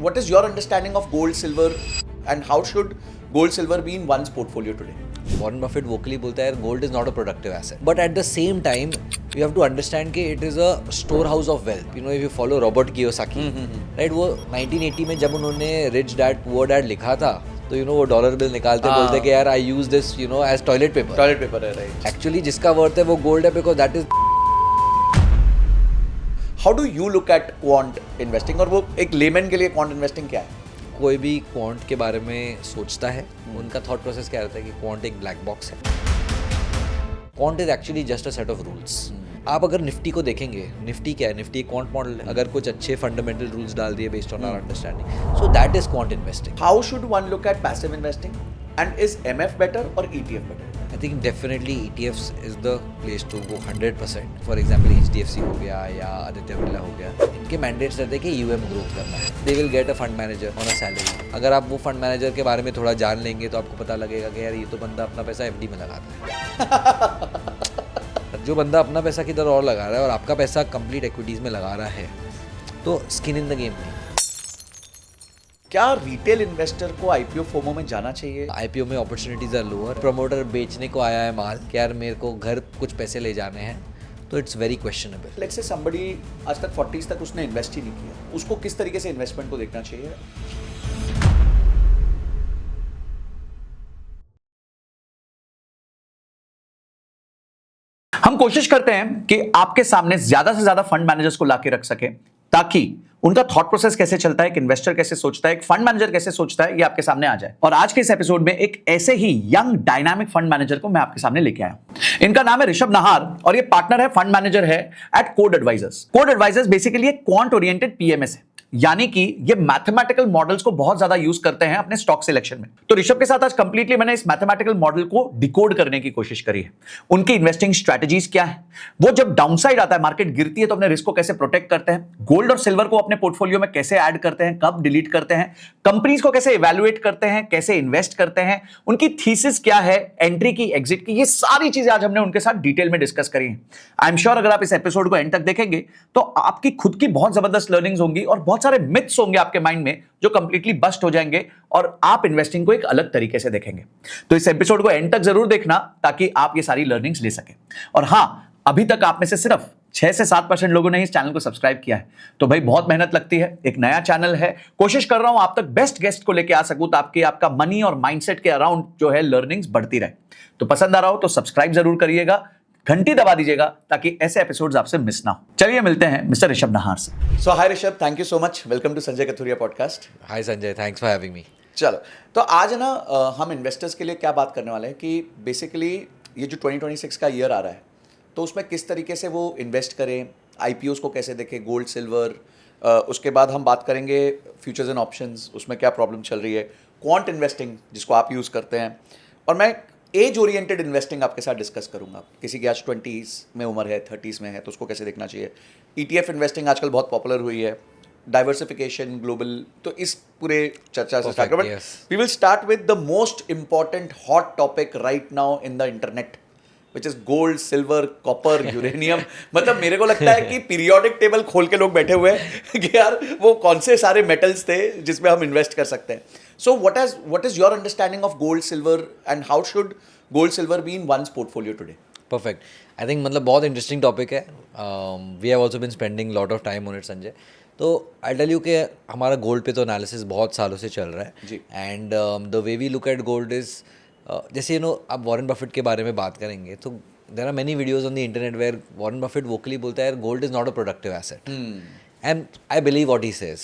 what is your understanding of gold, silver, and how should gold, silver be in one's portfolio today? Warren Buffett vocally बोलता है gold is not a productive asset but at the same time you have to understand कि it is a store house of wealth. You know if you follow Robert Kiyosaki right, वो 1980 में जब उन्होंने rich dad poor dad लिखा था तो वो dollar bill निकालते बोलते कि यार I use this as toilet paper है, राइट. एक्चुअली जिसका वर्थ है वो गोल्ड है because that is. How do you look at quant investing, और वो एक लेमन के लिए क्वांट इन्वेस्टिंग क्या है? कोई भी क्वांट के बारे में सोचता है उनका थॉट प्रोसेस क्या रहता है कि क्वांट एक ब्लैक बॉक्स है. Quant is actually just a set of rules. आप अगर निफ्टी को देखेंगे, निफ्टी क्या है? निफ्टी एक क्वांट मॉडल है. अगर कुछ अच्छे फंडामेंटल रूल्स डाल दिए based on our understanding, so that is quant investing. How should one look at passive investing, and is MF better और ETF better? I think definitely ETFs is the place to go 100%. For example, HDFC हो गया या आदित्य बिरला हो गया, इनके mandates रहते हैं कि यूएम ग्रोथ करना है. They will get a fund manager on a salary. अगर आप वो फंड मैनेजर के बारे में थोड़ा जान लेंगे तो आपको पता लगेगा कि यार ये तो बंदा अपना पैसा एफडी में लगाता है. जो बंदा अपना पैसा किधर और लगा रहा है और आपका पैसा कंप्लीट इक्विटीज़ में लगा रहा है तो स्किन इन द गेम नहीं. क्या रिटेल इन्वेस्टर को आईपीओ फोमो में जाना चाहिए? आईपीओ में अपॉर्चुनिटीज आर लोअर. प्रमोटर बेचने को आया है माल कि यार मेरे को घर कुछ पैसे ले जाने हैं, तो it's very questionable. Let's say somebody आज तक 40s तक उसने इन्वेस्ट ही नहीं किया, उसको किस तरीके से इन्वेस्टमेंट को देखना चाहिए? हम कोशिश करते हैं कि आपके सामने ज्यादा से ज्यादा फंड मैनेजर्स को लाके रख सके ताकि उनका थॉट प्रोसेस कैसे चलता है, एक इन्वेस्टर कैसे सोचता है, एक फंड मैनेजर कैसे सोचता है, ये आपके सामने आ जाए. और आज के इस एपिसोड में एक ऐसे ही यंग डायनामिक फंड मैनेजर को मैं आपके सामने लेके आया हूं. इनका नाम है ऋषभ नाहर और ये पार्टनर है, फंड मैनेजर है at Qode Advisors. Qode Advisors basically एक क्वांट ओरिएंटेड पीएमएस है, यानी कि ये मैथमेटिकल मॉडल्स को बहुत ज्यादा यूज करते हैं अपने स्टॉक सिलेक्शन में. तो ऋषभ के साथ आज कंप्लीटली मैंने इस मैथमेटिकल मॉडल को डिकोड करने की कोशिश करी है. उनकी इन्वेस्टिंग स्ट्रेटजीज क्या है, वो जब डाउनसाइड आता है, मार्केट गिरती है, तो अपने रिस्क को कैसे प्रोटेक्ट करते हैं, गोल्ड और सिल्वर को अपने पोर्टफोलियो में कैसे ऐड करते हैं, कब डिलीट करते हैं, कंपनीज को कैसे इवैल्यूएट करते हैं, कैसे इन्वेस्ट करते हैं, उनकी थीसिस क्या है, एंट्री की, एग्जिट की, ये सारी चीजें आज हमने उनके साथ डिटेल में डिस्कस करी है. आई एम श्योर अगर आप इस एपिसोड को एंड तक देखेंगे तो आपकी खुद की बहुत जबरदस्त लर्निंग्स होंगी और बहुत सारे मिथ्स होंगे आपके माइंड में जो कंप्लीटली बस्ट हो जाएंगे और आप इन्वेस्टिंग को एक अलग तरीके से देखेंगे. तो इस एपिसोड को एंड तक जरूर देखना ताकि आप ये सारी लर्निंग्स ले सकें. और हां, अभी तक आप में से सिर्फ 6 से 7% लोगों ने इस चैनल को सब्सक्राइब किया है, तो भाई बहुत मेहनत लगती है, एक नया चैनल है, कोशिश कर रहा हूं आप तक बेस्ट गेस्ट को लेके आ सकूं ताकि आपका मनी और माइंडसेट के अराउंड जो है लर्निंग्स बढ़ती रहे. तो पसंद आ रहा हो तो सब्सक्राइब जरूर करिएगा, घंटी दबा दीजिएगा ताकि ऐसे एपिसोड्स आपसे मिस ना हो. चलिए मिलते हैं मिस्टर ऋषभ नाहर से. So hi Rishabh, thank you so much, welcome to Sanjay Kathuria podcast. Hi Sanjay, thanks for having me. चलो, तो आज है ना हम इन्वेस्टर्स के लिए क्या बात करने वाले हैं कि बेसिकली ये जो 2026 का ईयर आ रहा है तो उसमें किस तरीके से वो इन्वेस्ट करें, आईपीओस को कैसे देखें, गोल्ड, सिल्वर, उसके बाद हम बात करेंगे फ्यूचर्स एंड ऑप्शंस, उसमें क्या प्रॉब्लम चल रही है, क्वांट इन्वेस्टिंग जिसको आप यूज़ करते हैं, और मैं एज ओरिएंटेड इन्वेस्टिंग आपके साथ डिस्कस करूंगा. किसी की आज 20s में उम्र है, 30s में है, तो उसको कैसे देखना चाहिए. ईटीएफ इन्वेस्टिंग आजकल बहुत पॉपुलर हुई है, डाइवर्सिफिकेशन, ग्लोबल, तो इस पूरे चर्चा से स्टार्ट करें. We will start with the most important hot topic right now in the internet, which is gold, silver, copper, uranium. मतलब मेरे को लगता है कि पीरियोडिक टेबल खोल के लोग बैठे हुए हैं कि यार वो कौन से सारे मेटल्स थे जिसमें हम इन्वेस्ट कर सकते हैं. सो what is your understanding of gold, silver, and how should gold, silver be in one's portfolio today? Perfect. I think मतलब बहुत इंटरेस्टिंग टॉपिक है. We have also been spending lot of time on it Sanjay. तो I tell you कि हमारा gold पे तो analysis बहुत सालों से चल रहा है. And the way we look at gold is जैसे आप वॉरेन बफेट के बारे में बात करेंगे तो there are many videos on the internet where Warren Buffett vocally बोलता है gold is not a productive asset, and I believe what he says.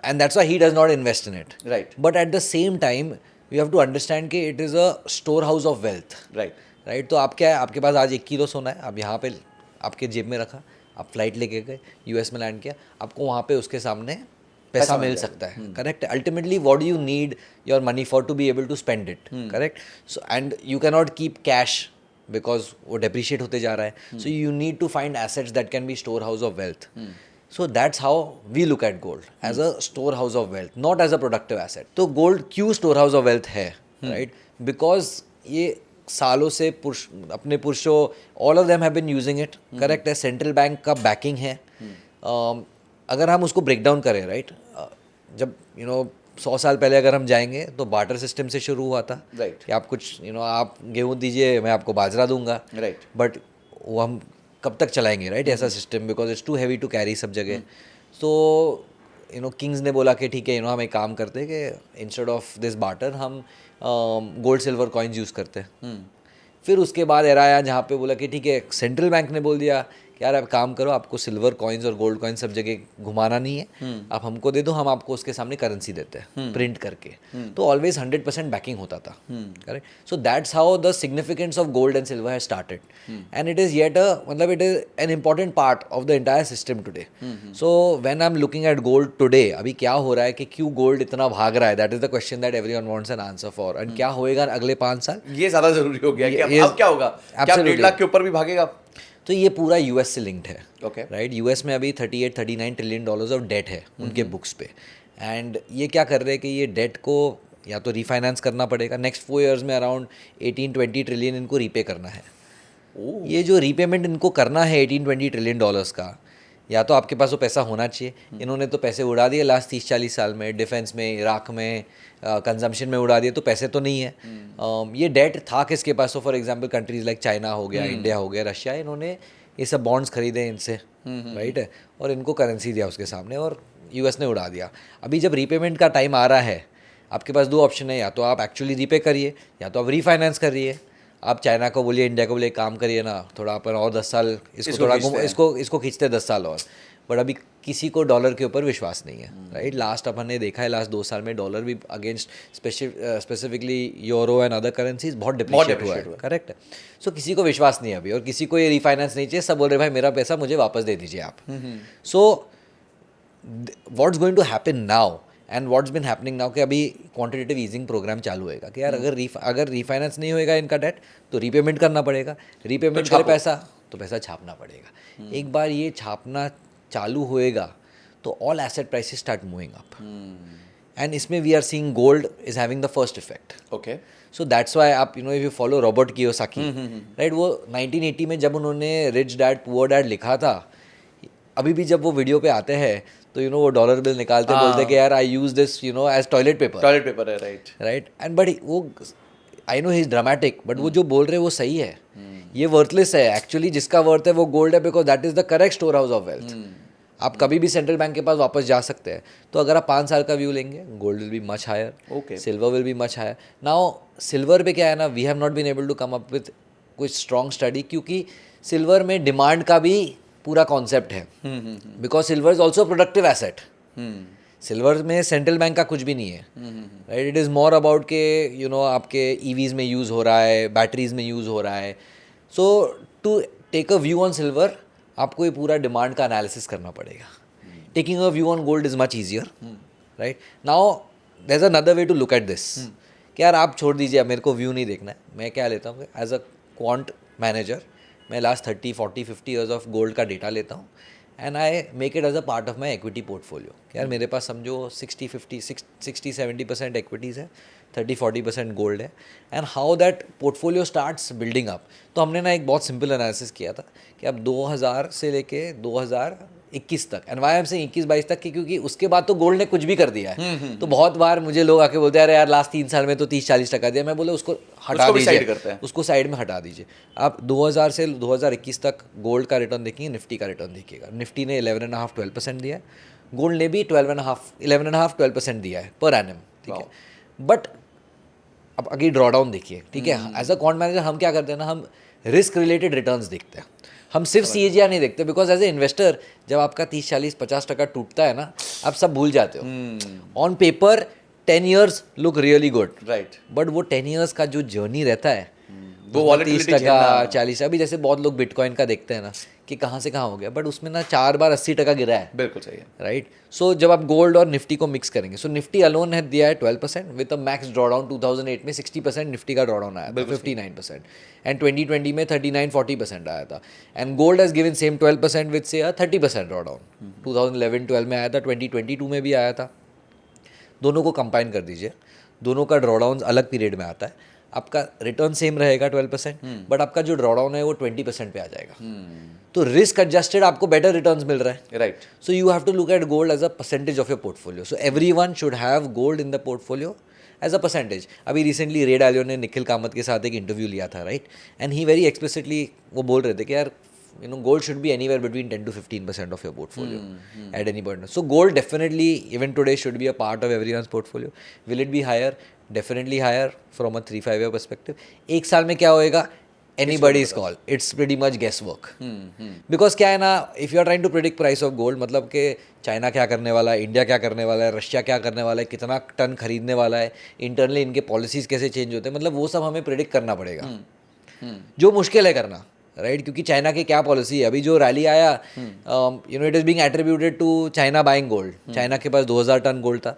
And that's why he does not invest in it. Right. But at the same time, you have to understand कि it is a storehouse of wealth. Right. Right. तो आप क्या है, आपके पास आज 1 kilo सोना है, आप यहाँ पे आपके जेब में रखा, आप फ्लाइट लेके गए, यूएस में लैंड किया, आपको वहाँ पे उसके सामने पैसा मिल सकता है. Correct. Ultimately what do you need your money for to be able to spend it. Correct. So and you can not keep cash because वो डेप्रिशिएट होते जा रहा है. So you need to find assets that can be store house of wealth. So that's how we look at gold, as a storehouse of wealth, not as a productive asset. तो gold क्यों storehouse of wealth है, right? Because ये सालों से अपने पुरुषों all of them have been using it, correct है. Central bank का बैकिंग है. अगर हम उसको ब्रेक डाउन करें, राइट, जब 100 साल पहले अगर हम जाएंगे तो बार्टर सिस्टम से शुरू हुआ था Right. कि आप कुछ आप गेहूँ दीजिए, मैं आपको बाजरा दूंगा, Right. बट वो हम कब तक चलाएंगे, राइट, ऐसा system, because it's too heavy to carry सब जगह. तो किंग्स ने बोला कि ठीक है, हम एक काम करते हैं कि इंस्टेड ऑफ दिस बार्टर हम गोल्ड सिल्वर कॉइन्स यूज़ करते हैं. फिर उसके बाद एरा आया जहाँ पे बोला कि ठीक है, सेंट्रल बैंक ने बोल दिया कि यार आप काम करो, आपको सिल्वर कॉइन्स और गोल्ड कॉइन्स सब जगह घुमाना नहीं है, आप हमको दे दो, हम आपको उसके सामने करेंसी देते हैं प्रिंट करके. तो ऑलवेज 100% बैकिंग होता था, correct. So that's how the significance of gold and silver has started, and it is yet मतलब it is an important part of the entire system today. So when I am looking at gold today, अभी क्या हो रहा है कि क्यों gold इतना भाग रहा है, that is the question that everyone wants an answer for. And क्या होएगा अगले 5 साल, ये ज्यादा जरूरी हो गया कि ये- अब क्या होगा, क्या Absolutely. 1.5 लाख के ऊपर भी भागेगा? तो ये पूरा यूएस से लिंक्ड है, Okay. राइट. यूएस में अभी 38-39 ट्रिलियन डॉलर्स ऑफ डेट है उनके बुक्स पे. एंड ये क्या कर रहे हैं कि ये डेट को या तो रिफाइनेंस करना पड़ेगा, नेक्स्ट 4 इयर्स में अराउंड 18-20 ट्रिलियन इनको रीपे करना है. ये जो रीपेमेंट इनको करना है 18-20 ट्रिलियन डॉलर्स का, या तो आपके पास वो पैसा होना चाहिए. इन्होंने तो पैसे उड़ा दिए लास्ट 30-40 साल में, डिफेंस में, इराक में, कंजम्पशन में उड़ा दिए, तो पैसे तो नहीं है. ये डेट था किसके पास? तो for example countries like China हो गया, इंडिया हो गया, रशिया, इन्होंने ये सब बॉन्ड्स खरीदे इनसे, राइट है, और इनको करेंसी दिया उसके सामने, और यूएस ने उड़ा दिया. अभी जब रीपेमेंट का टाइम आ रहा है, आपके पास 2 ऑप्शन है, या तो आप एक्चुअली रीपे करिए, या तो आप रीफाइनेंस करिए. आप चाइना को बोलिए, इंडिया को बोलिए, काम करिए ना, थोड़ा अपन और 10 साल इसको थोड़ा इसको खींचते 10 साल और. बट अभी किसी को डॉलर के ऊपर विश्वास नहीं है, राइट. लास्ट अपन ने देखा है, लास्ट 2 साल में डॉलर भी against specifically euro and other currencies बहुत डिप्रिशिएट हुआ है, करेक्ट. सो किसी को विश्वास नहीं है अभी, और किसी को ये रिफाइनेंस नहीं चाहिए. सब बोल रहे भाई मेरा पैसा मुझे वापस दे दीजिए आप. So what's going to happen now and what's been happening now कि अभी क्वांटिटेटिव ईजिंग प्रोग्राम चालू होएगा कि यार अगर रिफाइनेंस नहीं होएगा इनका डेट, तो रीपेमेंट करना पड़ेगा. रीपेमेंट करे पैसा, तो पैसा छापना पड़ेगा. एक बार ये छापना चालू होएगा तो all asset prices start moving up, and इसमें we are seeing gold is having the first effect. Okay. So that's why आप if you follow Robert Kiyosaki, right, वो 1980 में जब उन्होंने रिच डैड पुअर डैड लिखा था, अभी भी जब वो वीडियो पे आते हैं तो वो डॉलर बिल निकालते बोलते कि यार I use this as toilet paper है, राइट. राइट. एंड बट वो I know he is dramatic, but वो जो बोल रहे हैं वो सही है. ये वर्थलेस है एक्चुअली, जिसका वर्थ है वो गोल्ड है, because that is the correct store house of wealth. आप कभी भी सेंट्रल बैंक के पास वापस जा सकते हैं. तो अगर आप 5 साल का व्यू लेंगे, gold will be much higher, Okay. Silver will be much higher. Now silver पे क्या है ना, we have not been able to come up with कुछ स्ट्रॉन्ग स्टडी, क्योंकि सिल्वर में डिमांड का भी पूरा कॉन्सेप्ट है, because silver is also productive asset. Silver में सेंट्रल बैंक का कुछ भी नहीं है, right. It is more about के आपके ईवीज में यूज़ हो रहा है, बैटरीज में यूज़ हो रहा है. So to take a view on silver, आपको ये पूरा डिमांड का एनालिसिस करना पड़ेगा. Taking a view on gold is much easier, right. Now there is another way to look at this कि यार आप छोड़ दीजिए, अब मेरे को व्यू नहीं देखना है. मैं क्या लेता हूँ, एज अ क्वांट मैनेजर मैं लास्ट 30-40-50 ईयर्स ऑफ गोल्ड का डेटा लेता हूँ, and I make it as a part of my equity portfolio. यार मेरे पास समझो 60-70% इक्विटीज़ है, 30-40% गोल्ड है, and how that portfolio starts building up. तो हमने ना एक बहुत सिंपल एनालिसिस किया था कि अब 2000 से लेके 2021 तक, एंड वाई एम से 21-22 तक की, क्योंकि उसके बाद तो गोल्ड ने कुछ भी कर दिया है. तो बहुत बार मुझे लोग आके बोलते हैं अरे यार लास्ट 3 साल में तो 30-40% दिया. मैं बोले उसको हटा दीजिए, उसको साइड में हटा दीजिए. आप 2000 से 2021 तक गोल्ड का रिटर्न देखिए, निफ्टी का रिटर्न देखिएगा. निफ्टी ने 11.5-12% दिया है, गोल्ड ने भी 11.5-12% दिया है पर एनम, ठीक है. बट अब अगली ड्रॉडाउन देखिए, ठीक है. एज अ क्वांट मैनेजर हम क्या करते हैं ना, हम रिस्क रिलेटेड रिटर्न्स देखते हैं, हम सिर्फ CAGR नहीं देखते, बिकॉज एज ए इन्वेस्टर जब आपका 30-40-50% टूटता है ना, आप सब भूल जाते हो. On paper 10 years look really good, right. But वो 10 years का जो जर्नी रहता है वो volatility 30%, 40%, अभी जैसे बहुत लोग बिटकॉइन का देखते हैं ना कि कहाँ से कहाँ हो गया, बट उसमें ना 4 बार 80% गिरा है. बिल्कुल सही है, राइट. सो जब आप गोल्ड और निफ्टी को मिक्स करेंगे, सो निफ्टी अलोन है दिया है 12% विद अ मैक्स ड्रॉडाउन. 2008 में 60% निफ्टी का ड्रॉडाउन आया था, 59%, एंड 2020 में 39-40% आया था. And gold has given same 12% with से 30% ड्रॉडाउन. 2011-12 में आया था, 2022 में भी आया था. दोनों को कंबाइन कर दीजिए, दोनों का ड्रॉडाउन अलग पीरियड में आता है. आपका रिटर्न सेम रहेगा 12%, बट आपका जो ड्रॉडाउन है वो 20% पे आ जाएगा। तो रिस्क एडजस्टेड आपको बेटर रिटर्न्स मिल रहा है, right. So you have to look at gold as a percentage of your portfolio. So everyone should have gold in the portfolio as a percentage. अभी रिसेंटली रे डालियो ने निखिल कामत के साथ एक interview लिया था, right, and he very explicitly वो बोल रहे थे कि यार gold should be anywhere between 10 to 15% of your portfolio at any point. So gold definitely even today should be a part of everyone's portfolio. Will it be higher? Definitely higher from a 3-5 year perspective. एक साल में क्या होएगा? Anybody's call. It's pretty much guesswork. Because क्या है ना, if you are trying to predict price of gold, मतलब कि चाइना क्या करने वाला है, इंडिया क्या करने वाला है, रशिया क्या करने वाला है, कितना टन खरीदने वाला है, इंटरनली इनके पॉलिसीज कैसे चेंज होते हैं, मतलब वो सब हमें प्रिडिक्ट करना पड़ेगा, जो मुश्किल है करना, राइट, क्योंकि चाइना की क्या पॉलिसी है। अभी जो रैली आया, it is being attributed to China buying gold. China के पास 2000 टन गोल्ड था,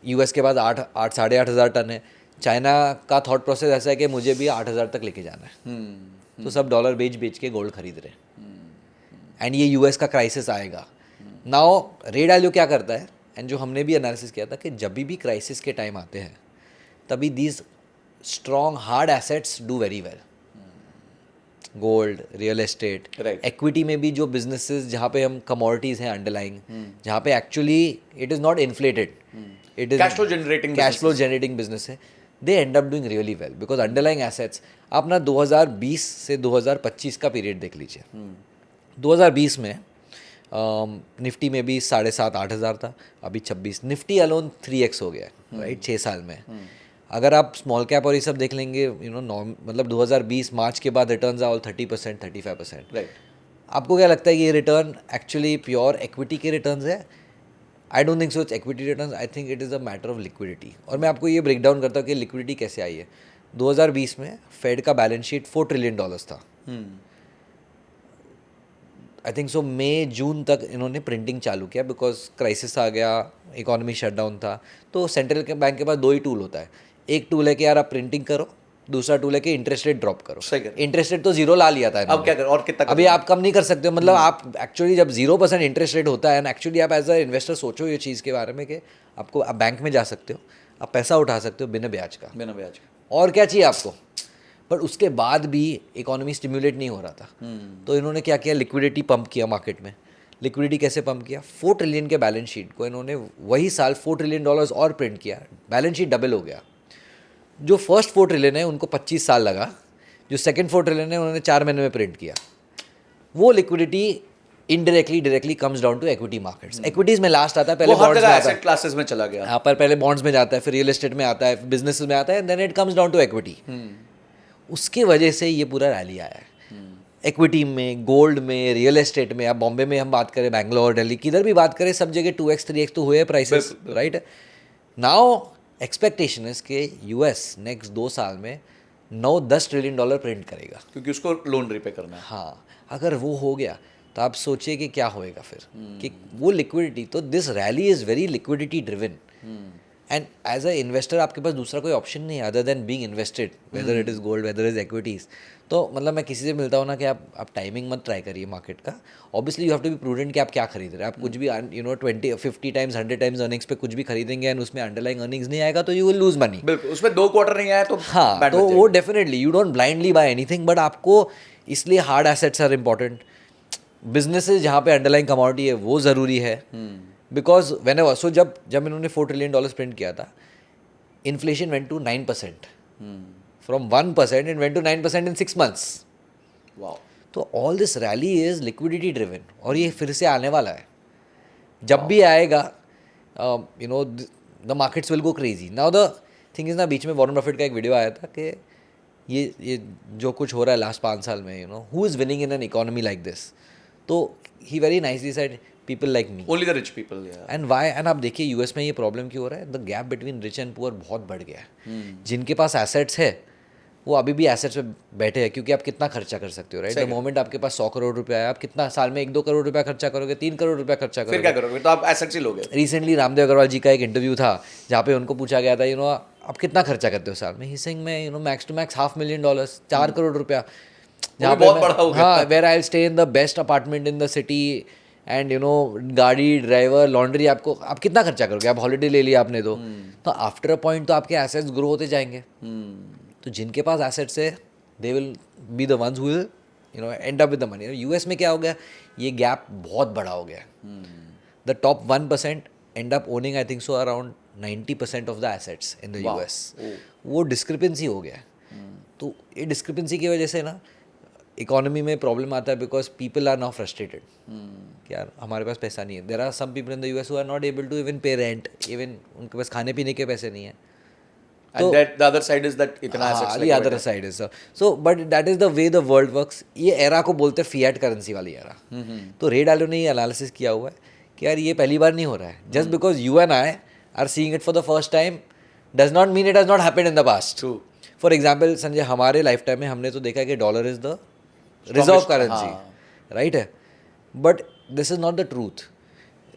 यूएस के पास 8,500 टन है। चाइना का थॉट प्रोसेस ऐसा है कि मुझे भी 8,000 तक लेके जाना है, तो सब डॉलर बेच के गोल्ड खरीद रहे हैं, एंड ये यूएस का क्राइसिस आएगा। नाउ रे डालियो क्या करता है, एंड जो हमने भी एनालिसिस किया था कि जब भी क्राइसिस के टाइम आते हैं तभी these strong hard assets do very well. Gold, real estate, equity में भी जो बिजनेसेस जहाँ पे हम कमोडिटीज़ हैं अंडरलाइंग, जहाँ पे actually it is not inflated, it is cash flow generating business है, they end up doing really well because underlying assets. आप ना 2020 से 2025 का पीरियड देख लीजिए। 2020 में निफ्टी में भी 7,500-8 हज़ार था, अभी 26। निफ्टी अलोन 3x हो गया है, राइट, 6 साल में। अगर आप स्मॉल कैप और ये सब देख लेंगे, मतलब 2020 मार्च के बाद रिटर्न्स आर ऑल 30%, 35%, राइट। आपको क्या लगता है कि ये रिटर्न एक्चुअली प्योर इक्विटी के रिटर्न्स है? आई don't think so it's equity returns, I think it is a matter of liquidity. और मैं आपको ये ब्रेक डाउन करता हूँ कि लिक्विडिटी कैसे आई है। 2020 में फेड का बैलेंस शीट $4 ट्रिलियन था। आई थिंक सो मई जून तक इन्होंने प्रिंटिंग चालू किया बिकॉज क्राइसिस आ गया, इकोनॉमी शटडाउन था। तो सेंट्रल के बैंक के पास 2 ही टूल होता है। एक टूल है कि यार आप प्रिंटिंग करो, दूसरा टूल है कि इंटरेस्ट रेट ड्रॉप करो। इंटरेस्ट रेट तो 0 ला लिया था, अब क्या करो और कितना अभी आप कम नहीं कर सकते हो। मतलब आप एक्चुअली जब 0% इंटरेस्ट रेट होता है, एंड एक्चुअली आप एज अ इन्वेस्टर सोचो ये चीज़ के बारे में कि आपको आप बैंक में जा सकते हो, आप पैसा उठा सकते हो बिना ब्याज का, और क्या चाहिए आपको। बट उसके बाद भी इकोनॉमी स्टिमुलेट नहीं हो रहा था, तो इन्होंने क्या किया, लिक्विडिटी पंप किया मार्केट में। लिक्विडिटी कैसे पंप किया? 4 ट्रिलियन के बैलेंस शीट को इन्होंने वही साल $4 ट्रिलियन और प्रिंट किया, बैलेंस शीट डबल हो गया। जो फर्स्ट 4 ट्रिलियन है उनको 25 साल लगा, जो सेकंड 4 ट्रिलियन है उन्होंने 4 महीने में प्रिंट किया। वो liquidity indirectly directly comes down to equity markets. Equities में लास्ट आता है, पहले बॉन्ड्स में आता है, क्लासेस में चला गया, यहाँ पर पहले बॉन्ड्स में जाता है, फिर रियल एस्टेट में आता है, बिजनेस में आता है, then it comes down to equity. उसकी वजह से ये पूरा रैली आया है। इक्विटी में, गोल्ड में, रियल एस्टेट में, अब बॉम्बे में हम बात करें, बैंगलोर, दिल्ली, किधर भी बात करें, सब जगह 2x 3x तो हुए प्राइसेस, राइट। नाउ एक्सपेक्टेशन है कि यूएस नेक्स्ट 2 साल में 9-10 ट्रिलियन डॉलर प्रिंट करेगा, क्योंकि उसको लोन रिपे करना है। हाँ, अगर वो हो गया तो आप सोचिए कि क्या होएगा फिर, कि वो लिक्विडिटी, तो this rally is very liquidity driven, and as a investor आपके पास दूसरा कोई ऑप्शन नहीं है other than being invested, whether it is gold, whether is equities. तो मतलब मैं किसी से मिलता हूँ ना कि आप टाइमिंग मत ट्राई करिए मार्केट का। Obviously you have to be prudent कि आप क्या खरीद रहे हैं। आप कुछ भी 20-50 टाइम्स 100 टाइम्स अर्निंग्स पे कुछ भी खरीदेंगे एंड उसमें अंडरलाइंग अर्निंग्स नहीं आएगा तो यू विल लूज मनी। बिल्कुल, उसमें 2 क्वार्टर नहीं आया तो हाँ, तो वो definitely you don't blindly buy anything, but आपको इसलिए hard assets are important. Businesses जहाँ पे अंडरलाइंग कमोडिटी है वो ज़रूरी है, बिकॉज वेन एवर, सो जब इन्होंने $4 ट्रिलियन प्रिंट किया था, inflation went to 9%, from 1% it went to 9% in 6 months। Wow. तो all this rally is liquidity driven, और ये फिर से आने वाला है। जब भी आएगा the markets will go crazy. Now the thing is ना, बीच में वॉरेन बफेट का एक वीडियो आया था कि ये जो कुछ हो रहा है लास्ट 5 साल में, who is winning in an economy like this, तो he very nicely said people like me, only the rich people. And why, and आप देखिए यूएस में ये प्रॉब्लम क्यों हो रहा है, the gap between rich and poor बहुत बढ़ गया है। जिनके पास एसेट्स है वो अभी भी एसेट्स पे बैठे हैं, क्योंकि आप कितना खर्चा कर सकते हो, राइट। द मोमेंट आपके पास 100 करोड़ रुपया है, आप कितना साल में 1-2 करोड़ रुपया खर्चा करोगे, 3 करोड़ रुपया खर्चा करोगे, फिर क्या करोगे, तो आप एसेट्स ही लोगे। रिसेंटली रामदेव अग्रवाल जी का एक इंटरव्यू था जहाँ पे उनको पूछा गया था, आप कितना खर्चा करते हो साल में? ही सेइंग मैं मैक्स टू मैक्स $500,000, 4 करोड़ रुपया, जहाँ पे हाँ, where I will stay in the best apartment in the city, and गाड़ी ड्राइवर लॉन्ड्री आपको आप कितना खर्चा करोगे, आप हॉलीडे ले लिया आपने तो आफ्टर अ पॉइंट तो आपके एसेट्स ग्रो होते जाएंगे। तो जिनके पास एसेट्स है दे will be the ones who will end up with the money. US में क्या हो गया, ये गैप बहुत बड़ा हो गया। The top 1% and up owning I think so around 90% of the assets in the US. वो डिस्क्रिपेंसी हो गया। तो ये डिस्क्रिपेंसी की वजह से ना इकोनॉमी में प्रॉब्लम आता है, because people are now frustrated कि यार हमारे पास पैसा नहीं है। There are some people in the US who are not able to even pay rent, even उनके पास खाने पीने के पैसे नहीं है। And that the other side is that इतना assets the लेके other बैठे। side is so but that is the way the world works। ये एरा को बोलते हैं फिएट करेंसी वाली एरा। तो रे डालो ने ये एनालिसिस किया हुआ है कि यार ये पहली बार नहीं हो रहा है। Just because you and I are seeing it for the first time does not mean it has not happened in the past. True. For example Sanjay, हमारे लाइफ टाइम में हमने तो देखा है कि dollar is the reserve currency, right है। But this is not the truth.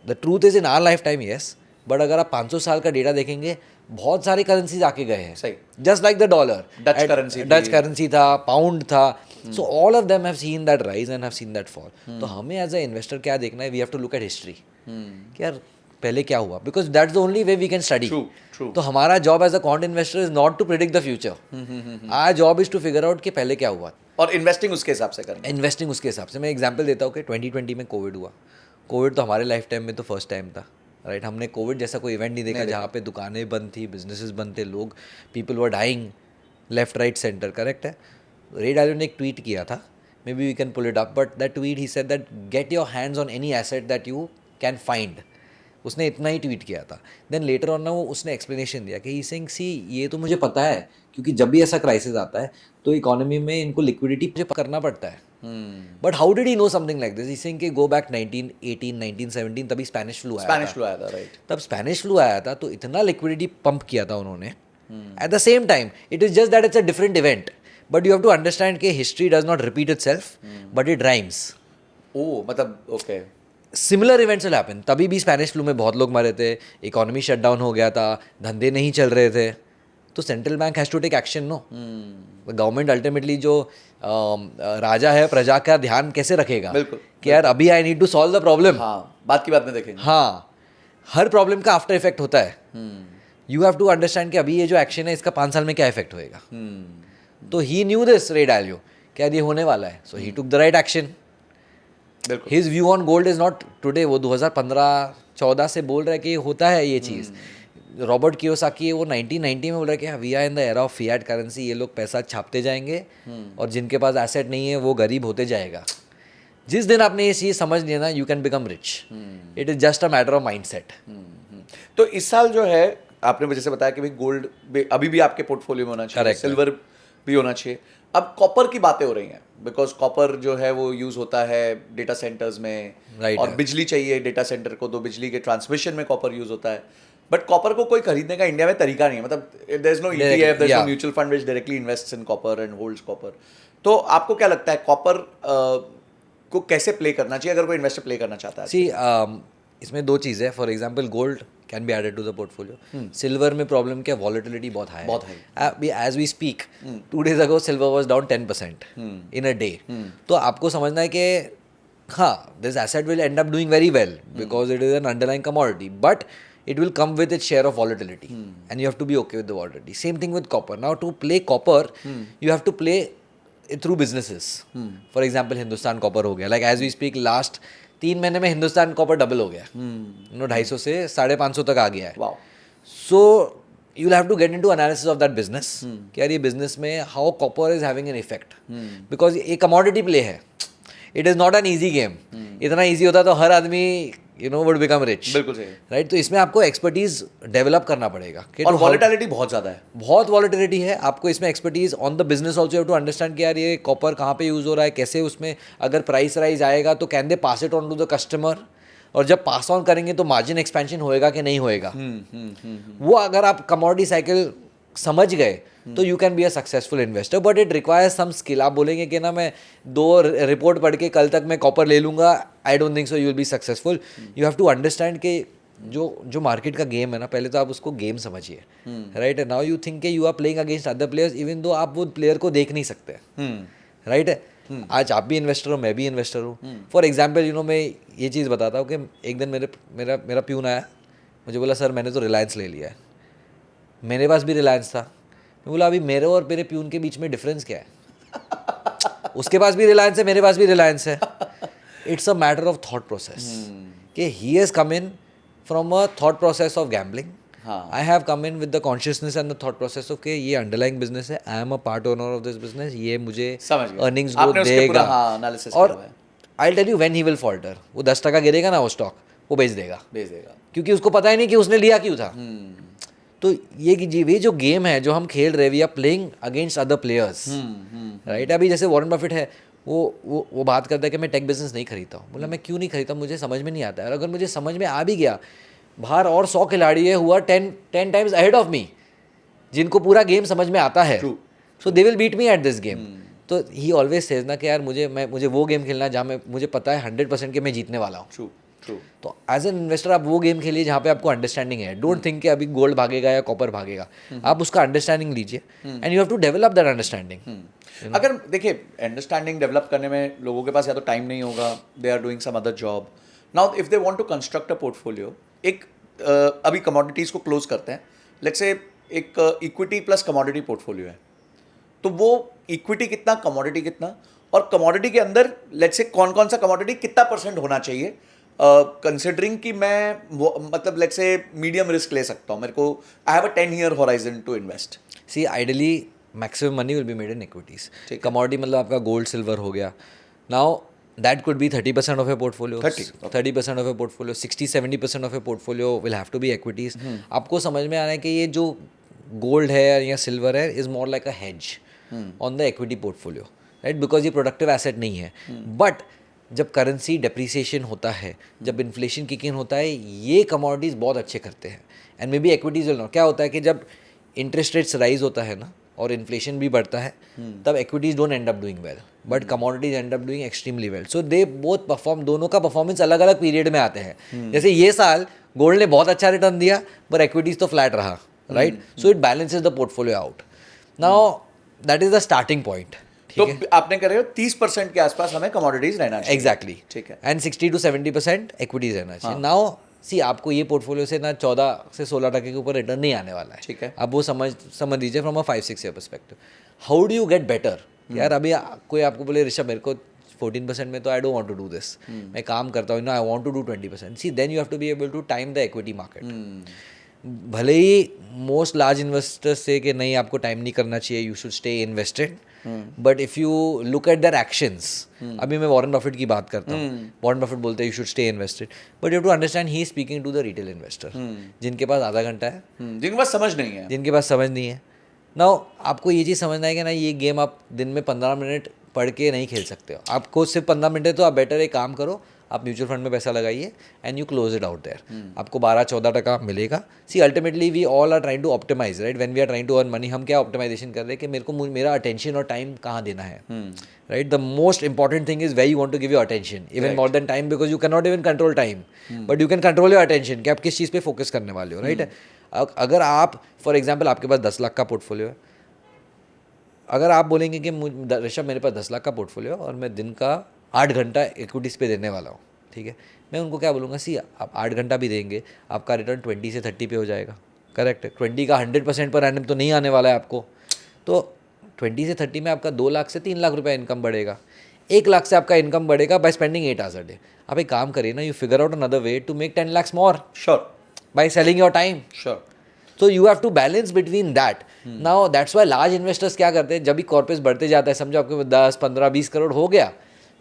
The truth is in our lifetime yes, but अगर आप 500 साल का डेटा देखेंगे बहुत सारी करेंसीज आके गए हैं। सही। Just like the dollar, Dutch currency था, पाउंड था। So all of them have seen that rise and have seen that fall. तो हमें एज अ इन्वेस्टर क्या देखना है, we have to look at history कि यार पहले क्या हुआ, because that's the only way we can study. तो हमारा job as a quant investor is not to predict the future. Our job is to figure out कि पहले क्या हुआ और इन्वेस्टिंग उसके हिसाब से करना। इन्वेस्टिंग उसके हिसाब से। मैं एग्जांपल देता हूँ कि 2020 में कोविड हुआ। कोविड तो हमारे लाइफ टाइम में तो फर्स्ट टाइम था, राइट। हमने कोविड जैसा कोई इवेंट नहीं देखा जहाँ पे दुकानें बंद थी, बिजनेसेस बंद थे, लोग people were dying left right centre, correct है। रे डालियो ने एक ट्वीट किया था, maybe we can pull it up, but that tweet he said that get your hands on any asset that you can find. उसने इतना ही tweet किया था। Then later on ना वो उसने एक्सप्लेनेशन दिया कि ही सेइंग सी ये तो मुझे पता है, क्योंकि जब भी ऐसा क्राइसिस आता है तो इकोनॉमी में इनको लिक्विडिटी मुझे करना पड़ता है। But how did he know something like this? He saying कि गो बैक 1918 1917 तभी स्पेनिश फ्लू आया था, राइट। तब स्पेनिश फ्लू आया था तो इतना लिक्विडिटी पंप किया था उन्होंने। At the same time it is just that it's a different event, but you have to understand कि history does not repeat itself but it rhymes. Oh मतलब okay, similar events will happen. तभी भी Spanish flu में बहुत लोग मरे थे, economy shut down हो गया था, धंधे नहीं चल रहे थे। तो central bank has to take action, no. Government ultimately जो राजा है प्रजा का ध्यान कैसे रखेगा कि यार अभी I need to solve the problem. हाँ, बात की बात में देखेंगे। हाँ, हर प्रॉब्लम का आफ्टर इफेक्ट होता है। यू हैव टू अंडरस्टैंड कि अभी ये जो एक्शन है इसका 5 साल में क्या इफेक्ट होएगा। तो ही न्यू दिस रे डालियो क्या ये होने वाला है, so he took the right action. His view on gold is not today, वो 2015-14 से बोल रहा है कि होता है ये चीज़। रॉबर्ट कियोसाकी वो 1990 में बोल रहा है कि we are in the era of fiat currency, ये लोग पैसा छापते जाएंगे और जिनके पास एसेट नहीं है वो गरीब होते जाएगा। जिस दिन आपने ये चीज़ समझ लिया ना, you can become rich. It is just a matter of mindset. तो इस साल जो है आपने जैसे बताया कि भाई गोल्ड अभी भी आपके पोर्टफोलियो में होना चाहिए, सिल्वर भी होना चाहिए। अब कॉपर की बातें हो रही हैं, बिकॉज कॉपर जो है वो यूज होता है डेटा सेंटर्स में, और बिजली चाहिए डेटा सेंटर को, तो बिजली के ट्रांसमिशन में कॉपर यूज होता है। बट कॉपर को कोई खरीदने का इंडिया में तरीका नहीं है, मतलब there is no ETF, there is no mutual fund which directly invests in copper and holds copper. तो आपको क्या लगता है कॉपर को कैसे प्ले करना चाहिए अगर कोई इन्वेस्टर प्ले करना चाहता है? सी इसमें दो चीज़ है। For example gold can be added to the portfolio. Silver में प्रॉब्लम क्या, वॉलेटिलिटी बहुत हाई है। As we speak 2 days ago silver was down 10% in a day. तो आपको समझना है कि हाँ, this asset will end up doing very well because it is an underlying commodity, but it will come with its share of volatility and you have to be okay with the volatility. Same thing with copper. Now to play copper you have to play it through businesses. For example Hindustan Copper हो गया, like as we speak last 3 महीने में Hindustan copper double हो गया, 250 से 550 तक आ गया है। Wow. So you'll have to get into analysis of that business कि यार ये business में how copper is having an effect because ये commodity play है. It is not an easy game. इतना easy होता तो हर आदमी would become rich. बिल्कुल सही, राइट। तो इसमें आपको एक्सपर्टीज डेवलप करना पड़ेगा। और वॉलेटिलिटी बहुत ज़्यादा है, बहुत वॉलेटिलिटी है। आपको इसमें expertise on the business also to understand कि यार ये कॉपर कहाँ पे यूज़ हो रहा है, कैसे उसमें अगर प्राइस राइज आएगा तो can they pass it on to the customer, और जब पास ऑन करेंगे तो मार्जिन एक्सपेंशन होएगा कि नहीं होएगा। वो अगर आप कमोडिटी साइकिल समझ गए तो you can be a successful investor, but it requires some skill. आप बोलेंगे कि ना मैं 2 रिपोर्ट पढ़ के कल तक मैं कॉपर ले लूँगा, I don't think so you will be successful. You have to understand कि जो मार्केट का गेम है ना, पहले तो आप उसको गेम समझिए, राइट है। Now you think you are playing against other players even though आप वो प्लेयर को देख नहीं सकते, राइट है। आज आप भी इन्वेस्टर हो, मैं भी इन्वेस्टर हूँ. फॉर एग्जाम्पल मैं ये चीज़ बताता हूँ कि एक दिन मेरा प्यून आया, मुझे बोला सर मैंने तो रिलायंस ले लिया है. मेरे पास भी रिलायंस था. मैं बोला अभी मेरे और मेरे प्यून के बीच में डिफरेंस क्या है? उसके पास भी रिलायंस है, मेरे पास भी रिलायंस है. It's a matter of thought process कि he has come in from a thought process of gambling. I have come in with the consciousness and the thought process of कि ये अंडरलाइंग बिजनेस है, I am a part owner of this business, ये मुझे earnings growth देगा. और I tell you when he will falter, वो 10% गिरेगा ना वो स्टॉक, वो बेच देगा क्योंकि उसको पता ही नहीं कि उसने लिया क्यों था. तो ये जो गेम है जो हम खेल रहे, we are playing against other players, right. अभी जैसे वॉरेन बफेट है, वो बात करता है कि मैं टेक बिजनेस नहीं खरीदता हूँ. बोला मैं क्यों नहीं खरीदता, मुझे समझ में नहीं आता है. और अगर मुझे समझ में आ भी गया, बाहर और 100 खिलाड़ी है हुआ 10 टाइम्स अहेड ऑफ मी, जिनको पूरा गेम समझ में आता है. So they will beat me at this game. तो ही ऑलवेज सेज ना कि यार मुझे वो गेम खेलना है जहाँ मुझे पता है 100% कि मैं जीतने वाला हूँ. तो एज एन इन्वेस्टर आप वो गेम खेलिए जहाँ पे आपको अंडरस्टैंडिंग है. डोंट थिंक कि अभी गोल्ड भागेगा या कॉपर भागेगा. आप उसका अंडरस्टैंडिंग लीजिए and you have to develop that understanding. अगर देखिए अंडरस्टैंडिंग डेवलप करने में लोगों के पास या तो टाइम नहीं होगा, they are doing some other job. Now if they want to construct a portfolio, एक अभी कमोडिटीज को क्लोज करते हैं, लेट्स से एक इक्विटी प्लस कमोडिटी पोर्टफोलियो है, तो वो इक्विटी कितना, कमोडिटी कितना, और कमोडिटी के अंदर लेट्स से कौन कौन सा कमोडिटी कितना % होना चाहिए, कंसिडरिंग कि मैं मतलब लेट्स से मीडियम रिस्क ले सकता हूँ, मेरे को I have a 10-year horizon to invest. See ideally maximum money will be made in equities. Commodity मतलब आपका गोल्ड सिल्वर हो गया. Now that could be 30% of your portfolio, 30% of your portfolio, 60-70% of your portfolio will have to be equities. आपको समझ में आ रहा है कि ये जो गोल्ड है या सिल्वर है is more like a hedge on the equity portfolio, right, because ये प्रोडक्टिव एसेट नहीं है. बट जब करेंसी डेप्रिसिएशन होता है, जब इन्फ्लेशन किक इन होता है, ये कमोडिटीज़ बहुत अच्छे करते हैं. And may be equities will not. क्या होता है कि जब इंटरेस्ट रेट्स राइज होता है ना और इन्फ्लेशन भी बढ़ता है, तब equities don't and up doing well, but commodities and up doing extremely well. So they both perform, दोनों का परफॉर्मेंस अलग अलग पीरियड में आते हैं. जैसे ये साल गोल्ड ने बहुत अच्छा रिटर्न दिया पर एक्विटीज तो फ्लैट रहा, right. So it balances the portfolio out. Now that is the starting point. तो आपने करे 30% के आसपास हमें कमोडिटीज रहना चाहिए. एग्जैक्टली, ठीक है. एंड 60 to 70% एक्विटीज रहना चाहिए. नाउ सी आपको ये पोर्टफोलियो से ना 14 से 16% के ऊपर रिटर्न नहीं आने वाला है. ठीक है. अब वो समझ लीजिए from a 5-6 year perspective. How do you get better? यार अभी कोई आपको बोले ऋषभ मेरे को 14% में तो I don't want to do this, मैं काम करता हूँ, I want to do 20%. See then you have to be able to time the equity market. भले ही मोस्ट लार्ज इन्वेस्टर्स से कि नहीं आपको टाइम नहीं करना चाहिए, you should stay invested, but if you look eight their actions, अभी मैं वॉरेन बफेट की बात करता हूँ. वॉरेन बफेट बोलते हैं you should stay invested, but you have to understand he is speaking to the retail investor जिनके पास आधा घंटा है, जिनके पास समझ नहीं है. नाउ आपको ये चीज़ समझना है कि ना ये गेम आप दिन में 15 मिनट पढ़ के नहीं खेल सकते हो. आपको सिर्फ 15 मिनट है तो आप बेटर एक काम करो, आप म्यूचुअल फंड में पैसा लगाइए and you close it out there. आपको 12-14% मिलेगा. See ultimately we all are trying to optimise, right. When we are trying to earn money, हम क्या ऑप्टिमाइजेशन कर रहे हैं कि मेरे को मेरा अटेंशन और टाइम कहाँ देना है, right. The most important thing is where you want to give your attention, even more than time, because you can not even control time, but you can control your attention कि आप किस चीज़ पे focus करने वाले हो, right. अगर आप for example आपके पास 10 लाख का पोर्टफोलियो है, अगर आप बोलेंगे कि ऋषभ मेरे पास 10 लाख का पोर्टफोलियो और मैं दिन का 8 घंटा इक्विटीज़ पे देने वाला हूँ, ठीक है, मैं उनको क्या बोलूँगा, सी आप 8 घंटा भी देंगे, आपका रिटर्न 20 से 30 पे हो जाएगा, करेक्ट है. 20 का 100% पर एनम तो नहीं आने वाला है आपको. तो 20 से 30 में आपका 2 लाख से 3 लाख रुपये इनकम बढ़ेगा. 1 लाख से आपका इनकम बढ़ेगा by spending 8 hours a day. आप एक काम करिए ना, you figure out another way to make 10 lakhs more. Sure. By selling your time. Sure. So you have to balance between that. Now that's why large investors क्या करते हैं, जब भी कॉर्पोरेट बढ़ते जाता है, समझो आपके 10, 15, 20 करोड़ हो गया,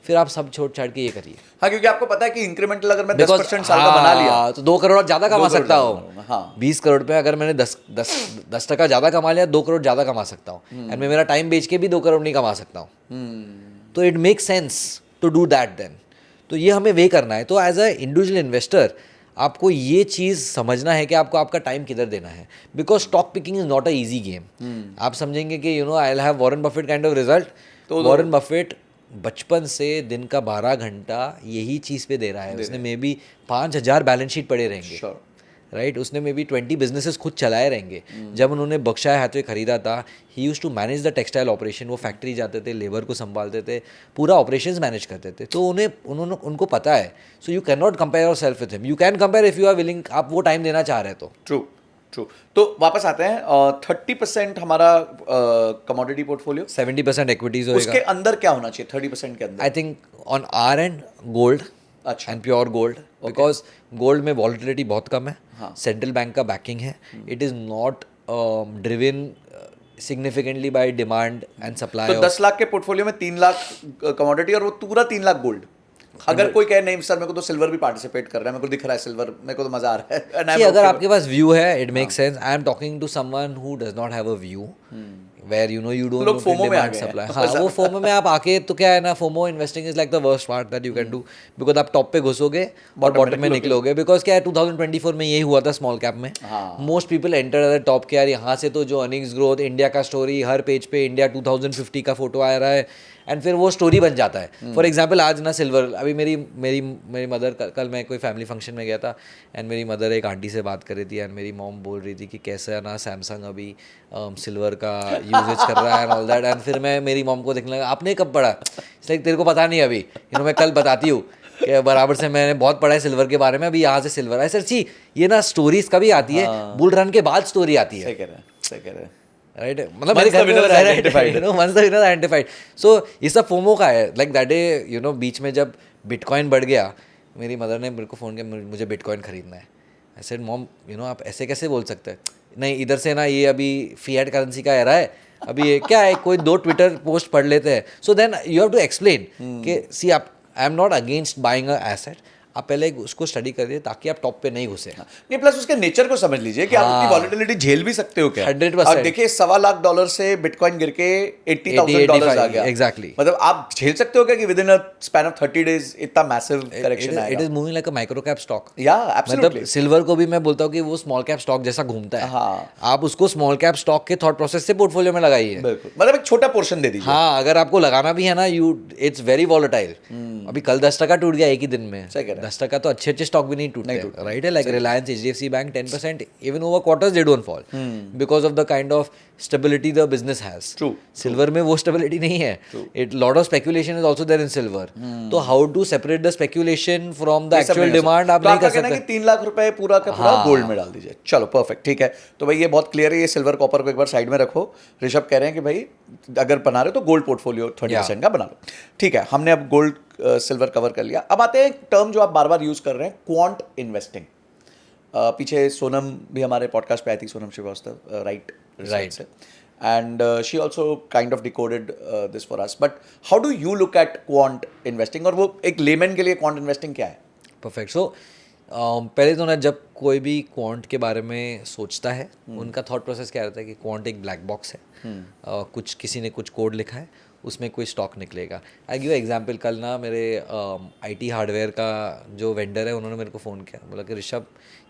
फिर आप सब छोड़ छाड़ के ये करिए. हाँ, क्योंकि आपको पता है कि इंक्रीमेंट अगर मैं 10% साल का बना लिया तो 2 करोड़ ज़्यादा कमा सकता हूँ. हाँ. 20 करोड़ पे अगर मैंने 10% ज़्यादा कमा लिया, 2 करोड़ ज़्यादा कमा सकता हूँ. एंड मैं मेरा टाइम बेच के भी 2 करोड़ नहीं कमा सकता हूँ. तो it make sense to do that then. तो ये हमें वे करना है. तो एज अ इंडिविजुअल इन्वेस्टर आपको ये चीज़ समझना है कि आपको आपका टाइम किधर देना है, because stock picking is not a easy game. आप समझेंगे कि you know I will have Warren Buffett kind of result. तो वॉरेन बफेट बचपन से दिन का 12 घंटा यही चीज़ पे दे रहा है. उसने मे बी 5,000 बैलेंस शीट पड़े रहेंगे, राइट उसने मे बी 20 बिजनेसेस खुद चलाए रहेंगे। जब उन्होंने बर्कशायर हैथवे खरीदा था, he used to manage the textile operation. वो फैक्ट्री जाते थे, लेबर को संभालते थे, पूरा ऑपरेशंस मैनेज करते थे, तो उनको पता है। So you can not compare yourself with him, you can compare if you are willing, आप वो टाइम देना चाह रहे हैं तो। ट्रू। तो वापस आते हैं, 30% हमारा कमोडिटी पोर्टफोलियो, 70% इक्विटीज होएगा। उसके अंदर क्या होना चाहिए 30% के अंदर? I think on R and gold अच्छा। And pure gold, because gold में वॉलिटिलिटी बहुत कम है, हाँ। सेंट्रल बैंक का बैकिंग है, it is not driven significantly by demand and supply. तो 10 लाख के पोर्टफोलियो में 3 लाख कमोडिटी और वो पूरा 3 लाख गोल्ड। अगर कोई कहे नहीं सर मेरे को तो सिल्वर भी पार्टिसिपेट कर रहा है, मेरे को दिख रहा है सिल्वर, मेरे को तो मजा आ रहा है, and I'm अगर okay आपके पास व्यू है, it make sense. I am talking to someone who does not have a view, where you know you don't लोग FOMO में आ गए हैं। सप्लाई। हाँ, वो फोमो में आप आके तो क्या है ना, FOMO investing is like the worst part that you can do, because आप टॉप पे घुसोगे और बॉटम में निकलोगे। बिकॉज क्या है, 2024 में यही हुआ था स्मॉल कैप में। Most people enter the top के, यार यहाँ से तो जो अर्निंग्स ग्रोथ, इंडिया का स्टोरी, हर पेज पे इंडिया 2050 का फोटो आ रहा है, एंड फिर वो स्टोरी बन जाता है। फॉर एग्जाम्पल आज ना सिल्वर, अभी मेरी मदर, कल मैं कोई फैमिली फंक्शन में गया था, एंड मेरी मदर एक आंटी से बात कर रही थी, एंड मेरी मॉम बोल रही थी कि कैसे है ना सैमसंग अभी सिल्वर का यूजेज कर रहा है एंड ऑल दैट। एंड फिर मैं मेरी मॉम को देखने लगा, आपने कब पढ़ा? इसलिए तेरे को पता नहीं अभी, मैं कल बताती हूँ कि बराबर से मैंने बहुत पढ़ा है सिल्वर के बारे में, अभी यहाँ से सिल्वर है। सर जी ये ना स्टोरीज कभी आती है, बुल रन के बाद स्टोरी आती है। सही कह रहे हैं। राइट, मतलब मेरे घर में आइडेंटिफाइड। सो ये सब फोमो का है, लाइक दैट डे बीच में जब बिटकॉइन बढ़ गया, मेरी मदर ने मेरे को फ़ोन किया, मुझे बिटकॉइन खरीदना है। आई सेड मॉम आप ऐसे कैसे बोल सकते हैं? नहीं, इधर से ना ये अभी फिएट करेंसी का एरा है, अभी ये क्या है, कोई 2 ट्विटर पोस्ट पढ़ लेते हैं। So then you have to explain कि सी आप, I am not against buying a asset, आप पहले उसको स्टडी करिए ताकि आप टॉप पे नहीं घुसे। नहीं, प्लस उसके नेचर को समझ लीजिए कि आप उतनी वॉलिटिलिटी झेल भी सकते हो क्या? 100%। आप देखिए $1.25 लाख से बिटकॉइन गिर के $80,000 आ गया। एग्जैक्टली, मतलब आप झेल सकते हो क्या कि with in a span of 30 days इतना मैसिव करेक्शन आएगा? It is moving like a micro cap stock. या एब्सोल्युटली। मतलब सिल्वर को भी मैं बोलता हूँ कि वो स्मॉल कैप स्टॉक जैसा घूमता है। हाँ। आप उसको स्मॉल कैप स्टॉक के थॉट प्रोसेस से पोर्टफोलियो में लगाइए। बिल्कुल, मतलब एक छोटा पोर्शन दे दीजिए। हाँ, अगर आपको लगाना भी है ना, इट्स वेरी वॉलेटाइल। अभी कल 10% टूट गया एक ही दिन में। 10% तो अच्छे स्टॉक भी नहीं टूटते, राइट है, like Reliance, HDFC bank 10%, even over quarters they don't fall because of the kind of stability the business has. True. Silver में वो स्टेबिलिटी नहीं है, it lot of speculation is also there in silver. तो how to separate the speculation from the actual demand आप नहीं कर सकते। 3 लाख रुपए पूरा का पूरा गोल्ड में डाल दीजिए। चलो परफेक्ट, ठीक है। तो भाई ये बहुत क्लियर है, ये सिल्वर कॉपर को एक बार साइड में रखो। ऋषभ कह रहे हैं कि भाई अगर बना रहे हो तो गोल्ड पोर्टफोलियो 30% का बना लो। ठीक है, हमने अब गोल्ड सिल्वर कवर कर लिया। अब आते हैं एक टर्म जो आप बार बार यूज कर रहे हैं, क्वांट इन्वेस्टिंग। पीछे सोनम भी हमारे पॉडकास्ट पे आई थी, सोनम श्रीवास्तव, राइट से, and she also kind of decoded this for us. But how do you look at quant investing? और वो एक लेमैन के लिए quant investing क्या है? परफेक्ट। सो पहले तो ना, जब कोई भी क्वांट के बारे में सोचता है, उनका थॉट प्रोसेस क्या रहता है कि क्वांट एक ब्लैक बॉक्स है, कुछ किसी ने कुछ कोड लिखा है, उसमें कोई स्टॉक निकलेगा। आई गिव एग्जांपल, कल ना मेरे IT हार्डवेयर का जो वेंडर है, उन्होंने मेरे को फ़ोन किया, बोला कि ऋषभ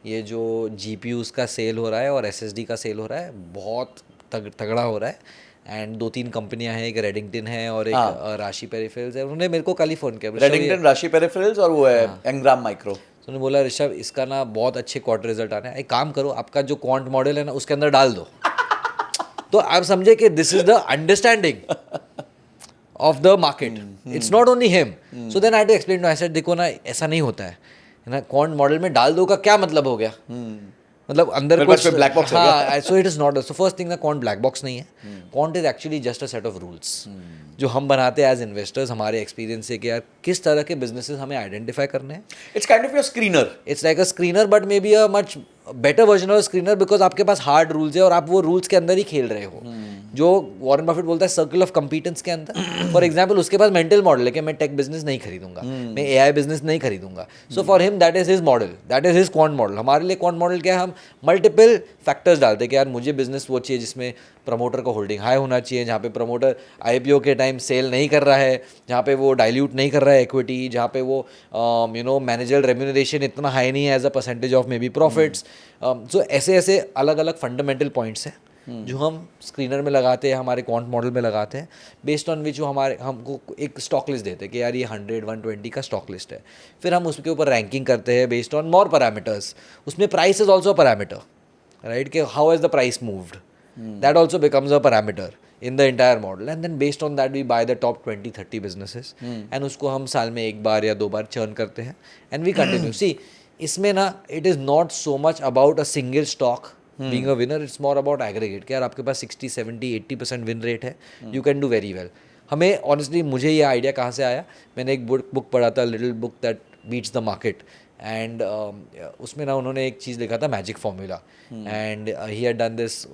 ये जो GPUs का सेल हो रहा है और SSD का सेल हो रहा है, बहुत तगड़ा हो रहा है, एंड 2-3 कंपनियां हैं, एक रेडिंगटन है और एक राशि पेरिफेरल्स है। उन्होंने मेरे को कल ही फ़ोन किया, रेडिंगटन, राशि पेरिफेरल्स और वो है एंग्राम माइक्रो। तो उन्होंने बोला ऋषभ इसका ना बहुत अच्छे क्वार्टर रिजल्ट आने हैं, एक काम करो, आपका जो क्वांट मॉडल है ना उसके अंदर डाल दो। तो आप समझे कि this is the understanding of the market, it's not only him. So then I had to explain to, I said देखो ना, ऐसा नहीं होता है ना, क्वांट मॉडल में डाल दो का क्या मतलब हो गया? मतलब अंदर कुछ ब्लैक बॉक्स है। हाँ, सो it is not. So first thing ना, क्वांट ब्लैक बॉक्स नहीं है, quant is actually just a set of rules जो हम बनाते हैं एज इन्वेस्टर्स, हमारे एक्सपीरियंस से कि यार किस तरह के बिजनेसेस हमें आइडेंटिफाई करने हैं। It's kind of your screener. It's like a screener, but may be a much better version of screener, because आपके पास हार्ड रूल्स है और आप वो रूल्स के अंदर ही खेल रहे हो। जो वॉरेन बफेट बोलता है सर्कल ऑफ कंपीटेंस के अंदर। फॉर एग्जाम्पल, उसके पास मेंटल मॉडल है कि मैं टेक बिजनेस नहीं खरीदूंगा, मैं AI बिजनेस नहीं खरीदूंगा। So for him that is his model, that is his quant model. हमारे लिए क्वांट मॉडल क्या है, हम मल्टीपल फैक्टर्स डालते हैं कि यार मुझे बिजनेस वो चाहिए जिसमें प्रमोटर का होल्डिंग हाई होना चाहिए, जहाँ पे प्रमोटर IPO के टाइम सेल नहीं कर रहा है, जहाँ पे वो डाइल्यूट नहीं कर रहा है इक्विटी, जहाँ पे वो मैनेजर रेम्यूनरेशन इतना हाई नहीं है as a percentage of maybe profits. सो ऐसे ऐसे अलग अलग फंडामेंटल पॉइंट्स हैं जो हम स्क्रीनर में लगाते हैं, हमारे क्वांट मॉडल में लगाते हैं, बेस्ड ऑन विच वो हमारे हमको एक स्टॉक लिस्ट देते हैं कि यार ये 100-120 का स्टॉक लिस्ट है। फिर हम उसके ऊपर रैंकिंग करते हैं बेस्ड ऑन मोर पैरामीटर्स। उसमें price is also parameter, right, कि how has the price moved, that also becomes a parameter in the entire model, and then based on that we buy the top 20-30 businesses and उसको हम साल में एक बार या 2 बार churn करते हैं and we continue. See, इसमें ना it is not so much about a single stock being a winner, it's more about aggregate कि यार आपके पास 60-70-80% win rate है, you can do very well. हमें honestly मुझे ये आइडिया कहाँ से आया, मैंने एक बुक पढ़ा था, little book that beats the market, and उसमें ना उन्होंने एक चीज़ लिखा था, magic formula, and he had done this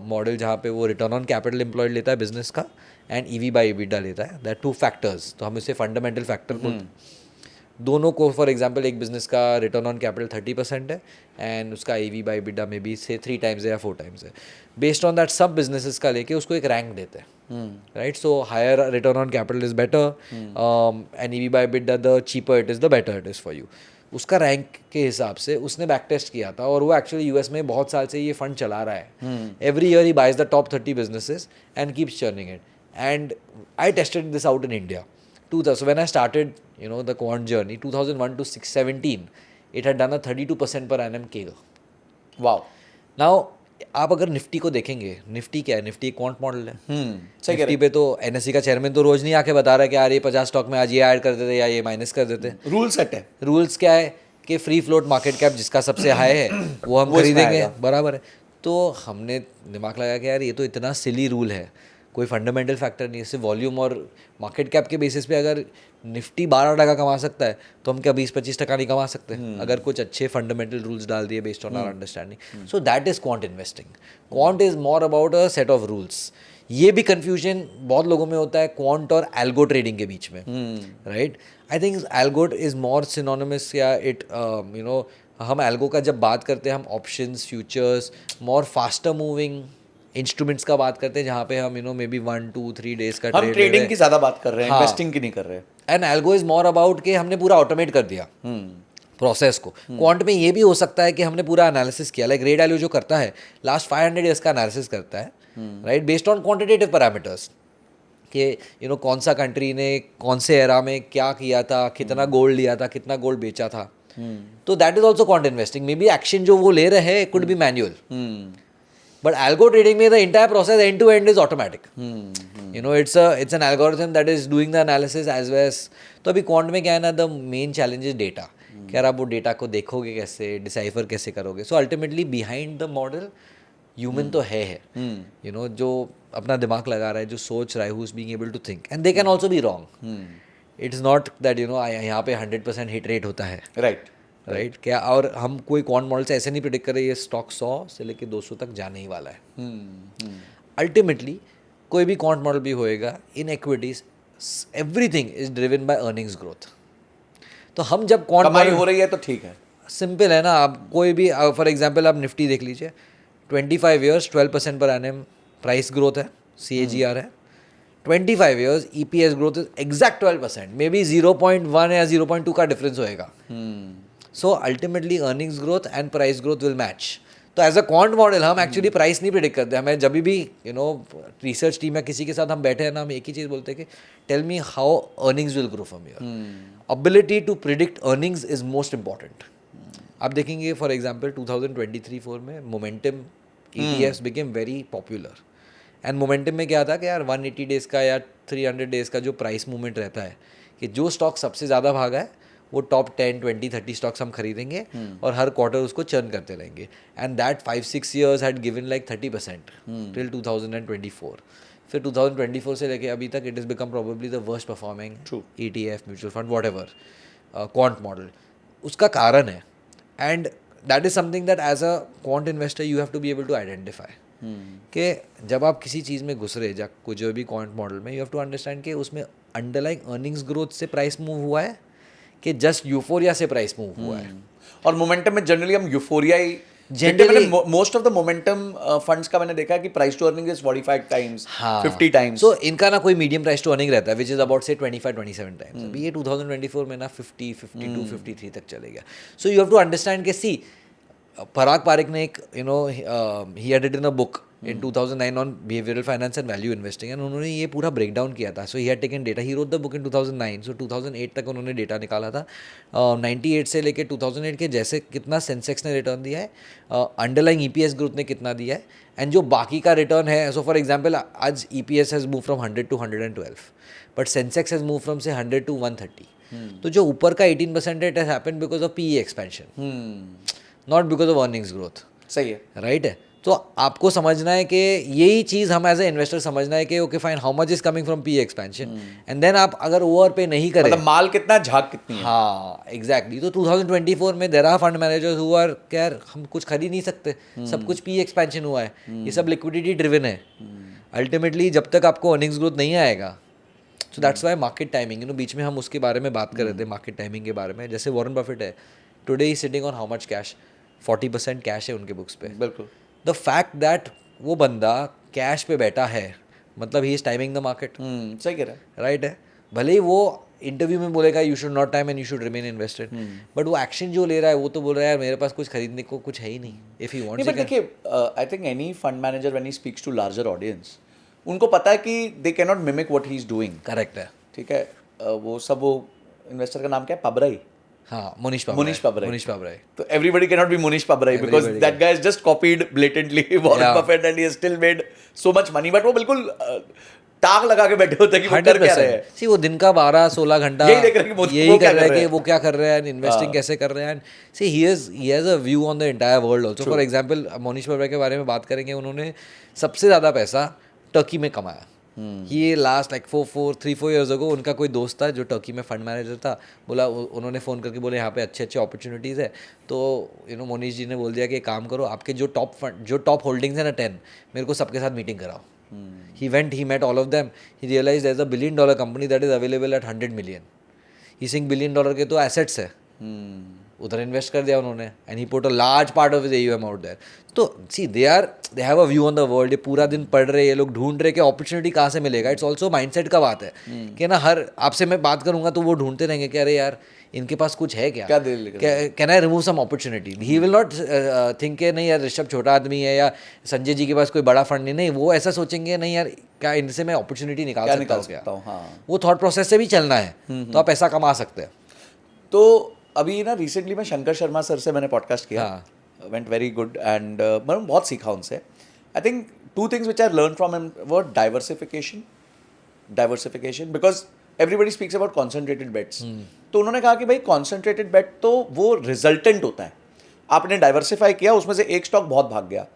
model जहाँ पे वो रिटर्न ऑन कैपिटल एम्प्लॉयड लेता है बिजनेस का एंड EV बाई EBITDA लेता है, दैट 2 फैक्टर्स, तो हम इसे फंडामेंटल फैक्टर बोलते हैं। दोनों को फॉर एग्जांपल एक बिजनेस का रिटर्न ऑन कैपिटल 30% है एंड उसका EV बाई EBITDA में भी से 3 टाइम्स है या 4 टाइम्स है। बेस्ड ऑन दैट सब बिजनेसेस का लेके उसको एक रैंक देते हैं, right, so higher return on capital is better and EV by EBITDA the cheaper it is the better it is for you. उसका रैंक के हिसाब से उसने बैक टेस्ट किया था और वो एक्चुअली US में बहुत साल से ये फंड चला रहा है। Every year he buys the top 30 businesses and keeps churning it, and I tested this out in India. So when I started, the quant journey, 2001 to 2017, it had done a 32% per annum CAGR. Wow. Now, आप अगर Nifty को देखेंगे, Nifty क्या है, Nifty एक quant model है। सही Nifty पे तो NSE का चेयरमैन तो रोज नहीं आके बता रहा है कि यार ये 50 स्टॉक में आज ये ऐड कर देते या ये माइनस कर देते। रूल सेट है। रूल्स क्या है कि फ्री फ्लोट मार्केट कैप जिसका सबसे हाई है वो हम खरीदेंगे, बराबर है। तो हमने दिमाग लगाया कि यार ये तो इतना सिली रूल है, कोई फंडामेंटल फैक्टर नहीं है, सिर्फ वॉल्यूम और मार्केट कैप के बेसिस पे अगर निफ्टी 12% कमा सकता है तो हम क्या 20-25% नहीं कमा सकते अगर कुछ अच्छे फंडामेंटल रूल्स डाल दिए based on our understanding. So that is quant investing. Quant is more about a set of rules. ये भी कन्फ्यूजन बहुत लोगों में होता है क्वांट और एल्गो ट्रेडिंग के बीच में, right. I think algo is more synonymous, या इट हम एल्गो का जब बात करते हैं हम options, futures, more faster moving instruments का बात करते हैं जहाँ पे हम मे बी 1-2-3 डेज का हम ट्रेडिंग की ज़्यादा बात कर रहे हैं, इन्वेस्टिंग की नहीं कर रहे। And algo is more about कि हमने पूरा ऑटोमेट कर दिया प्रोसेस को। क्वांट में ये भी हो सकता है कि हमने पूरा एनालिसिस किया, लाइक रे वैल्यू जो करता है लास्ट 500 ईयर्स का एनालिसिस करता है, right, based on quantitative parameters कि कौन सा कंट्री ने कौन से एरा में क्या किया था, कितना गोल्ड लिया था, कितना गोल्ड बेचा था। तो that is also quant investing. May be action जो वो ले रहे हैं could be manual, but algo trading में the entire process end to end is automatic. It's an algorithm that is doing the analysis as well as। तो अभी quant में क्या है ना, the main challenge is data, कि यार आप वो डेटा को देखोगे कैसे, डिसाइफर कैसे करोगे। So ultimately behind the model human तो है जो अपना दिमाग लगा रहा है, जो सोच रहा है, who is being able to think, and they can also be wrong. It is not that यहाँ पे 100% हिट रेट होता है, राइट क्या। और हम कोई क्वांट मॉडल से ऐसे नहीं प्रिडिक्ट कर रहे ये स्टॉक 100 से लेके 200 तक जाने ही वाला है। अल्टीमेटली कोई भी क्वांट मॉडल भी होएगा इन equities, everything is driven by earnings growth. तो हम जब क्वांट कमाई हो रही है तो ठीक है, सिंपल है ना। आप कोई भी फॉर एग्जांपल आप निफ्टी देख लीजिए, 25 ईयर्स 12% पर एनएम प्राइस ग्रोथ है, CAGR है। 25 years EPS growth is exact 12%, may be 0.1 या 0.2 का डिफरेंस होएगा। So ultimately earnings growth and price growth will match. तो एज अ क्वांट मॉडल हम एक्चुअली प्राइस नहीं प्रिडिक्ट करते। हमें जब भी रिसर्च टीम या किसी के साथ हम बैठे हैं ना, हम एक ही चीज़ बोलते हैं कि tell me how earnings will grow from here. Ability to predict earnings is most important. आप देखेंगे फॉर एग्जाम्पल 2023-4 में momentum ETFs became very popular, and momentum में क्या था कि यार 180 डेज़ का या 300 डेज़ का जो प्राइस मूवमेंट रहता है कि जो स्टॉक सबसे ज़्यादा भागा है वो टॉप 10, 20, 30 स्टॉक्स हम खरीदेंगे और हर क्वार्टर उसको चर्न करते रहेंगे। And that 5-6 years had given like 30% till 2024। फिर 2024 से लेके अभी तक it is become probably the worst performing ETF, mutual fund, whatever quant model. उसका कारण है, and that is something that as a quant investor you have to be able to identify कि जब आप किसी चीज़ में घुस रहे कुछ जो भी क्वांट मॉडल में, यू हैव टू अंडरस्टैंड कि उसमें अंडरलाइंग अर्निंग्स ग्रोथ से प्राइस मूव हुआ है कि जस्ट यूफोरिया से प्राइस मूव हुआ है। और मोमेंटम में जनरली हम यूफोरिया ही generally most of the momentum funds का मैंने देखा है कि price to earning is 45 times, 50 times. So इनका ना कोई मीडियम प्राइस टू अर्निंग रहता है विच इज अबाउट से 25-27 टाइम्स। अभी ये 2024 में ना 50, 52, 53 तक चले गया। So you have to understand कि सी पराग पारिक ने एक ही add it in a book in 2009 on behavioural finance and value investing, and उन्होंने ये पूरा ब्रेक डाउन किया था. So he had taken data, he wrote the book in 2009. So 2008 तक उन्होंने डेटा निकाला था. 98 से लेके 2008 के जैसे कितना सेंसेक्स ने रिटर्न दिया है, अंडरलाइंग ईपीएस ग्रोथ ने कितना दिया है, एंड जो बाकी का रिटर्न है. सो फॉर एग्जाम्पल आज EPS has move from 100 to 112, but Sensex has move from से 100 to 130. तो जो ऊपर का 18% है, it has happened because of PE expansion, not because of earnings growth. सही है, राइट है. तो आपको समझना है कि यही चीज़ हम एज ए इन्वेस्टर समझना है कि okay fine, how much is coming from P expansion, and then आप अगर ओवर पे नहीं करें, मतलब माल कितना, झाग कितनी है. हाँ एग्जैक्टली. तो 2024 में there are fund managers who are यार हम कुछ खरीद नहीं सकते, सब कुछ पी एक्सपेंशन हुआ है, ये सब लिक्विडिटी ड्रिवन है. अल्टीमेटली जब तक आपको अर्निंग्स ग्रोथ नहीं आएगा, so that's why market timing, बीच में हम उसके बारे में बात कर रहे थे, मार्केट टाइमिंग के बारे में. जैसे वॉरेन बफेट है, today he sitting on how much cash, 40% cash है उनके बुक्स पे. बिल्कुल. द फैक्ट दैट वो बंदा कैश पे बैठा है, मतलब he is timing the market. सही कह रहा है. राइट है. भले ही वो इंटरव्यू में बोलेगा you should not time and you should remain invested, but वो एक्शन जो ले रहा है वो तो बोल रहा है यार मेरे पास कुछ खरीदने को कुछ है ही नहीं. इफ यू वांट्स, बट देखिए, I think any fund manager when he speaks to larger audience, उनको पता है कि they can not mimic what he is doing. Correct है. ठीक है. वो सब, वो इन्वेस्टर का नाम क्या है, पबराई. हाँ, Monish Pabrai. So everybody cannot be Monish Pabrai because that guy has just copied blatantly Warren Buffett and he has still made so much money. But वो बिल्कुल ताक लगा के बैठे होते हैं कि वो कर क्या रहे हैं. See, वो दिन का 12-16 घंटा यही देख रहे हैं कि यही कर रहे हैं कि वो क्या कर रहे हैं, इन्वेस्टिंग कैसे कर रहे हैं. See, he has a view on the entire world also. For example, Monish Pabrai के बारे में बात करेंगे, उन्होंने सबसे ज़्यादा पैसा टर्की में कमाया. ये लास्ट लाइक 3-4 years ago उनका कोई दोस्त था जो टर्की में फंड मैनेजर था, बोला, उन्होंने फ़ोन करके बोले यहाँ पे अच्छे अपॉर्चुनिटीज़ है. तो मोनीश जी ने बोल दिया कि काम करो, आपके जो टॉप होल्डिंग्स हैं ना 10, मेरे को सबके साथ मीटिंग कराओ. he met all of them. He realized there's a $1 billion company that is available at 100 million. He saying $1 billion के तो assets है, उधर इन्वेस्ट कर दिया उन्होंने, and he put a large part of his AUM out there. तो see they have a view on the world. ये पूरा दिन पढ़ रहे, ये लोग ढूंढ रहे कि अपॉर्चुनिटी कहाँ से मिलेगा. इट्स ऑल्सो माइंडसेट का बात है कि ना, हर आपसे मैं बात करूंगा तो वो ढूंढते रहेंगे कि अरे यार इनके पास कुछ है क्या, can I remove some opportunity. He will not think के नहीं यार ऋषभ छोटा आदमी है या संजय जी के पास कोई बड़ा फंड नहीं. वो ऐसा सोचेंगे नहीं यार क्या इनसे मैं अपॉर्चुनिटी निकाल सकता हूँ. वो थॉट प्रोसेस से भी चलना है तो आप पैसा कमा सकते हैं. तो अभी ना रिसेंटली मैं शंकर शर्मा सर से मैंने पॉडकास्ट किया, वेंट वेरी गुड, एंड मैंने बहुत सीखा उनसे. I think 2 things which I learned from him were diversification, because everybody speaks about concentrated bets. तो उन्होंने कहा कि भाई concentrated bet तो वो रिजल्टेंट होता है. आपने डाइवर्सिफाई किया, उसमें से एक स्टॉक बहुत भाग गया.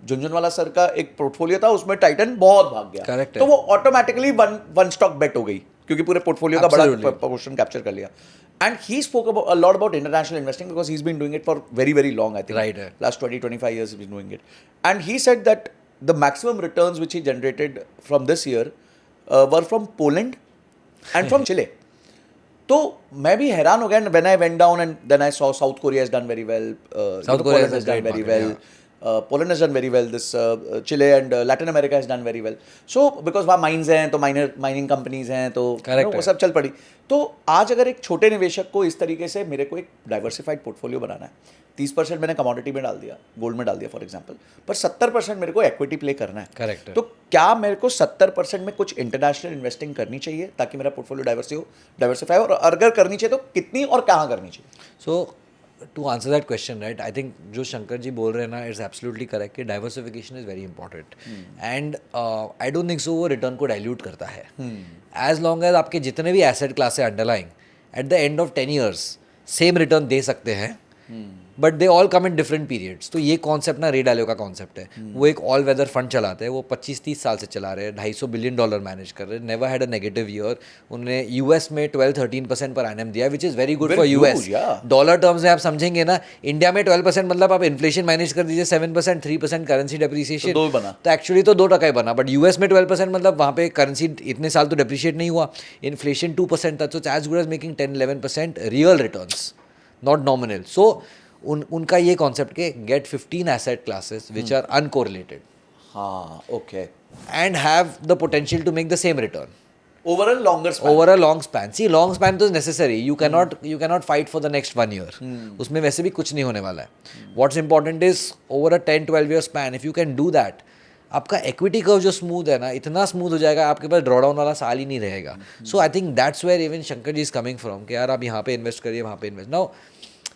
झुंझुनवाला सर का एक पोर्टफोलियो था, उसमें टाइटन बहुत भाग गया. Correct तो वो ऑटोमेटिकली वन स्टॉक बेट हो गई क्योंकि पूरे पोर्टफोलियो का बड़ा पोर्शन कैप्चर कर लिया. And he spoke a lot about international investing because he's been doing it for very, very long, I think. Right. Last 20-25 years he's been doing it. And he said that the maximum returns which he generated from this year were from Poland and from Chile. तो मैं भी हैरान हो गया when I went down and then I saw South Korea has done very well. South Korea has done very well. Poland has done very well. This Chile and Latin America has done very well. So because वहाँ mines हैं तो mining companies हैं तो वो सब चल पड़ी. तो आज अगर एक छोटे निवेशक को इस तरीके से मेरे को एक डाइवर्सिफाइड पोर्टफोलियो बनाना है, 30% मैंने कमोडिटी में डाल दिया, गोल्ड में डाल दिया फॉर एग्जांपल, पर 70% मेरे को इक्विटी प्ले करना है. करेक्ट. तो क्या मेरे को 70% में कुछ इंटरनेशनल इन्वेस्टिंग करनी चाहिए ताकि मेरा पोर्टफोलियो डाइवर्सिफाई हो, और अगर करनी चाहिए तो कितनी और कहाँ करनी चाहिए? So to answer that question, right, I think जो शंकर जी बोल रहे हैं ना, इट्स एब्सोल्युटली करेक्ट कि diversification is very important, and I don't think so वो रिटर्न को डाइल्यूट करता है. एज लॉन्ग एज आपके जितने भी एसेट क्लास है underlying, at the end of 10 years same return दे सकते हैं, but they all come in different periods. तो ये कॉन्सेप्ट ना रे डालो का कॉन्सेप्ट है. वो एक ऑल वेदर फंड चलाते हैं, वो 25-30 साल से चला रहे हैं, $250 billion मैनेज कर रहे हैं, never had a negative year. उन्होंने यूएस में 12-13% पर एनएम दिया, which is very good for US. Dollar terms में आप समझेंगे ना, इंडिया में 12% मतलब आप इन्फ्लेशन मैनेज कर दीजिए 7%, 3% करेंसी डेप्रिसिएशन, तो एक्चुअली तो 2% ही बना. बट यूएस में 12% मतलब वहाँ पे करेंसी इतने साल तो डेप्रिशिएट नहीं हुआ, इन्फ्लेशन 2% था. तो as good as making 10-11% real returns, not nominal. So उनका ये कॉन्सेप्ट के get 15 asset classes which are uncorrelated, हाँ, okay, and have the potential to make the same return over a long span. See long span तो necessary, you cannot fight for the next 1 year. उसमें वैसे भी कुछ नहीं होने वाला है. What's important is over a 10-12 year span, if you can do that, आपका इक्विटी कर्व जो स्मूथ है ना, इतना स्मूथ हो जाएगा, आपके पास ड्रॉडाउन वाला साल ही नहीं रहेगा. So I think that's where even Shankar ji is coming from कि यार आप यहाँ पे इन्वेस्ट करिए, वहाँ पे invest. Now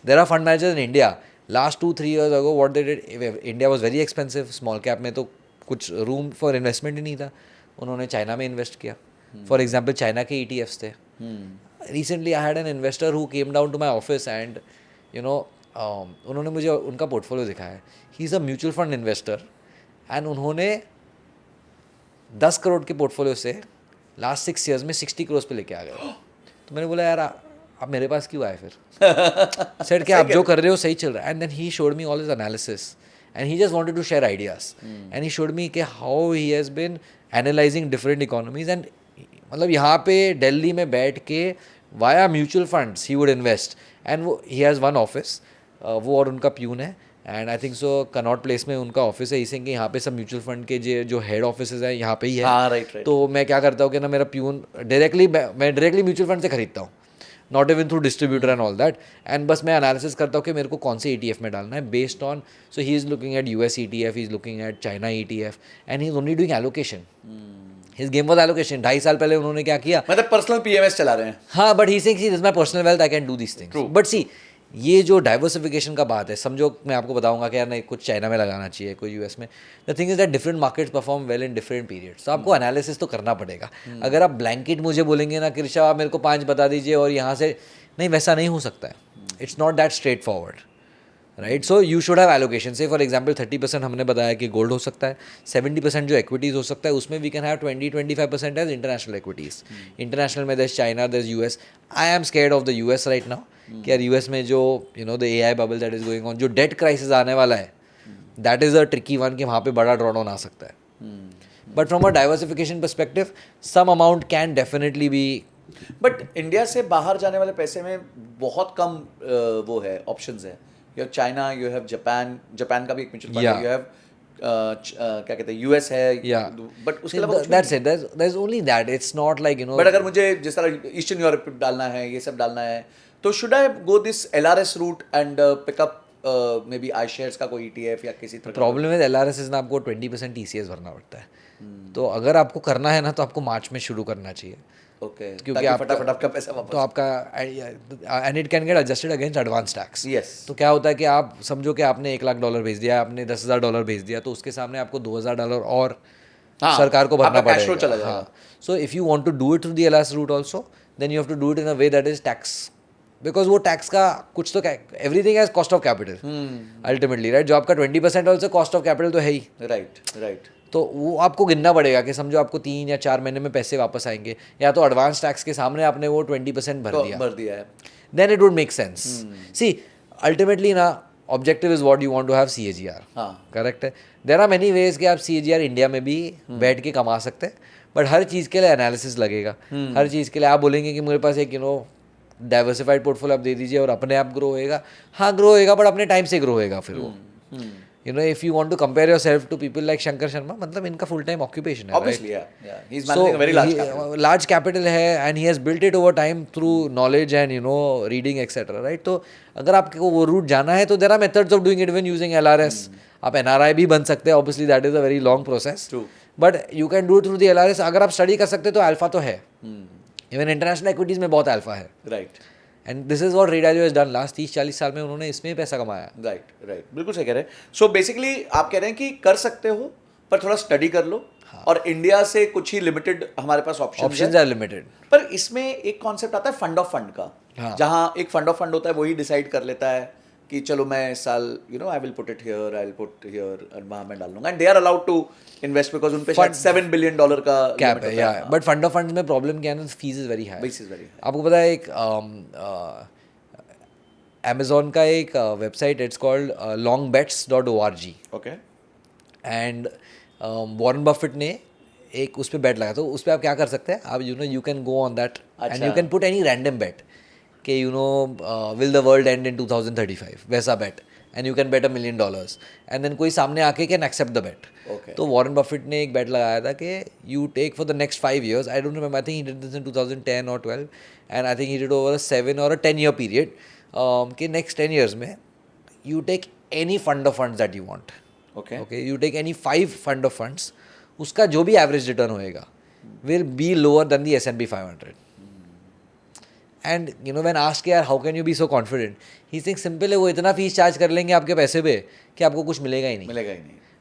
there are fund managers in India. Last 2-3 years ago what they did, India was very expensive, small cap में तो कुछ रूम फॉर इन्वेस्टमेंट ही नहीं था. उन्होंने चाइना में इन्वेस्ट किया. फॉर एग्जाम्पल चाइना के ETFs थे. Recently I had an investor who came down to my office and you know उन्होंने मुझे उनका पोर्टफोलियो दिखाया. He is a mutual fund investor and उन्होंने 10 करोड़ के पोर्टफोलियो से लास्ट 6 years में 60 crores पे लेके आ गए. तो मैंने बोला यार आप मेरे पास क्यों आए फिर. सेड कि आप जो कर रहे हो सही चल रहा है. And then he showed me all his analysis and he just wanted to share ideas and he showed me कि how he has been analysing different economies. And मतलब यहाँ पे दिल्ली में बैठ के via mutual funds he would invest. And वो he has one office, वो और उनका प्यून है. And I think so Connaught place में उनका ऑफिस है. इसी कि यहाँ पे सब म्यूचुअल फंड के जो हेड ऑफिस है यहाँ पे ही है. हाँ, राइट. तो मैं क्या करता हूँ कि ना मेरा प्यून मैं डायरेक्टली म्यूचुअल फंड से खरीदता हूँ, not even through distributor and all that. And बस मैं एनालिसिस करता हूँ कि मेरे को कौन से ETF में डालना है based on. So he is looking at US ETF, he is looking at China ETF and he is only doing allocation. His game was allocation. 2.5 साल पहले उन्होंने क्या किया, मतलब पर्सनल PMS चला रहे हैं. हाँ, but he saying this is my personal wealth, I can do this things. But see ये जो डाइवर्सिफिकेशन का बात है, समझो मैं आपको बताऊंगा कि यार नहीं कुछ चाइना में लगाना चाहिए, कोई US में. The thing is that different markets perform well in different periods. तो आपको एनालिसिस तो करना पड़ेगा. अगर आप ब्लैंकेट मुझे बोलेंगे ना कि ऋषभ आप मेरे को 5 बता दीजिए और यहाँ से नहीं, वैसा नहीं हो सकता है. It's not that straight forward, right. So you should have allocation. से फॉर एग्जांपल 30% हमने बताया कि गोल्ड हो सकता है, 70% जो इक्विटीज़ हो सकता है, उसमें we can have 20-25% as international equities. International में there China, there US. I am scared of the US right now कि यार US में जो the AI bubble that is going on, जो डेट क्राइसिस आने वाला है, that is a tricky one कि वहाँ पे बड़ा ड्रॉडाउन आ सकता है. But from a diversification perspective some amount can definitely be. But India से बाहर जाने वाले पैसे में बहुत कम वो है, ऑप्शंस है. You have China, you have Japan का भी एक म्यूचुअल फंड है, यू हैव क्या कहते हैं US है. बट उसके अलावा that's it, there is only that. It's not like but अगर मुझे जिस तरह ईस्टर्न यूरोप डालना है, ये सब डालना है, तो should I go this LRS route and pick up maybe iShares का कोई ETF या किसी तरह. प्रॉब्लम है LRS इज ना, आपको 20% TCS भरना पड़ता है. तो अगर आपको करना है ना तो आपको मार्च में शुरू करना चाहिए. ओके, क्योंकि आप फटाफट आपका पैसा वापस. तो आपका and it can get adjusted against advance tax. Yes. तो क्या होता है कि आप समझो कि आपने $1,00,000 भेज दिया, आपने $10,000 भेज दिया, तो उसके सामने आपको $2,000 और सरकार को भरना पड़ेगा. हाँ. So if you want to do it through the LRS route also, then you have to do it in a way that is tax. Because वो टैक्स का कुछ तो everything has cost of capital ultimately, right. जो आपका 20% also cost of capital तो है ही. Right. तो वो आपको गिनना पड़ेगा कि समझो आपको 3 या 4 महीने में पैसे वापस आएंगे, या तो एडवांस टैक्स के सामने आपने वो 20% भर दिया है, then it would make sense. See ultimately ना objective is what you want to have CAGR. Correct है. देयर आर मेनी वेज कि आप CAGR इंडिया में भी बैठ के कमा सकते हैं, बट हर चीज़ के लिए एनालिसिस लगेगा. हर चीज़ के लिए आप बोलेंगे कि मेरे पास एक डाइवर्सिफाइड पोर्टफोलियो आप दे दीजिए और अपने आप ग्रो होएगा. हाँ ग्रो होएगा, बट अपने टाइम से ग्रो होएगा. फिर वो if you want to compare yourself to people like Shankar Sharma, मतलब इनका full time occupation है. Obviously, right? Yeah. He's managing a very large capital. Large capital है and he has built it over time through knowledge and reading etc. Right? तो अगर आपको वो route जाना है तो there are methods of doing it when using LRS. आप NRI भी बन सकते हैं. Obviously that is a very long process. True. But you can do it through the LRS. अगर आप study कर सकते हैं तो alpha तो है. Even international equities में बहुत alpha है. Right. And this is what Red Dalio has done last 30-40 साल में. उन्होंने इसमें ही पैसा कमाया. राइट. बिल्कुल सही कह रहे हैं. सो बेसिकली आप कह रहे हैं कि कर सकते हो पर थोड़ा स्टडी कर लो. और इंडिया से कुछ ही लिमिटेड हमारे पास ऑप्शंस आर लिमिटेड. पर इसमें एक कॉन्सेप्ट आता है फंड ऑफ फंड का. जहां एक फंड ऑफ फंड होता है, वही डिसाइड कर लेता है कि चलो मैं इस साल I will put it here, I will put here, और वहां मैं डाल लूंगा. And they are allowed to invest because उन पे शायद $7 बिलियन का कैप है. या बट फंड ऑफ फंड्स में प्रॉब्लम क्या है ना, फीस इज वेरी हाई. आपको पता है एक Amazon का एक website, it's called longbets.org. Okay. And Warren Buffett ने एक उस पर बेट लगाया. तो उस पर आप क्या कर सकते हैं, आप you can go on that and you can put any random bet कि will the world end in 2035, वैसा bet. And you can bet $1 million and then कोई सामने आके कैन एक्सेप्ट द बेट. तो वॉरेन बफेट ने एक बेट लगाया था कि you take for the next 5 years, I don't remember, I think he did this in 2010 or 12, and I think he did over 7 or 10 year period कि नेक्स्ट 10 years में you take any fund of funds that you want. Okay you take any 5 fund of funds, उसका जो भी average return होएगा will be lower than the S&P 500. And you know when ask यार how can you be so confident, he think simple है, वो इतना fees charge कर लेंगे आपके पैसे पे कि आपको कुछ मिलेगा ही नहीं.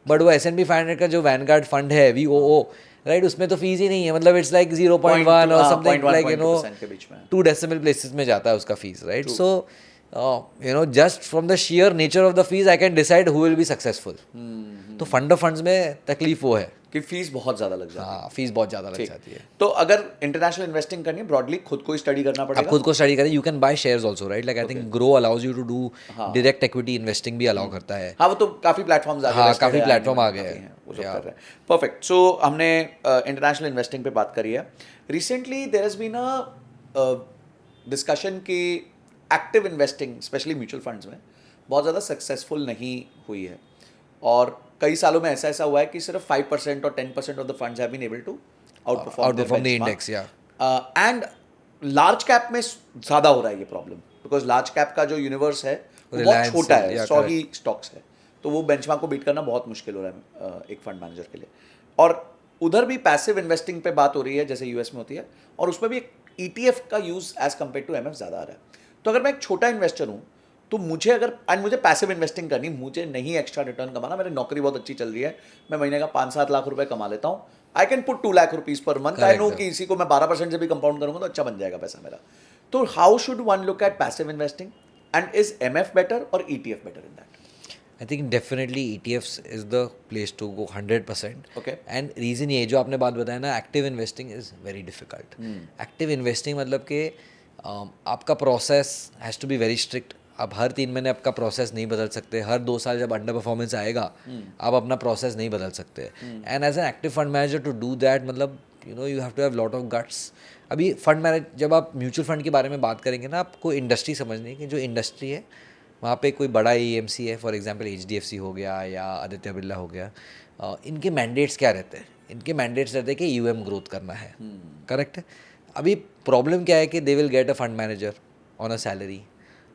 बट वो S&P 500 का जो वैनगार्ड फंड है VOO, राइट, उसमें तो फीस ही नहीं है, मतलब इट्स लाइक 0.1 और something like you know 2 decimal places में जाता है उसका fees, right. So you know just from the share nature of the fees I can decide who will be successful. तो फंड ऑफ फंड्स में तकलीफ वो है कि फीस बहुत ज्यादा लग जाती है. हाँ, फीस बहुत ज़्यादा लग जाती है. तो अगर इंटरनेशनल इन्वेस्टिंग करनी है ब्रॉडली खुद को ही स्टडी करना आप पड़ेगा. खुद को स्टडी करें. You can buy shares also, right, like I think Groww allows you to do direct equity investing भी अलाउ करता है. हाँ, वो तो काफी प्लेटफॉर्म्स आ गए. हाँ, काफी प्लेटफॉर्म आ गए हैं वो सब कर रहे हैं. परफेक्ट. सो हमने इंटरनेशनल इन्वेस्टिंग पे बात करी है. Recently there has been a discussion कि active investing specially mutual funds में बहुत ज़्यादा सक्सेसफुल नहीं हुई है, और कई सालों में ऐसा हुआ है कि सिर्फ 5% और 10% of the funds have been able to outperform the index. या एंड लार्ज कैप में ज़्यादा हो रहा है ये प्रॉब्लम, बिकॉज लार्ज कैप का जो यूनिवर्स है वो बहुत छोटा है, 100 ही स्टॉक्स है, तो वो बेंचमार्क को बीट करना बहुत मुश्किल हो रहा है एक फंड मैनेजर के लिए. और उधर भी पैसिव इन्वेस्टिंग पे बात हो रही है जैसे यूएस में होती है, और उसमें भी एक ETF का use as compare to MF ज़्यादा आ रहा है. तो अगर मैं एक छोटा इन्वेस्टर हूँ तो मुझे पैसिव इन्वेस्टिंग करनी, मुझे नहीं एक्स्ट्रा रिटर्न कमाना, मेरी नौकरी बहुत अच्छी चल रही है, मैं महीने का 5-7 लाख रुपए कमा लेता हूँ, I can put 2 lakh rupees per month, I know कि इसी को मैं 12% से भी कंपाउंड करूंगा तो अच्छा बन जाएगा पैसा मेरा. तो how should one look at passive investing, and is MF better और ETF better in that? I think definitely ETFs is the place to go 100%. Okay. And reason ये जो आपने बात बताया ना, active investing is very difficult. Active investing मतलब कि आपका process has to be very strict. आप हर 3 महीने आपका प्रोसेस नहीं बदल सकते. हर 2 साल जब अंडर परफॉर्मेंस आएगा आप अपना प्रोसेस नहीं बदल सकते. And as an active fund manager to do that, मतलब you know you have to have lot of guts. अभी फंड मैनेज जब आप म्यूचुअल फंड के बारे में बात करेंगे ना, आपको इंडस्ट्री समझनी है कि जो इंडस्ट्री है वहाँ पे कोई बड़ा EMC है, फॉर एग्जांपल HDFC हो गया या आदित्य बिरला हो गया, इनके मैंडेट्स क्या रहते हैं? इनके मैंडेट्स रहते हैं कि UM ग्रोथ करना है. करेक्ट है. अभी प्रॉब्लम क्या है कि they will get a fund manager on a salary.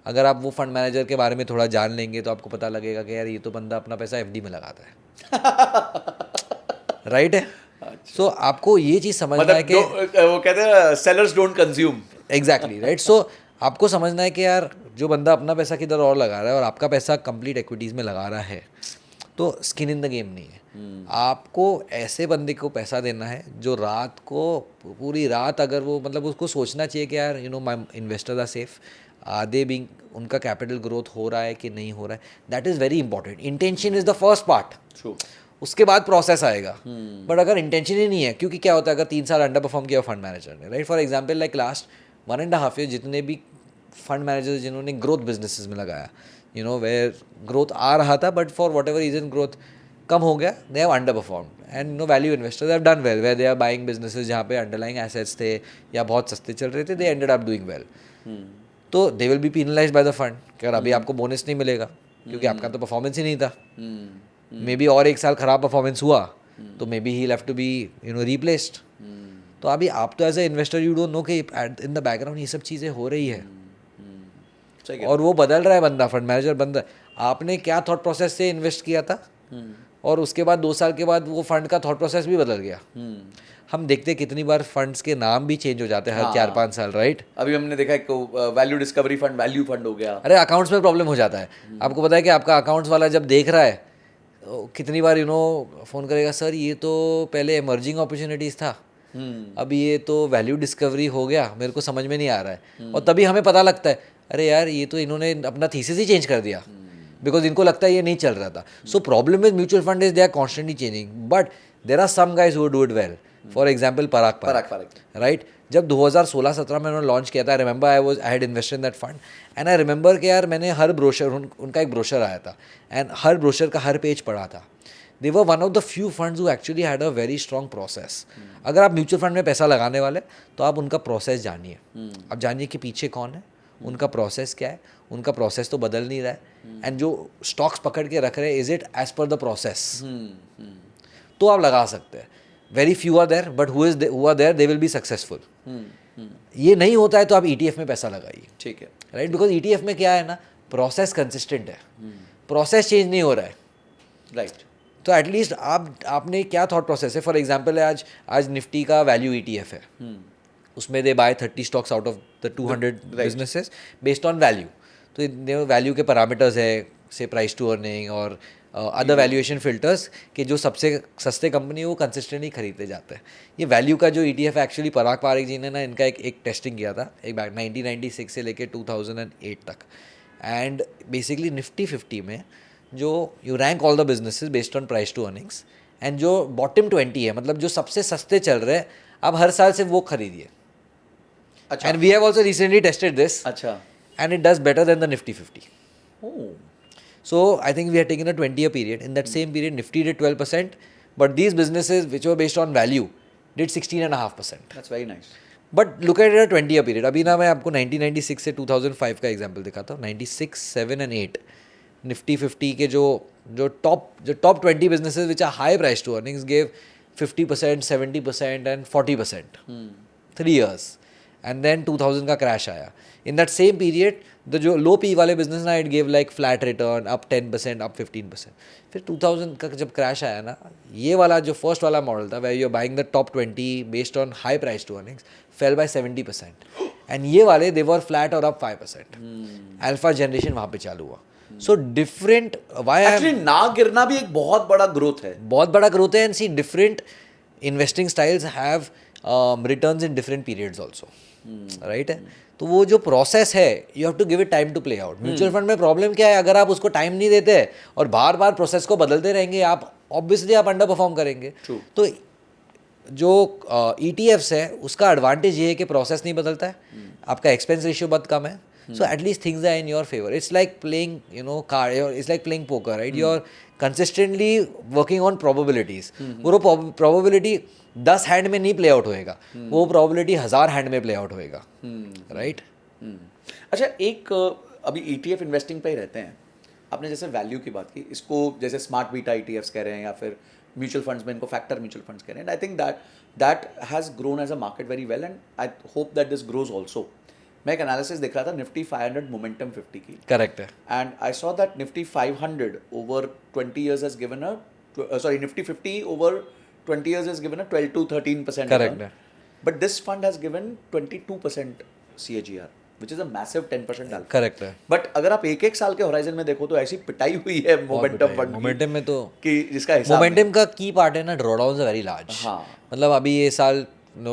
अगर आप वो फंड मैनेजर के बारे में थोड़ा जान लेंगे तो आपको पता लगेगा कि यार ये तो बंदा अपना पैसा FD में लगाता है. राइट है. सो आपको ये चीज़ समझना है कि वो कहते हैं sellers don't consume. Exactly right. So आपको समझना है कि यार जो बंदा अपना पैसा किधर और लगा रहा है और आपका पैसा कंप्लीट इक्विटीज़ में लगा रहा है, तो स्किन इन द गेम नहीं है. आपको ऐसे बंदे को पैसा देना है जो रात को पूरी रात, अगर वो मतलब उसको सोचना चाहिए कि यार you know my investors are safe, आधे भी उनका कैपिटल ग्रोथ हो रहा है कि नहीं हो रहा है. That is very important. Intention is the first part. True. उसके बाद प्रोसेस आएगा. बट अगर इंटेंशन ही नहीं है, क्योंकि क्या होता है अगर 3 साल अंडर परफॉर्म किया फंड मैनेजर ने, right, for example like last 1.5 year जितने भी फंड मैनेजर्स जिन्होंने ग्रोथ बिजनेसेस में लगाया, यू नो वेयर ग्रोथ आ रहा था but for whatever reason growth कम हो गया, they have underperform. And no value investors have done well, where they are buying businesses जहाँ पे अंडरलाइंग एसेट्स थे या बहुत सस्ते चल रहे थे, they ended up doing well. तो they will be penalised by the fund कि अभी आपको बोनस नहीं मिलेगा क्योंकि आपका तो परफॉर्मेंस ही नहीं था. मे बी और 1 साल खराब परफॉर्मेंस हुआ तो maybe he have to be you know replaced. तो अभी आप तो as a investor you don't know कि इन द बैकग्राउंड ये सब चीज़ें हो रही है. और वो बदल रहा है बंदा, फंड मैनेजर बंदा. आपने क्या थॉट प्रोसेस से इन्वेस्ट किया था और उसके बाद 2 साल के बाद वो फंड का थॉट प्रोसेस भी बदल गया. हम देखते हैं कितनी बार फंड्स के नाम भी चेंज हो जाते हैं हर 4-5 साल, राइट. अभी हमने देखा एक value discovery fund value fund हो गया. अरे अकाउंट्स में प्रॉब्लम हो जाता है. आपको पता है कि आपका अकाउंट्स वाला जब देख रहा है तो कितनी बार यू नो फ़ोन करेगा, सर ये तो पहले इमर्जिंग अपॉर्चुनिटीज़ था, अब ये तो वैल्यू डिस्कवरी हो गया, मेरे को समझ में नहीं आ रहा है. और तभी हमें पता लगता है अरे यार ये तो इन्होंने अपना थीसिस ही चेंज कर दिया बिकॉज इनको लगता है ये नहीं चल रहा था. So problem with mutual fund is they are constantly changing, but there are some guys who do it well. For example Parag, right. जब 2016-17 में उन्होंने लॉन्च किया था, I remember I had invested in that fund and I remember कि यार मैंने हर brochure, उनका एक ब्रोशर आया था एंड हर ब्रोशर का हर पेज पढ़ा था. They were one of the few funds who actually had a very strong process. अगर आप म्यूचुअल फंड में पैसा लगाने वाले तो आप उनका प्रोसेस जानिए. आप जानिए कि पीछे कौन है, उनका प्रोसेस क्या है, उनका प्रोसेस तो बदल नहीं रहा है, एंड जो स्टॉक्स पकड़ के रख रहे हैं is it as per the process, तो आप लगा सकते हैं. Very few are there but who are there they will be successful. ये नहीं होता है तो आप ETF में पैसा लगाइए. ठीक है, राइट. बिकॉज ETF में क्या है ना, प्रोसेस कंसिस्टेंट है, प्रोसेस चेंज नहीं हो रहा है. राइट. तो एटलीस्ट आपने क्या थॉट प्रोसेस है. फॉर एग्जांपल आज निफ्टी का वैल्यू ETF है, उसमें they buy 30 stocks out of the 200 businesses based on value. तो वैल्यू के पैरामीटर्स है, से प्राइस टू अर्निंग और अदर वैल्यूएशन फिल्टर्स के जो सबसे सस्ते कंपनी है वो कंसिस्टेंटली खरीदते जाते हैं. ये वैल्यू का जो ETF है एक्चुअली पराग पारेख जी ने ना इनका एक टेस्टिंग किया था एक बार 1996 से लेके 2008 तक. एंड बेसिकली निफ्टी 50 में जो you rank all the businesses based on price to earnings, and जो बॉटम 20 है, मतलब जो सबसे सस्ते चल रहे हैं, आप हर साल से वो खरीदिए. अच्छा. And we have also recently tested this. अच्छा. And it does better than the Nifty 50. Oh. So I think we had taken a 20-year period. In that same period, Nifty did 12%, but these businesses which were based on value did 16.5%. That's very nice. But look at it a 20-year period. अभी ना मैं आपको 1996 से 2005 का example दिखाता हूँ. 96, 7 and 8 Nifty 50 के जो top 20 businesses which are high price to earnings gave 50%, 70% and 40%. 3 years. And then 2000 का क्रैश आया. In that same period, the जो low P वाले business ना it gave like flat return, up 10%, up 15%. फिर 2000 का जब क्रैश आया ना, ये वाला जो फर्स्ट वाला मॉडल था, where you're buying the top 20 based on high price to earnings, fell by 70%. And ये वाले they were flat or up 5%. Alpha generation वहाँ पे चालू हुआ. So different, why Actually ना गिरना भी एक बहुत बड़ा ग्रोथ है. बहुत बड़ा ग्रोथ है. And see different investing styles have returns in different periods also. Right है. तो वो जो प्रोसेस है you have to give it time to play out. Mutual fund में प्रॉब्लम क्या है, अगर आप उसको टाइम नहीं देते और बार बार प्रोसेस को बदलते रहेंगे, आप ऑब्वियसली आप अंडर परफॉर्म करेंगे. तो जो ETFs है उसका एडवांटेज ये है कि प्रोसेस नहीं बदलता है, आपका एक्सपेंस रेशियो बहुत कम है. So at least things are in your favor. It's like playing, it's like playing poker, right? You're consistently working on probabilities. वो probability 10 हैंड में नहीं प्ले आउट होएगा, वो प्रोबेबिलिटी 1000 हैंड में प्ले आउट होएगा. राइट. अच्छा, एक अभी ETF इन्वेस्टिंग पे ही रहते हैं. आपने जैसे वैल्यू की बात की, इसको जैसे स्मार्ट बीटा ETFs कह रहे हैं या फिर म्यूचुअल फंड्स में इनको फैक्टर म्यूचुअल फंड्स कह रहे हैं. I think that has grown as a market very well and I hope that this grows also. मैं एक एनालिसिस देख रहा था निफ्टी 500 मोमेंटम 50 की. करेक्ट है. And I saw that Nifty 500 over 20 years has given Nifty 50 over 20 years has given a 12 to 13%. Correct. But this fund has given 22% CAGR, which is a massive 10% alpha. Correct है. But अगर आप एक साल के horizon में देखो तो ऐसी पिटाई हुई है मोमेंटम फंड. मोमेंटम में तो कि जिसका हिसाब मोमेंटम का की पार्ट है ना, ड्रॉडाउन वेरी लार्ज. हाँ. मतलब अभी ये साल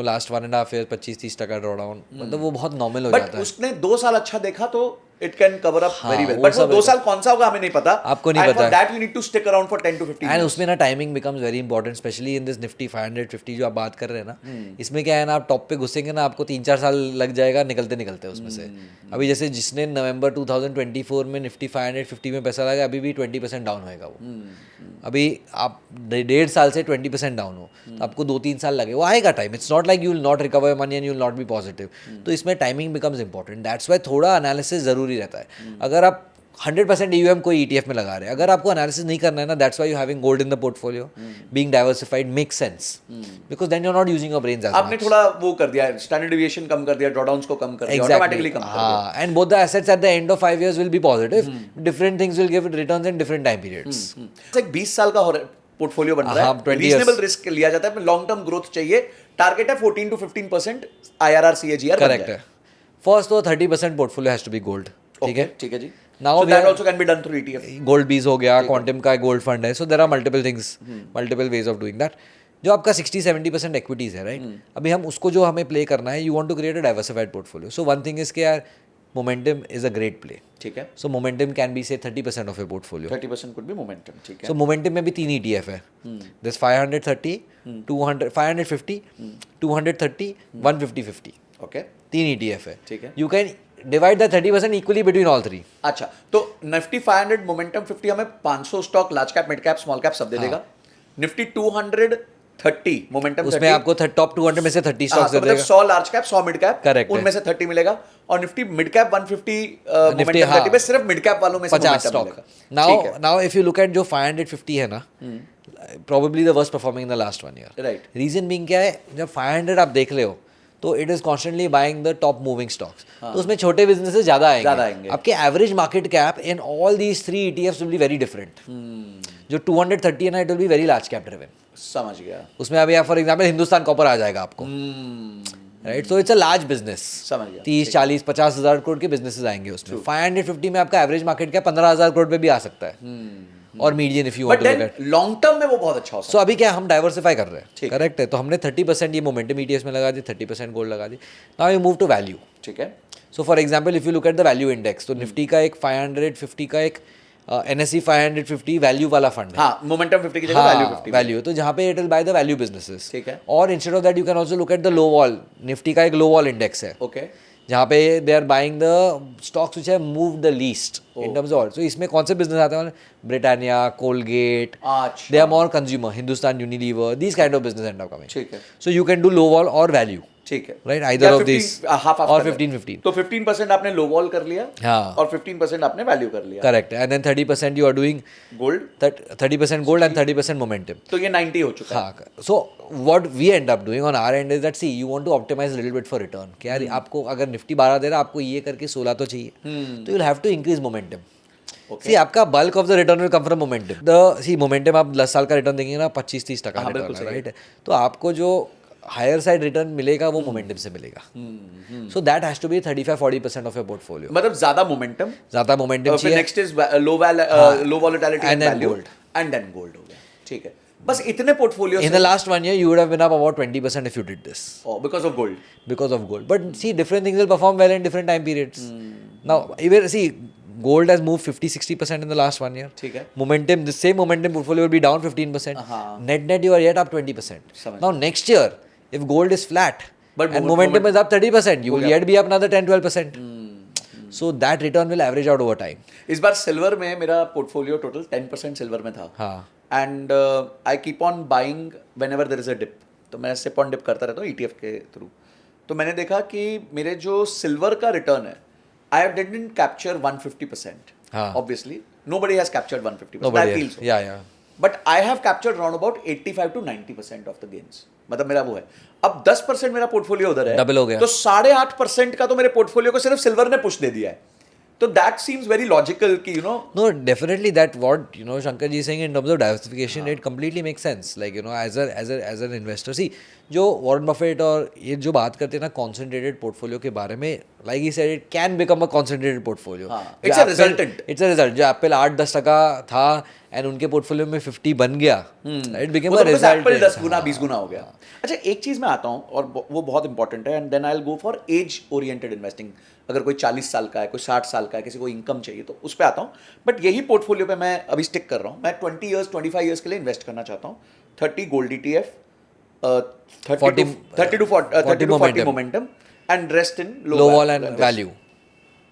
लास्ट 1.5 years 25-30% ड्रॉडाउन, मतलब वो बहुत नॉर्मल हो जाता है. बट उसने 2 साल अच्छा देखा तो it can cover up very well. But वो 2 साल कौन सा होगा हमें नहीं पता. आपको नहीं पता. That you need to stick around for 10 to 15 and उसमें ना timing becomes very important, specially in this Nifty 550 जो आप बात कर रहे हैं ना. इसमें क्या है ना, आप टॉप पे घुसेंगे ना, आपको 3-4 साल लग जाएगा निकलते उसमें से. अभी जैसे जिसने नवंबर 2024 में निफ्टी 550 में पैसा लगा, अभी भी 20% डाउन होएगा वो. अभी आप 1.5 साल से 20% डाउन हो, तो आपको 2-3 साल लगे, वो आएगा time. It's not like you will not recover money and you will not be positive. तो इसमें timing becomes important. That's why थोड़ा एनालिसिस जरूरी रहता है. अगर आप 100% AUM कोई ETF में लगा रहे हैं, अगर आपको एनालिसिस नहीं करना है ना, that's why you having gold in the portfolio, being diversified makes sense, because then you are not using your brains as much. आपने थोड़ा वो कर दिया, स्टैंडर्ड डेविएशन कम कर दिया, ड्रॉडाउन्स को कम कर दिया, ऑटोमेटिकली कम कर दिया. हाँ, and both the assets eight the end of 5 years will be positive. Different things will give returns in different time periods. एक 20 साल का पोर्टफोलियो बन रहा है, रीजनेबल रिस्क लिया जाता है, लॉन्ग टर्म ग्रोथ चाहिए. टारगेट है 14 to 15% IRR CAGR. करेक्ट है. फर्स्ट तो 30% portfolio has to be gold. ठीक है. ठीक है जी. Now so that also can be done through ETF. Gold BeES हो गया, क्वांटम का गोल्ड फंड है. So there are multiple things, multiple ways of doing that. जो आपका 60-70% इक्विटीज है, राइट. अभी हम उसको जो हमें प्ले करना है, you want to create a diversified portfolio. So one thing is कि यार momentum is a great play. ठीक है. So momentum can be say 30% of a portfolio. 30% could be momentum. ठीक है. सो मोमेंटम में भी 3 ETF है. दिस 530, 200, 550, 230, 150-50. ओके. 3 ETF है. ठीक है. You can divide the 30% equally between all 3. अच्छा, तो निफ्टी 500 मोमेंटम 50 हमें 500 stock large cap, mid cap, small cap सब दे देगा. निफ्टी 230 मोमेंटम उसमें आपको टॉप 200 में से 30 स्टॉक्स दे देगा. 100 large cap, 100 mid cap, correct, उनमें से 30 मिलेगा. और निफ्टी मिड कैप 150 मोमेंटम 30 में सिर्फ मिड कैप वालों में से 50 stock. Now if you look eight जो 550 है ना, probably the worst performing in the last 1 year. Right. Reason being क्या है, जब 500 आप देख ले हो तो it is constantly buying the top moving stocks, तो उसमें छोटे बिजनेसेस ज्यादा आएंगे। आपके average market cap in all these 3 ETFs will be very different. जो 230 है ना, it will be very large cap driven. समझ गया। उसमें अभी फॉर एग्जांपल हिंदुस्तान कॉपर आ जाएगा आपको, right? So it's a large business. समझ गया। 30, 40, 50 हज़ार करोड़ के बिजनेसेस आएंगे उसमें। 550 में आपका एवरेज मार्केट कैप 15,000 करोड़ पे भी आ सकता है, और median if you want to look at. Long term में वो बहुत अच्छा हो सकता सो अभी क्या हम डाइवर्सिफाई कर रहे हैं, ठीक करेक्ट है? तो हमने 30% ये मोमेंटम ETFs में लगा दी, 30% गोल्ड लगा दी। Now you move to value. ठीक है। So for example if you look at the value index, तो निफ्टी का एक 550 का एक NSE 550 वैल्यू वाला फंड है। हाँ, मोमेंटम 50 की जगह वैल्यू 50 वैल्यू, तो जहाँ पे it will buy the value businesses. ठीक है। और instead of that you can also look at the low vol. Nifty का एक लो वॉल इंडेक्स है, ओके। जहाँ पे they are buying the stocks which have moved the least in terms of. So इसमें कौन से बिजनेस आते हैं? Britannia, Colgate, they are more consumer, Hindustan Unilever, these kind of business and upcoming. ठीक है। So you can do low wall और value, ठीक है, right? Either of this, half और 15-15। तो 15% आपने लो वॉल कर लिया, हाँ, और 15% आपने वैल्यू कर लिया। Correct. And then 30% you are doing gold, 30% gold and 30% momentum. तो ये 90 हो चुका है। हाँ, so what we end up doing on our end is that see you want to optimize little bit for return. कि यार आपको अगर निफ्टी 12 दे रहा है, आपको ये करके 16 तो चाहिए, तो you will have to increase momentum. See आपका bulk of the return will come from momentum. The see momentum आप 10 साल का रिटर्न देंगे ना, 25-30% रिटर्न है, राइट? तो आपको जो हायर साइड रिटर्न मिलेगा वो मोमेंटम से मिलेगा। So that has to be 35-40% of your portfolio. मतलब ज्यादा मोमेंटम चाहिए। Next is low volatility and value, and then gold हो गया। ठीक है, बस इतने portfolio. In the last 1 year, you would have been up about 20% if you did this. Oh, because of gold. Because of gold. But see, different things will perform well in different time periods. Now, even see, gold has moved 50-60% in the last 1 year. ठीक है। Momentum, the same momentum portfolio will be down 15%. Net, you are yet up 20%. Now, next year, if gold is flat and momentum is up 30%, you will yet be up another 10-12%. So that return will average out over time. इस बार silver में मेरा portfolio total 10% silver में था। हाँ। And I keep on buying whenever there is a dip, तो मैं SIP on dip करता रहता हूँ ETF के थ्रू। तो मैंने देखा कि मेरे जो सिल्वर का रिटर्न है, I didn't capture 150%। Obviously nobody has captured 150%। I feel so. Yeah. But I have captured around about 85-90% of the gains. मतलब मेरा वो है। अब 10% मेरा पोर्टफोलियो उधर है, डबल हो गया। तो 8.5% का तो मेरे पोर्टफोलियो को सिर्फ सिल्वर ने पुश दे दिया है। तो दैट सीम्स वेरी लॉजिकल कि No, definitely that what Shankar ji is saying in terms of diversification, it completely makes sense. Like as an investor, see, जो वॉरेन बफेट और ये जो बात करते हैं ना कॉन्सेंट्रेटेड पोर्टफोलियो के बारे में, like he said, it can become a concentrated portfolio. It's a resultant. It's a result. जो एप्पल 8-10% था एंड उनके पोर्टफोलियो में 50 बन गया, it become a result. Apple 10 गुना 20 गुना हो गया। अच्छा, एक चीज मैं आता हूँ और वो बहुत इंपॉर्टेंट है, and then I will go for age oriented investing. अगर कोई 40 साल का है, कोई 60 साल का है, किसी को इनकम चाहिए, तो उस पर आता हूँ। बट यही पोर्टफोलियो पे मैं अभी स्टिक कर रहा हूँ। मैं 20 ईयर्स 25 ईयर्स के लिए इन्वेस्ट करना चाहता हूँ। 30 gold ETF, 30 to 40 momentum, and rest in low wall and value.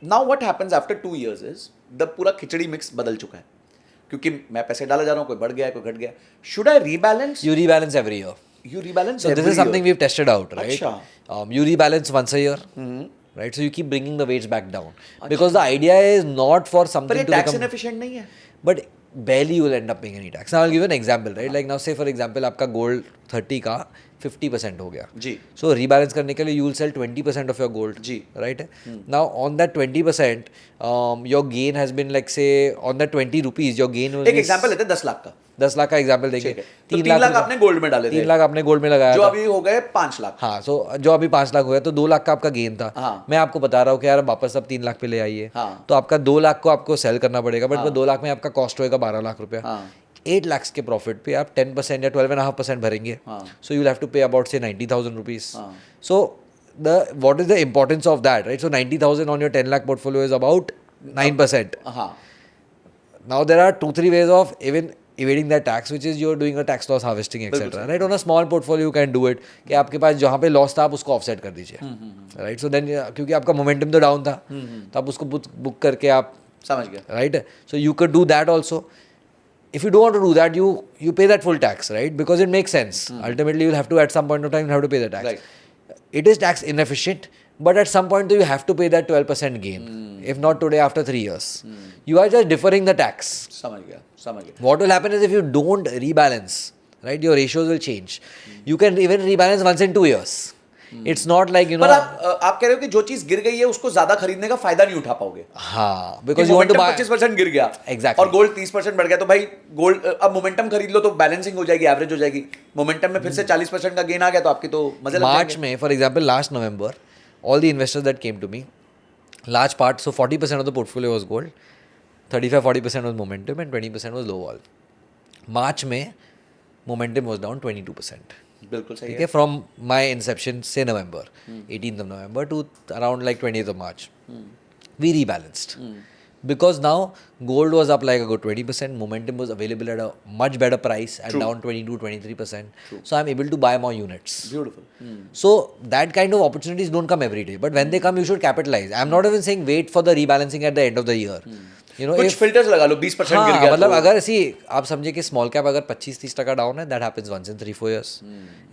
Now what happens after 2 years is the पूरा खिचड़ी मिक्स बदल चुका है, क्योंकि मैं पैसे डाला जा रहा हूँ, कोई बढ़ गया है, कोई घट गया। Should I rebalance? You rebalance every year. You rebalance so every this is something year. we've tested out, right? अच्छा। You rebalance once a year. Right, so you keep bringing the weights back down because the idea is not for something पर ये to tax become inefficient नहीं है। but barely you will end up paying any tax. Now I'll give you an example, right? Like now say for example आपका gold 30 का 50% हो गया जी। so rebalance करने के लिए you will sell 20% of your gold जी, right? Now on that 20% your gain has been like say on that 20 rupees your gain was एक example लेते हैं 10 लाख का। 10 लाख का एग्जाम्पल देंगे। 3 लाख आपने गोल्ड में डाले थे। 3 लाख आपने गोल्ड में लगाया जो था। अभी हो गए 5 लाख। हाँ, सो जो अभी 5 लाख हो गया तो 2 लाख का आपका गेन था। मैं आपको बता रहा हूँ कि यार वापस अब 3 लाख पे ले आइए। तो आपका 2 लाख को आपको सेल करना पड़ेगा, बट वो 2 लाख में आपका कॉस्ट होएगा 12 लाख रुपया। 8 लाख के प्रॉफिट पे आप 10% या 12.5% भरेंगे, so you will have to pay about say 90,000 rupees. So what is the importance of that, right? So 90,000 on your 10 lakh portfolio is about 9%. Now there are 2-3 ways of even evading that tax, which is you're doing a tax loss harvesting, etc. Right? On a small portfolio you can do it कि आपके पास जहाँ पे loss था आप उसको offset कर दीजिए, right? So then क्योंकि आपका मोमेंटम तो डाउन था तो आप उसको बुक करके आप समझ गए, right? So you can do that also. If you don't want to do that, you pay that full tax, right? Because it makes sense. Ultimately, you'll have to, at some point of time, you have to pay the tax. Right. It is tax inefficient, but at some point, you have to pay that 12% gain. If not today, after 3 years. You are just deferring the tax. समझ गया. What will happen is if you don't rebalance, right, your ratios will change. You can even rebalance once in 2 years. It's not like, you पर know, आप कह रहे हो कि जो चीज गिर गई है उसको ज्यादा खरीदने का फायदा नहीं उठा पाओगे, हाँ, because you want to buy. 25% गिर गया Exactly. और गोल्ड 30% बढ़ गया, तो भाई गोल्ड अब मोमेंटम खरीद लो तो बैलेंसिंग हो जाएगी, एवरेज हो जाएगी। मोमेंटम में फिर से 40% का गेन आ गया तो आपकी तो मजे लग March जाएंगे। में, for example, last November, all the investors that came to me, large part, so 40% of the portfolio was gold, 35-40% was momentum, and 20% was low vol. March में momentum was down 22%. बिल्कुल सही ठीक है। है, फ्रॉम माई इंसेप्शन से नवंबर 18th of November to around like 20th of March, we rebalanced because now gold was up like a good 20%, momentum was available at a much better price at down 22-23%. So I'm able to buy more units. Beautiful. So that kind of opportunities don't come every day, but when they come, you should capitalize. I'm not even saying wait for the rebalancing at the end of the year. You know, कुछ if filters लगा लो, 20% गिर हाँ, गया मतलब तो अगर ऐसी आप समझे कि स्मॉल कैप अगर 25-30% डाउन है, that happens once in 3-4 years.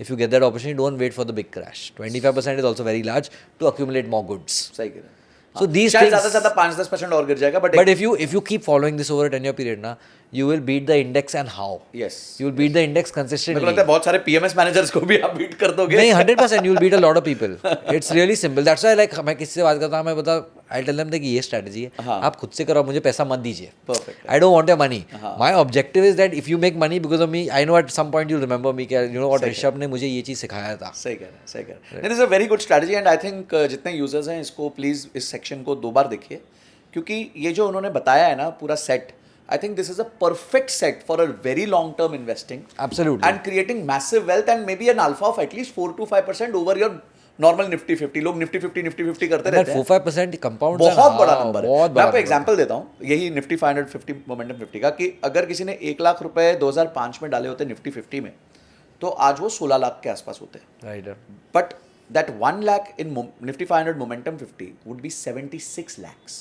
If you get that opportunity, don't wait for the big crash. 25% is also very large to accumulate more goods. सही कह रहे हैं। So these शायद things, ज्यादा से ज्यादा 5-10% और गिर जाएगा, but but if you keep following this over a 10-year period ना, you will beat the index. And how? Yes, You will beat the index मेरे को consistently. लगता है बहुत सारे पीएमएस मैनेजर्स को भी आप बीट कर दोगे। नहीं, 100% you will beat a lot of people. It's really simple. That's why like मैं किससे बात करता हूँ, मैं बता I'll tell them कि ये strategy है, हाँ। आप खुद से करो, मुझे पैसा मत दीजिए. Perfect. I don't want your money. हाँ। My objective is that if you make money because of me, I know at some point you'll remember me कि you know what, ऋषभ ने मुझे ये चीज़ सिखाया था. सही कह रहे हैं, सही कह रहे हैं। This is a very good strategy and I think जितने यूजर्स हैं इसको प्लीज इस सेक्शन को 2 बार देखिए, क्योंकि ये जो उन्होंने बताया है ना पूरा set, I think this is a perfect set for a very long term investing Absolutely. And creating massive wealth and maybe an alpha of at least 4-5% over your normal Nifty 50। लोग निफ्टी 50 करते रहते हैं। 4-5% कंपाउंड बहुत बड़ा number है। बहुत मैं बड़ा आपको number एग्जांपल देता हूँ, यही निफ्टी 550 मोमेंटम 50 का, कि अगर किसी ने 1 लाख रुपए 2005 में डाले होते निफ्टी 50 में, तो आज वो 16 लाख के आसपास होते हैं। है. Right. But that 1 lakh in Nifty 500 Momentum 50 would be 76 lakhs.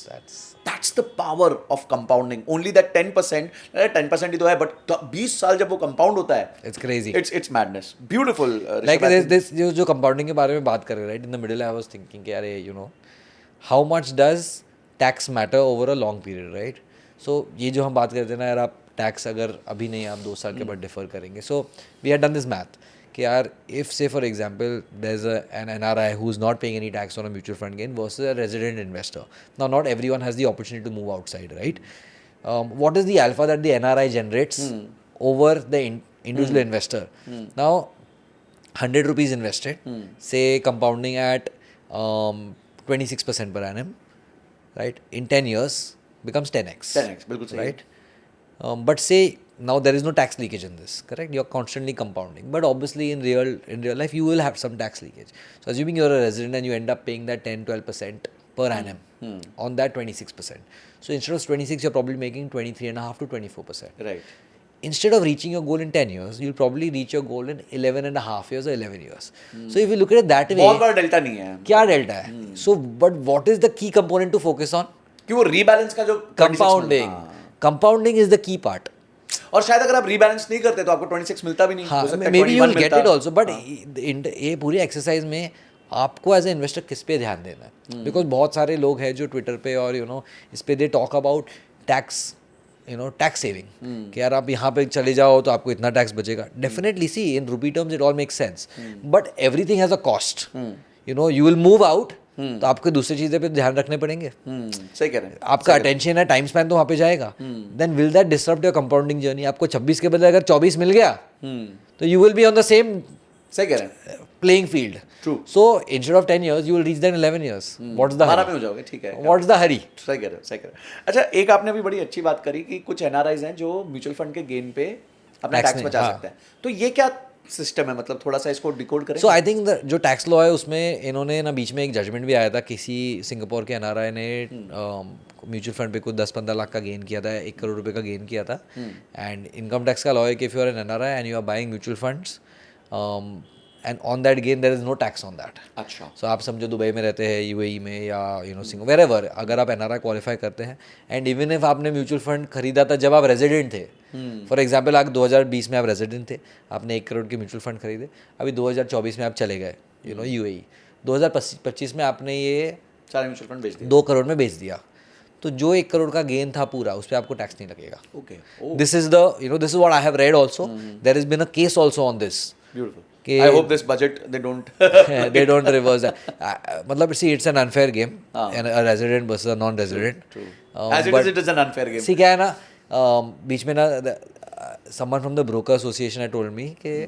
That's the power of compounding. Only that 10%, 10% ही तो है, but 20 साल जब वो compound होता है, It's crazy. it's madness. Beautiful. Like Rishabh, I think- this जो कंपाउंडिंग के बारे में बात कर रहे हैं, right, in the middle I was thinking कि अरे you know how much does tax matter over a long period, right. So ये जो हम बात करते हैं ना यार, आप टैक्स अगर अभी नहीं आप 2 साल के बाद डिफर करेंगे. So we had done this math कि यार if say for example there is an NRI who is not paying any tax on a mutual fund gain versus a resident investor. Now not everyone has the opportunity to move outside, right. What is the alpha that the NRI generates over the individual investor? Now 100 rupees invested, say compounding at 26% per annum, right? In 10 years becomes 10x. 10x, बिल्कुल सही है। right? But say now there is no tax leakage in this, correct? You're constantly compounding, but obviously in real life you will have some tax leakage. So assuming you're a resident and you end up paying that 10-12% per annum on that 26%. So instead of 26, you're probably making 23.5 to 24%. Right. Instead of reaching your goal in 10 years, you'll probably reach your goal in 11.5 years or 11 years. So if you look at it that way, बहुत बड़ा delta नहीं है, क्या delta है? So but what is the key component to focus on? कि वो rebalance का जो 26 Compounding. Compounding is the key part. और शायद अगर आप रीबैलेंस नहीं करते तो आपको 26 मिलता भी नहीं, हाँ, हो सकता है maybe you 21 will get मिलता। it also, but ये पूरी एक्सरसाइज में आपको एज ए इन्वेस्टर किस पे ध्यान देना है? बिकॉज बहुत सारे लोग हैं जो ट्विटर पे और यू नो इस पे they talk about tax, you know tax saving, कि यार आप यहाँ पे चले जाओ तो आपको इतना टैक्स बचेगा. डेफिनेटली सी इन रूपी terms it all make sense, but everything has a cost. You know you will move out, तो आपको दूसरी चीज़ें पे ध्यान रखने पड़ेंगे. सही कह रहे हैं। आपका अटेंशन है, टाइम स्पैन तो वहाँ पे जाएगा. Then will that disturb your compounding journey? आपको 26 के बदले अगर 24 मिल गया तो you will be on the same सही कह रहे हैं। playing field. True. So instead of 10 years, you will reach that in 11 years. What's the 12 hurry? में हो जाओगे, ठीक है। What's the hurry? सही कह रहे हो, सही कह रहे हो। अच्छा, एक आपने भी बड़ी अच्छी बात करी कि कुछ एनआरआईज हैं जो म्यूचुअल फंड के गेन पे अपना Tax टैक्स नहीं, बचा हाँ। सकते हैं, तो ये क्या सिस्टम है? मतलब थोड़ा सा इसको डिकोड करें। So I think जो टैक्स लॉ है उसमें इन्होंने ना बीच में एक जजमेंट भी आया था, किसी सिंगापुर के एनआरआई ने म्यूचुअल फंड पे कुछ 10-15 लाख का गेन किया था, 1 करोड़ रुपए का गेन किया था. एंड इनकम टैक्स का लॉ है कि if you are an NRI and you are buying mutual funds and on that gain there is no tax on that. अच्छा, सो आप समझो दुबई में रहते हैं, यूएई में या यू नो सिंगापुर, वेरेवर, अगर आप एनआरआई क्वालिफाई करते हैं एंड इवन इफ आपने म्यूचुअल फंड खरीदा था जब आप रेजिडेंट थे, फॉर एग्जांपल आप 2020 में आप रेजिडेंट थे, आपने 1 करोड़ के म्यूचुअल फंड खरीदे, अभी 2024 में आप चले गए यू नो यूएई, 2025 में आपने ये सारे म्यूचुअल फंड बेच दिए। 2 करोड़ में बेच दिया, तो जो 1 करोड़ का गेन था पूरा उस पर आपको टैक्स नहीं लगेगा. Okay, this is the you know this is what I have read also. There has been a case also on this beautiful. कि I hope this budget they don't. they don't reverse that. मतलब see it's an unfair game and a resident versus a non-resident. True. Um, As it is an unfair game. सी क्या है ना बीच में ना someone from the broker association had told me कि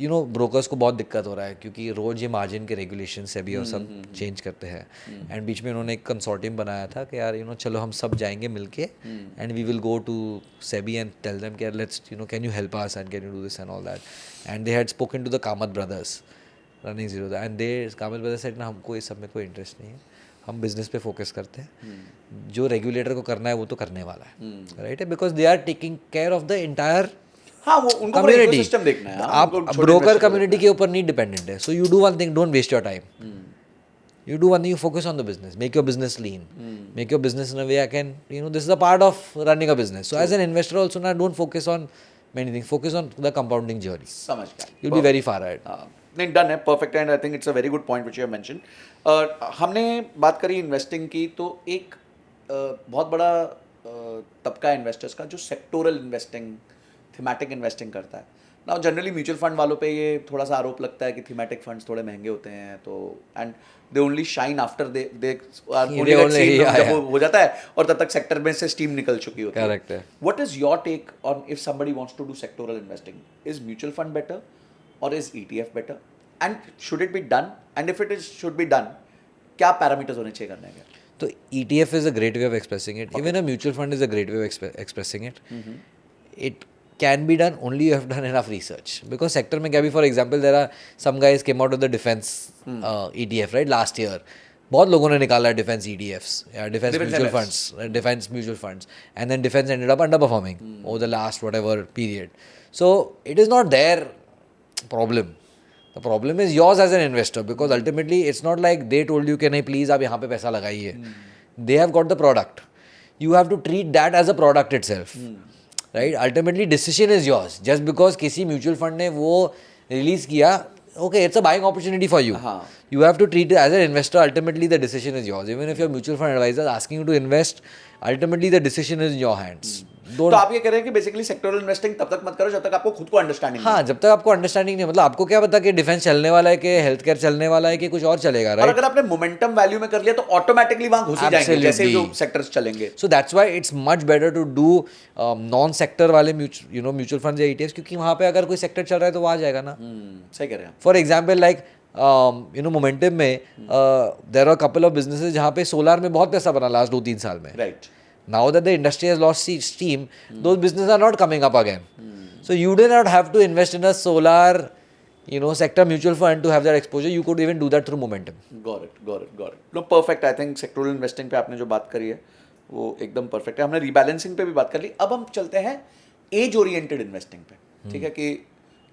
you know brokers को बहुत दिक्कत हो रहा है क्योंकि रोज़ ये मार्जिन के रेगुलेशन से भी और सब चेंज करते हैं एंड बीच में उन्होंने एक कंसोर्टियम बनाया था कि यार यू नो चलो हम सब जाएंगे मिलके and we will go to SEBI and tell them कि यार let's you know can you help us and can you do this and all that and they had spoken to the Kamath brothers running zero and the Kamath brothers said ना हमको इस सब में कोई interest नहीं है, हम बिजनेस पे फोकस करते हैं, जो रेगुलेटर को करना है वो तो करने वाला है, राइट है, because they are taking care of the entire हाँ वो उनको पूरा कम्युनिटी। ecosystem देखना है। आप ब्रोकर कम्युनिटी के ऊपर नहीं डिपेंडेंट है, so you do one thing, don't waste your time, you do one thing, you focus on the business, make your business lean, make your business in a way I can, you know, this is a part of running a business. So as an investor also now don't focus on many things, focus on the compounding journey, समझ गया। you'll be very far ahead. नहीं done है, perfect है, and I think it's a very good point which you have mention. हमने बात करी investing की, तो एक बहुत बड़ा तबका इन्वेस्टर्स का जो सेक्टोरल इन्वेस्टिंग, थीमेटिक इन्वेस्टिंग करता है। नाउ जनरली म्यूचुअल फंड वालों पे ये थोड़ा सा आरोप लगता है कि थीमेटिक फंड्स थोड़े महंगे होते हैं, तो and they only shine after they जब वो हो जाता है और तब तक सेक्टर में से स्टीम निकल चुकी होती है। Correct है। What is your take on if somebody wants to do sectoral investing, is mutual fund better or is ETF better, and should it be done, and if it is should be done, क्या parameters होने चाहिए करने के? So ETF is a great way of expressing it. Even a mutual fund is a great way of expressing it. It can be done only you have done enough research. Because sector में क्या भी, for example, there are some guys came out with the defense ETF right last year. बहुत लोगों ने निकाला defence ETFs या defence mutual funds, defence mutual funds, and then defence ended up underperforming over the last whatever period. So it is not there problem. The problem is yours as an investor, because ultimately it's not like they told you कि नहीं please आप यहाँ पे पैसा लगाइए. They have got the product. You have to treat that as a product itself. Right? Ultimately decision is yours. Just because किसी mutual fund ने वो release किया, okay, it's a buying opportunity for you. You have to treat it as an investor. Ultimately the decision is yours. Even if your mutual fund advisor is asking you to invest, ultimately the decision is in your hands. तो आप ये कह रहे हैं कि basically sectoral investing तब तक मत करो जब तक आपको खुद को अंडरस्टैंडिंग हाँ, जब तक आपको अंडरस्टैंडिंग नहीं, मतलब आपको क्या पता कि डिफेंस चलने वाला है कि हेल्थ केयर चलने वाला है कि कुछ और चलेगा, और राइट? अगर आपने मोमेंटम वैल्यू में कर लिया तो ऑटोमेटिकली वहां घुस ही जाएंगे जैसे जो सेक्टर्स चलेंगे. So that's why it's much better to do non sector वाले म्यूचुअल फंड्स या ETFs, क्योंकि वहाँ पे अगर कोई सेक्टर चल रहा है तो वो आ जाएगा ना. सही कह रहे हैं. फॉर एग्जाम्पल लाइक मोमेंटम में there are couple of businesses जहाँ पे सोलार में बहुत पैसा बना लास्ट 2-3 साल में. Right. Now that the industry has lost steam, those businesses are not coming up again. So you do not have to invest in a solar, sector mutual fund to have that exposure. You could even do that through momentum. Got it. No, perfect. I think sectoral investing पे आपने जो बात करी है वो एकदम perfect है. हमने रीबैलेंसिंग पे भी बात कर ली. अब हम चलते हैं एज ओरिएंटेड इन्वेस्टिंग पे. ठीक है, कि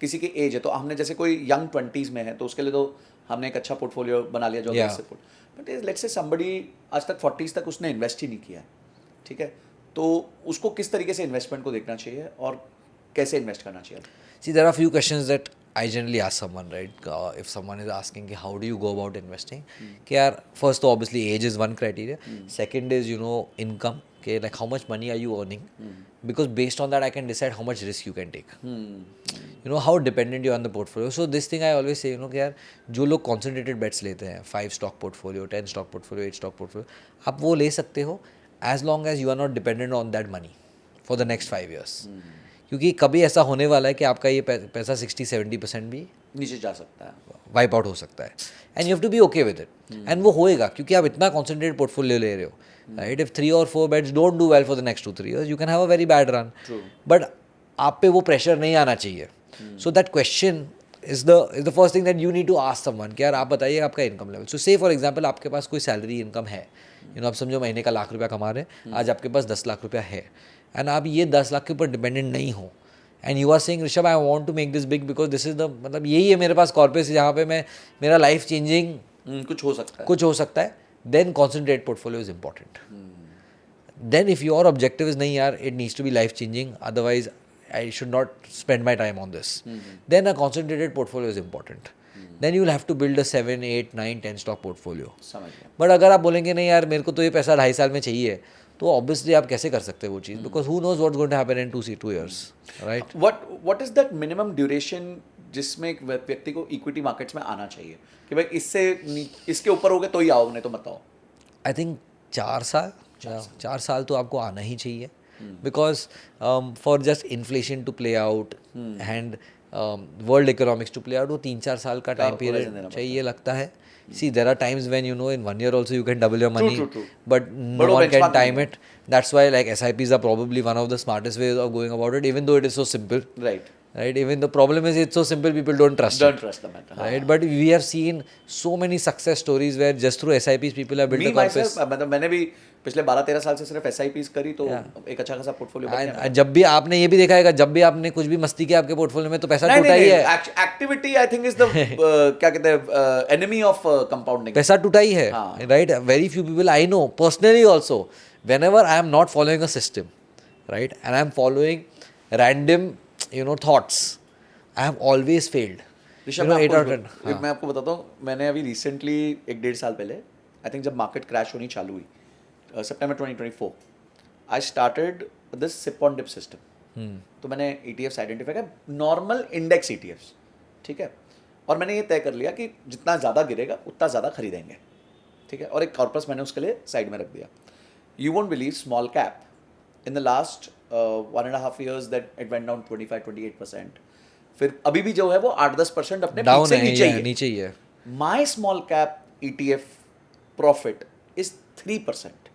किसी की एज है तो हमने जैसे कोई यंग 20s में है तो उसके लिए तो हमने एक अच्छा पोर्टफोलियो बना लिया जो बट लेट्स से समबडी आज तक 40s तक उसने इन्वेस्ट ही नहीं किया. ठीक है, तो उसको किस तरीके से इन्वेस्टमेंट को देखना चाहिए और कैसे इन्वेस्ट करना चाहिए? See, there are a few questions that I generally ask someone, right? If someone is asking how do you go about investing, कि यार first तो obviously age is one criteria. Second is income, okay, like how much money are you earning? Because based on that I can decide how much risk you can take. How dependent you are on the portfolio. So this thing I always say, कि यार जो लोग concentrated bets लेते हैं, 5 stock portfolio, 10 stock portfolio, 8 stock portfolio, आप वो ले सकते हो as long as you are not dependent on that money for the next 5 years. क्योंकि कभी ऐसा होने वाला है कि आपका ये पैसा 60-70% भी नीचे जा सकता है, वाइप आउट हो सकता है, and you have to be okay with it. And वो होएगा क्योंकि आप इतना कॉन्सेंट्रेटेड पोर्टफोलियो ले रहे हो, right? If 3 or 4 bets don't do well for the next 2-3 years, you can have a very bad run. But आप पे वो प्रेशर नहीं आना चाहिए. So that question is the first thing that you need to ask someone कि यार आप बताइए आपका इनकम लेवल. सो से फॉर एग्जाम्पल आपके पास कोई सैलरी इनकम है, आप समझो महीने का 1 लाख रुपया कमा रहे हैं, आज आपके पास 10 लाख रुपया है, एंड आप ये 10 लाख के ऊपर डिपेंडेंट नहीं हो, and you are saying Rishabh I want to make this big because this is the, मतलब यही है मेरे पास कॉर्पस जहाँ पे मैं मेरा लाइफ चेंजिंग कुछ हो सकता है, then concentrate portfolio is important. Then if your objective is नहीं यार it needs to be life changing, otherwise I should not spend my time on this. Then a concentrated portfolio is important. Then you will have to build a 7, 8, 9, 10 stock portfolio. समझ गया. But अगर आप बोलेंगे नहीं यार मेरे को तो ये पैसा 2.5 साल में चाहिए, तो obviously आप कैसे कर सकते हैं वो चीज़? Because who knows what's going to happen in 2 years, right? What is that minimum duration जिसमें एक व्यक्ति को इक्विटी मार्केट्स में आना चाहिए कि भाई इसके ऊपर हो गए तो ही आओ, नहीं तो मत आओ? आई थिंक 4 साल तो आपको आना ही चाहिए, because for just inflation to play out and world economics to play out, वो 3-4 साल का टाइम पीरियड चाहिए लगता है. See, there are times when, you know, in 1 year also you can double your money, true. but no one can time it. That's why like SIPs are probably one of the smartest ways of going about it, even though it is so simple. Right. Right, even the problem is it's so simple, people don't trust Don't it. trust the matter. Right, but we have seen so many success stories where just through SIPs people have built Me a corpus. myself, मतलब मैंने भी पिछले 12-13 साल से सिर्फ SIPs करी तो एक अच्छा खासा पोर्टफोलियो बन गया. And जब भी आपने ये भी देखा है, जब भी आपने कुछ भी मस्ती किया आपके पोर्टफोलियो में तो पैसा टूटा ही है. Activity I think is the क्या कहते हैं एनिमी ऑफ कंपाउंडिंग. पैसा टूटा ही है. Right, very few people I know personally also, whenever I am not following a system, right, and I am following random, you know, thoughts, I have always failed. Rishabh, मैं आपको बताता हूँ, मैंने अभी recently 1-1.5 साल पहले आई थिंक जब market crash होनी चालू हुई सितंबर 2024, I started this SIP on dip system. तो मैंने ETFs आइडेंटिफाई किया, नॉर्मल इंडेक्स ETFs, ठीक है, और मैंने ये तय कर लिया कि जितना ज़्यादा गिरेगा उतना ज़्यादा खरीदेंगे, ठीक है, और एक कॉर्पस मैंने उसके लिए साइड में रख दिया. You won't believe, small cap in the last 1.5 years that it went down 25-28%. फिर अभी भी जो है वो 8-10% अपने पीक से नीचे ही है. My small cap ETF profit is 3%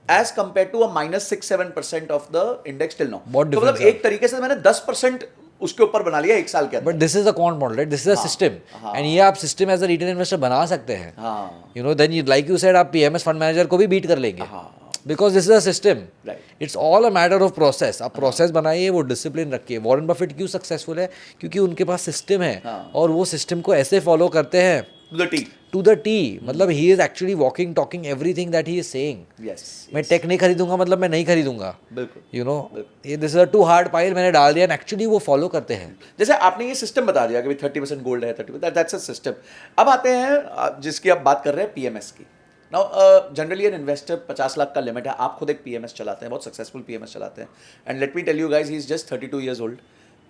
as compare to a -6-7% of the index till now. तो मतलब एक तरीके से मैंने 10% उसके ऊपर बना लिया 1 साल के अंदर. But this is a quant model, right, this is a system, and ये आप system as a retail investor बना सकते हैं. You know, then you like you said, आप PMS फंड मैनेजर को भी बीट कर लेंगे. Because this is a system, it's all a matter of process. आप प्रोसेस बनाइए, वो डिसिप्लिन रखिए. वॉरेन बफेट क्यों सक्सेसफुल है? क्योंकि उनके पास सिस्टम है, और वो सिस्टम को ऐसे फॉलो करते हैं टू द टी. मतलब he is actually walking talking everything that he is saying. मैं टेक नहीं खरीदूंगा मतलब मैं नहीं खरीदूंगा. You know, this is a too hard pile, मैंने डाल दिया, एंड एक्चुअली वो फॉलो करते हैं. जैसे आपने ये सिस्टम बता दिया कि 30% गोल्ड है, 30%, दैट्स अ सिस्टम. अब आते हैं जिसकी आप बात कर रहे हैं, PMS की. Now generally an investor 50 lakh का लिमिट है. आप खुद एक PMS चलाते हैं, बहुत सक्सेसफुल PMS चलाते हैं, and let me tell you guys, he is just 32 years old.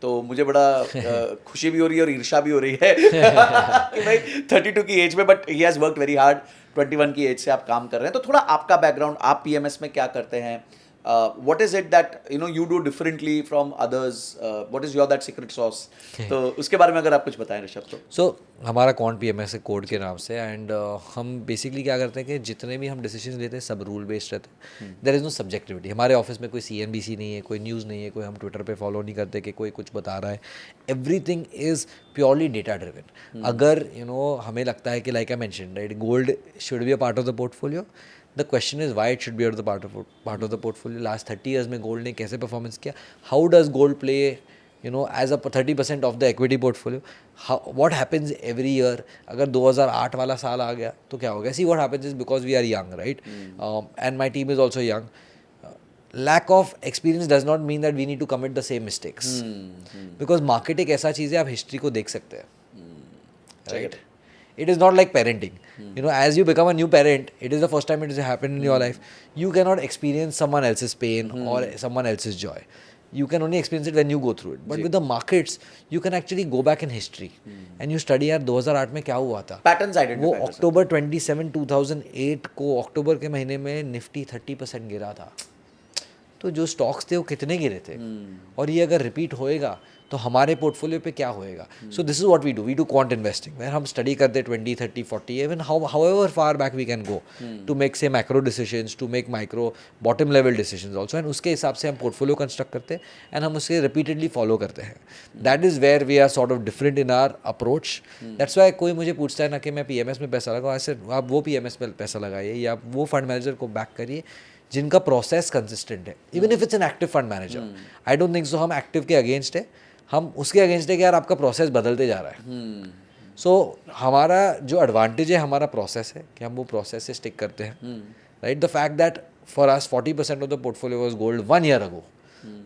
तो मुझे बड़ा खुशी भी हो रही है और ईर्ष्या भी हो रही है कि भाई 32 की एज में, but he has worked very hard. 21 की एज से आप काम कर रहे हैं. तो थोड़ा आपका बैकग्राउंड, आप PMS में क्या करते हैं, what is it that you do differently from others, what is your that secret sauce? तो उसके बारे में अगर आप कुछ बताएं ऋषभ. तो सो हमारा कॉन्ट PMS है कोड के नाम से, एंड हम बेसिकली क्या करते हैं कि जितने भी हम डिसीजन लेते हैं सब रूल बेस्ड रहते हैं. There is no subjectivity. हमारे ऑफिस में कोई CNBC नहीं है, कोई न्यूज़ नहीं है, कोई हम ट्विटर पे फॉलो नहीं करते कि कोई कुछ बता रहा है. Everything is purely data driven. अगर हमें लगता है कि like I mention, right, gold should be a part of the portfolio. The question is why it should be the part of the portfolio. Last 30 years में gold ने कैसे performance किया? How does gold play, as a 30% of the equity portfolio? What happens every year? अगर 2008 वाला साल आ गया तो क्या हो गया? See, what happens is because we are young, right? And my team is also young. Lack of experience does not mean that we need to commit the same mistakes. Because market एक ऐसा चीज़ है, आप history को देख सकते हैं, right? It is not like parenting. As you become a new parent, it is the first time it has happened in your life. You cannot experience someone else's pain or someone else's joy. You can only experience it when you go through it. But with the markets, you can actually go back in history and you study यार 2008 में क्या हुआ था. Patterns identify. वो October 27, 2008 को अक्टूबर के महीने में निफ्टी 30% गिरा था. तो जो स्टॉक्स थे वो कितने गिरे थे, और ये अगर रिपीट होएगा तो हमारे पोर्टफोलियो पे क्या होएगा. So this is what we do quant investing, where हम स्टडी करते हैं 20, 30, 40, even however far back we can go to make say macro decisions, to make micro bottom level decisions also, and उसके हिसाब से हम पोर्टफोलियो कंस्ट्रक्ट करते हैं and हम उसे रिपीटेडली फॉलो करते हैं. That is where we are sort of different in our approach. That's why कोई मुझे पूछता है ना कि मैं PMS में पैसा लगाऊँ, ऐसे आप वो PMS में पैसा लगाइए या आप वो फंड मैनेजर को बैक करिए जिनका प्रोसेस कंसिस्टेंट है. Even if it's an active fund manager, I don't think सो हम एक्टिव के अगेंस्ट है, हम उसके अगेंस्ट है कि यार आपका प्रोसेस बदलते जा रहा है. सो हमारा जो एडवांटेज है हमारा प्रोसेस है कि हम वो प्रोसेस से स्टिक करते हैं. Right, the fact that for us 40% of the portfolio was gold 1 year ago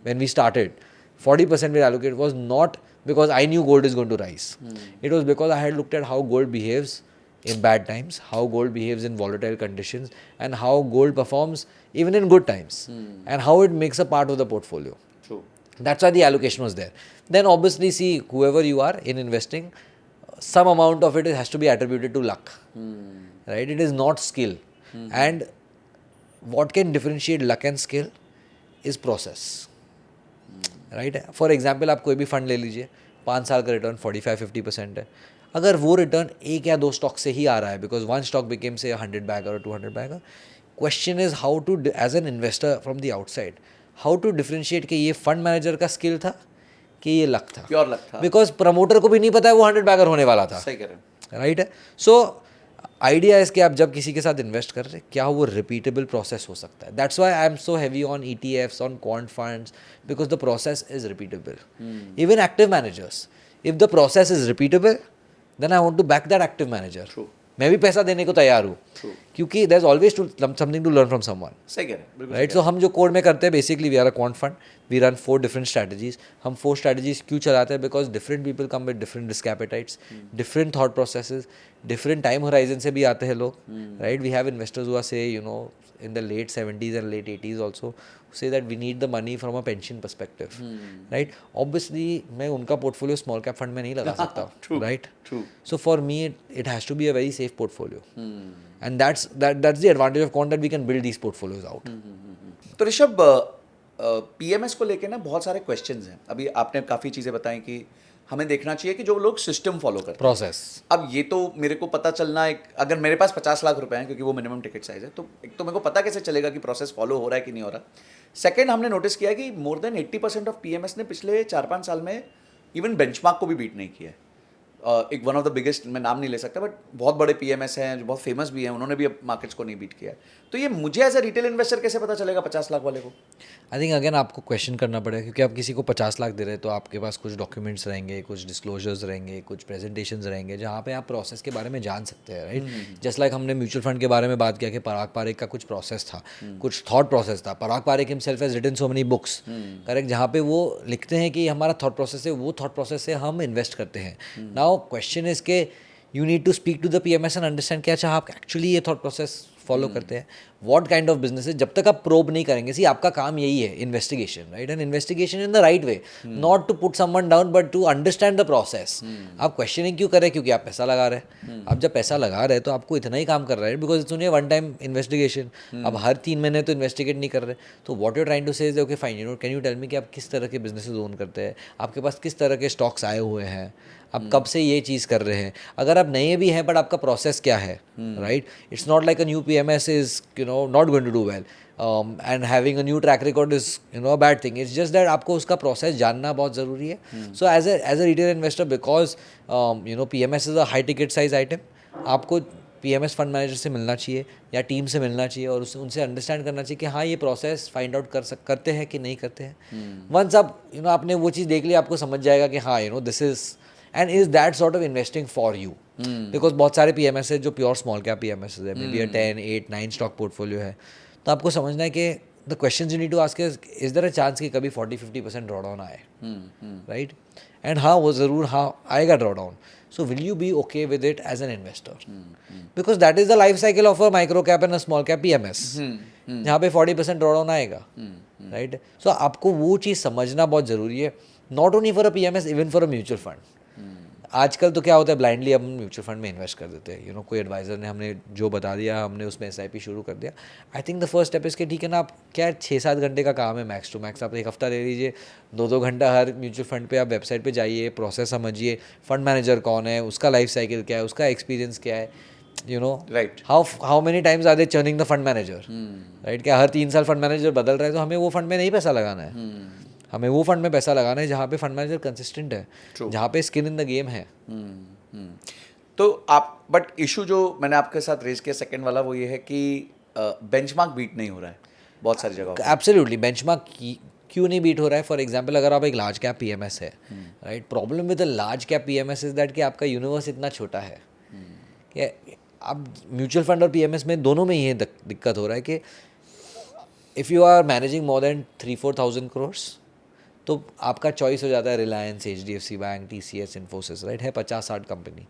when we started. 40% we allocated was not because I knew gold is going to rise. It was because I had looked at how gold behaves in bad times, how gold behaves in volatile conditions, and how gold performs even in good times, and how it makes a part of the portfolio. True. That's why the allocation was there. Then obviously, see, whoever you are in investing, some amount of it has to be attributed to luck, right? It is not skill. And what can differentiate luck and skill is process, right? For example, आप कोई भी fund ले लीजिए, 5 साल का return 45-50% है. अगर वो रिटर्न एक या दो स्टॉक से ही आ रहा है, बिकॉज वन स्टॉक बिकेम से 100 बैगर और 200 bagger, question is how to, as an investor from the outside, how to differentiate कि ये फंड मैनेजर का स्किल था कि ये लक था, प्योर लक था, बिकॉज प्रमोटर को भी नहीं पता है वो 100 बैगर होने वाला था. सही कह रहे हैं, राइट है. सो आइडिया है कि आप जब किसी के साथ इन्वेस्ट कर रहे हैं, क्या वो रिपीटेबल प्रोसेस हो सकता है. That's why I am so heavy on ETFs, on quant funds, because the process is repeatable. Even active managers, if the process is repeatable, then I want to back that active manager. मैं भी पैसा देने को तैयार हूँ, क्योंकि there is always something to learn from someone. सही कह रहे हैं, राइट. सो हम जो कोड में करते हैं, basically we are a quant fund, we run 4 different strategies. हम 4 स्ट्रैटेजीज क्यों चलाते हैं? Because different people come with different risk appetites, different thought processes, different time horizon से भी आते हैं लोग. Right. We have investors who are से in the late 70s and late 80s also say that we need the money from a pension perspective. Right. Obviously मैं उनका portfolio small cap fund में नहीं लगा सकता. True. Right. True. So for me it has to be a very safe portfolio. And that's the advantage of quant, that we can build these portfolios out. तो Rishabh, PMS को लेके ना बहुत सारे क्वेश्चंस हैं. अभी आपने काफ़ी चीज़ें बताई कि हमें देखना चाहिए कि जो लोग सिस्टम फॉलो करते हैं, प्रोसेस. अब ये तो मेरे को पता चलना, एक अगर मेरे पास 50 लाख रुपए हैं, क्योंकि वो मिनिमम टिकट साइज है, तो एक तो मेरे को पता कैसे चलेगा कि प्रोसेस फॉलो हो रहा है कि नहीं हो रहा. सेकंड, हमने नोटिस किया कि मोर देन 80% ऑफ PMS ने पिछले 4-5 साल में इवन बेंचमार्क को भी बीट नहीं किया है. एक वन ऑफ द बिगेस्ट, मैं नाम नहीं ले सकता, बट बहुत बड़े PMS हैं जो बहुत फेमस भी हैं, उन्होंने भी अब मार्केट्स को नहीं बीट किया है. तो ये मुझे एज अ रिटेल इन्वेस्टर कैसे पता चलेगा 50 लाख वाले को? आई थिंक अगेन आपको क्वेश्चन करना पड़ेगा, क्योंकि आप किसी को 50 लाख दे रहे हैं तो आपके पास कुछ डॉक्यूमेंट्स रहेंगे, कुछ डिस्क्लोजर्स रहेंगे, कुछ प्रेजेंटेशंस रहेंगे, जहाँ पे आप प्रोसेस के बारे में जान सकते हैं. राइट. जस्ट लाइक हमने म्यूचुअल फंड के बारे में बात किया कि पराग पारेख का कुछ प्रोसेस था, कुछ थॉट प्रोसेस था. Parag Parekh himself has written so many books, correct, जहाँ पे वो लिखते हैं कि हमारा थॉट प्रोसेस है, वो थॉट प्रोसेस से हम इन्वेस्ट करते हैं. नाउ क्वेश्चन इज के you need to speak to the PMS and understand क्या चाह आप एक्चुअली ये थॉट प्रोसेस फॉलो करते हैं, व्हाट काइंड ऑफ बिजनेस है. जब तक आप प्रोब नहीं करेंगे, सी आपका काम यही है, investigation. Right. And investigation in the right way, not to put someone down but to understand the process. आप क्वेश्चनिंग क्यों करें? क्योंकि आप पैसा लगा रहे हैं. आप जब पैसा लगा रहे हैं तो आपको इतना ही काम कर रहा है, because it's only one time investigation. अब हर 3 महीने तो इन्वेस्टिगेट नहीं कर रहे. तो what you trying to say is okay fine, can you tell me कि आप किस तरह के बिजनेसेस ओन करते हैं, आपके पास किस तरह के स्टॉक्स आए हुए हैं, आप कब से ये चीज़ कर रहे हैं. अगर आप नए भी हैं बट आपका प्रोसेस क्या है. Right. It's not like a new PMS is not going to do well and having a new track record is a bad thing. It's just that आपको उसका प्रोसेस जानना बहुत ज़रूरी है. So as a retail investor, because PMS is a high ticket size item, आपको PMS fund manager से मिलना चाहिए या टीम से मिलना चाहिए और उनसे अंडरस्टैंड करना चाहिए कि हाँ ये प्रोसेस फाइंड आउट करते हैं कि नहीं करते हैं. वंस आप आपने वो चीज़ देख ली, आपको समझ जाएगा कि हाँ this is and is that sort of investing for you. Because बहुत सारे PMS है जो प्योर स्मॉल कैप PMS है, मे बी 10, 8, 9 स्टॉक पोर्टफोलियो है. तो आपको समझना है कि the question you need to ask is there a chance कि कभी 40-50% ड्रॉ डाउन आए. राइट. एंड हाँ वो ज़रूर हाँ आएगा drawdown. So will you be okay with it as an investor, because that is the life cycle of a micro cap and a small cap PMS, जहाँ पे 40% drawdown आएगा. Right. So आपको वो चीज़ समझना बहुत ज़रूरी है, not only for a PMS, even for a mutual fund. आजकल तो क्या होता है, ब्लाइंडली हम म्यूचुअल फंड में इन्वेस्ट कर देते हैं. कोई एडवाइजर ने हमने जो बता दिया, हमने उसमें SIP शुरू कर दिया. I think the first step इसके ठीक है ना, आप क्या 6-7 घंटे का काम है मैक्स टू मैक्स, आप एक हफ्ता ले लीजिए, 2-2 घंटा हर म्यूचुअल फंड पे आप वेबसाइट पे जाइए, प्रोसेस समझिए, फंड मैनेजर कौन है, उसका लाइफ साइकिल क्या है, उसका एक्सपीरियंस क्या है. Right. How many times are they churning the fund manager. Right. क्या हर 3 साल फंड मैनेजर बदल रहा है? तो हमें वो फंड में नहीं पैसा लगाना है. हमें वो फंड में पैसा लगाना है जहाँ पे फंड मैनेजर कंसिस्टेंट है, जहाँ पे स्किन इन द गेम है. तो आप, बट इशू जो मैंने आपके साथ रेज किया सेकंड वाला, वो ये है कि बेंचमार्क बीट नहीं हो रहा है बहुत सारी जगह. एब्सोल्युटली. बेंचमार्क क्यों नहीं बीट हो रहा है? फॉर एग्जांपल, अगर आप एक लार्ज कैप PMS है, right, problem with the large cap PMS is that कि आपका यूनिवर्स इतना छोटा है कि आप म्यूचुअल फंड और PMS में दोनों में ही दिक्कत हो रहा है कि if you are managing more than 3-4,000 crores तो आपका चॉइस हो जाता है Reliance, HDFC bank, TCS, Infosys. Right. है 50-60 कंपनी.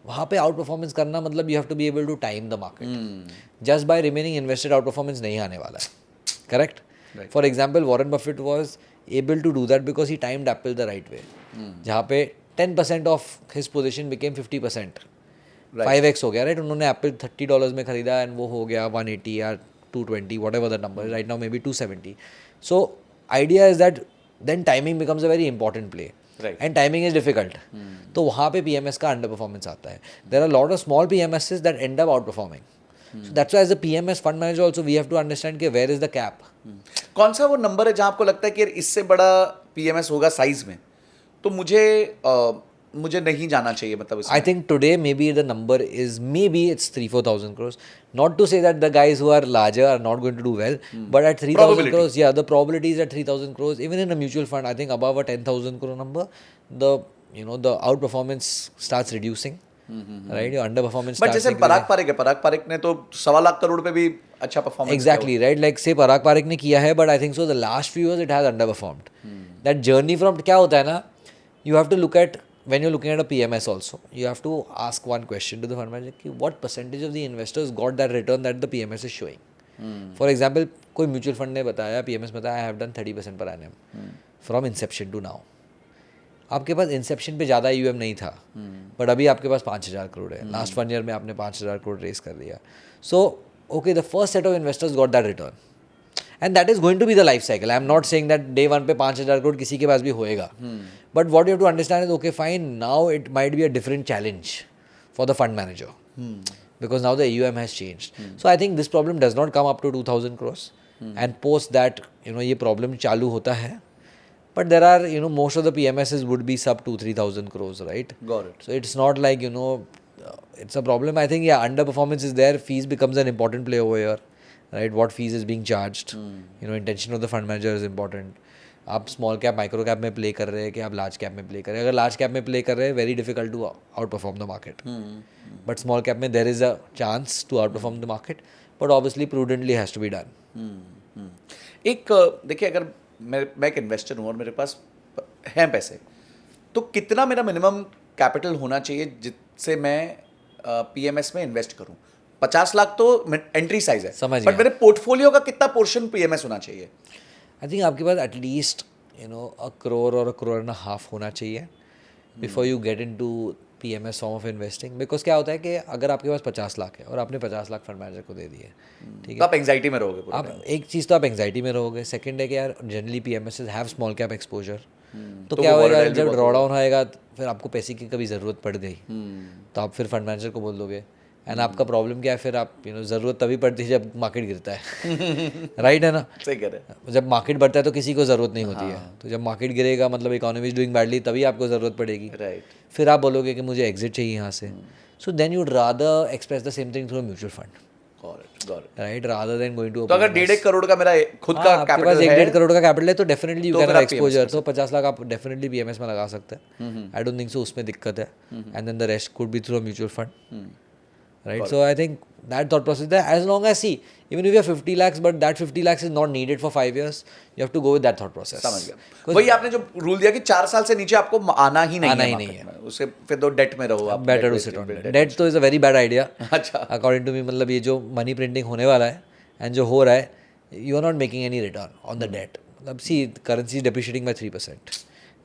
वहाँ पे आउट परफॉर्मेंस करना मतलब you have to be able to time the market. Just buy remaining invested outperformance नहीं आने वाला है. Correct. For example, Warren Buffett was able to do that because he timed Apple the right way. जहाँ पे 10% of his position became 50%. 5x हो गया, right? उन्होंने Apple $30 में खरीदा एंड वो हो गया 180 या 220, whatever the number is. Right now maybe 270. So idea is that then timing becomes a very important play. Right. And timing is difficult. तो वहाँ पे PMS का अंडर परफॉर्मेंस आता है. There are a lot of small PMSs that end up outperforming. So that's why as a PMS fund manager also we have to understand कि where is the cap. कौन सा वो number है जहां आपको लगता है कि यार इससे बड़ा पीएमएस होगा साइज में तो मुझे नहीं जाना चाहिए, मतलब इसमें? I think today maybe the number is maybe it's 3,000-4,000 crores. Not to say that the guys who are larger are not going to do well, but at 3,000 Probability. crores, yeah, the probability is at 3,000 crores. Even in a mutual fund, I think above a 10,000 crore number, the outperformance starts reducing, right? Your underperformance but starts जैसे increasing. पराग पारिक ने तो 1.25 लाख करोड़ पे भी अच्छा performance Exactly, right? Like say Parag Parikh ने किया है, but I think so the last few years it has underperformed. That journey from क्या होता है ना, you have to look at, when you're looking at a PMS also, you have to ask one question to the fund manager कि what percentage of the investors got that return that the PMS is showing. For example, कोई mutual fund ने बताया, PMS बताया, I have done 30% per annum from inception to now. आपके पास Inception पे ज़्यादा AUM नहीं था, बट अभी आपके पास 5,000 करोड़ है. लास्ट 1 ईयर में आपने 5,000 करोड़ रेस कर दिया. So okay, the first set of investors got that return and that is going to be the life cycle. I am not saying that day 1 पे 5,000 करोड़ किसी के पास भी होएगा, but what you have to understand is okay fine, now it might be a different challenge for the fund manager because now the AUM has changed. So I think this problem does not come up to 2,000 crores and post that ये problem चालू होता है. But there are, most of the PMSs would be sub 2,000-3,000 crores, right? Got it. So it's not like, it's a problem. I think, yeah, underperformance is there. Fees becomes an important play over here, right? What fees is being charged. Intention of the fund manager is important. आप small cap micro cap में play कर रहे हैं कि आप large cap में play कर रहे हैं. अगर लार्ज कैप में प्ले कर रहे हैं, very difficult to outperform the market. But small cap में there is a chance to outperform the market, but obviously prudently has to be done. एक देखिए, अगर मैं एक इन्वेस्टर हूँ और मेरे पास हैं पैसे, तो कितना मेरा मिनिमम कैपिटल होना चाहिए जिससे मैं पीएमएस में इन्वेस्ट करूँ? 50 लाख तो एंट्री साइज है, समझ बट गया. मेरे पोर्टफोलियो का कितना पोर्शन पीएमएस होना चाहिए? आई थिंक आपके पास एटलीस्ट 1 crore और 1.5 crore होना चाहिए before you get into PMS form of investing. Because क्या होता है कि अगर आपके पास 50 लाख है और आपने 50 लाख फंड मैनेजर को दे दिए, ठीक तो आप एंग्जाइटी में रहोगे पूरा आप एक चीज़ तो आप एंग्जाइटी में रहोगे. सेकंड है कि यार generally PMSs have small cap exposure, तो क्या होएगा जब ड्रॉडाउन होएगा फिर आपको पैसे की कभी ज़रूरत पड़ गई तो आप फिर फंड मैनेजर को बोल दोगे. एंड आपका प्रॉब्लम क्या है, फिर आप ज़रूरत तभी पड़ती है जब मार्केट गिरता है. राइट है ना? सही कह रहे हैं. जब मार्केट बढ़ता है तो किसी को ज़रूरत नहीं होती है, तो जब मार्केट गिरेगा मतलब इकोनॉमी इज डूइंग बैडली, तभी आपको ज़रूरत पड़ेगी. राइट. फिर आप बोलोगे कि मुझे एग्जिट चाहिए यहाँ से. So then you'd rather express the same thing through a mutual fund, right, rather than going to. तो अगर 1.5 करोड़ का मेरा खुद का आपके पास कैपिटल है, 1.5 करोड़ का कैपिटल है, तो डेफिनेटली यू तो कैन फिर हैव आप एक्सपोजर. तो 50 लाख आप डेफिनेटली PMS में लगा सकते हैं. आई डोंट थिंक सो उसमें दिक्कत है. And then the rest could be through a mutual fund, right? So I think that thought process there, as long as, see, even if you have 50 lakhs but that 50 lakhs is not needed for 5 years, you have to go with that thought process. समझ गया. वही आपने जो rule दिया कि 4 साल से नीचे आपको आना ही नहीं आना है ही market नहीं में. उससे फिर तो डेट में रहो आप. Better to sit on debt. तो is a very bad idea अच्छा. According to me. मतलब ये जो मनी प्रिंटिंग होने वाला है एंड जो हो रहा है, you are not making any return on the debt. मतलब see, currency is depreciating by 3%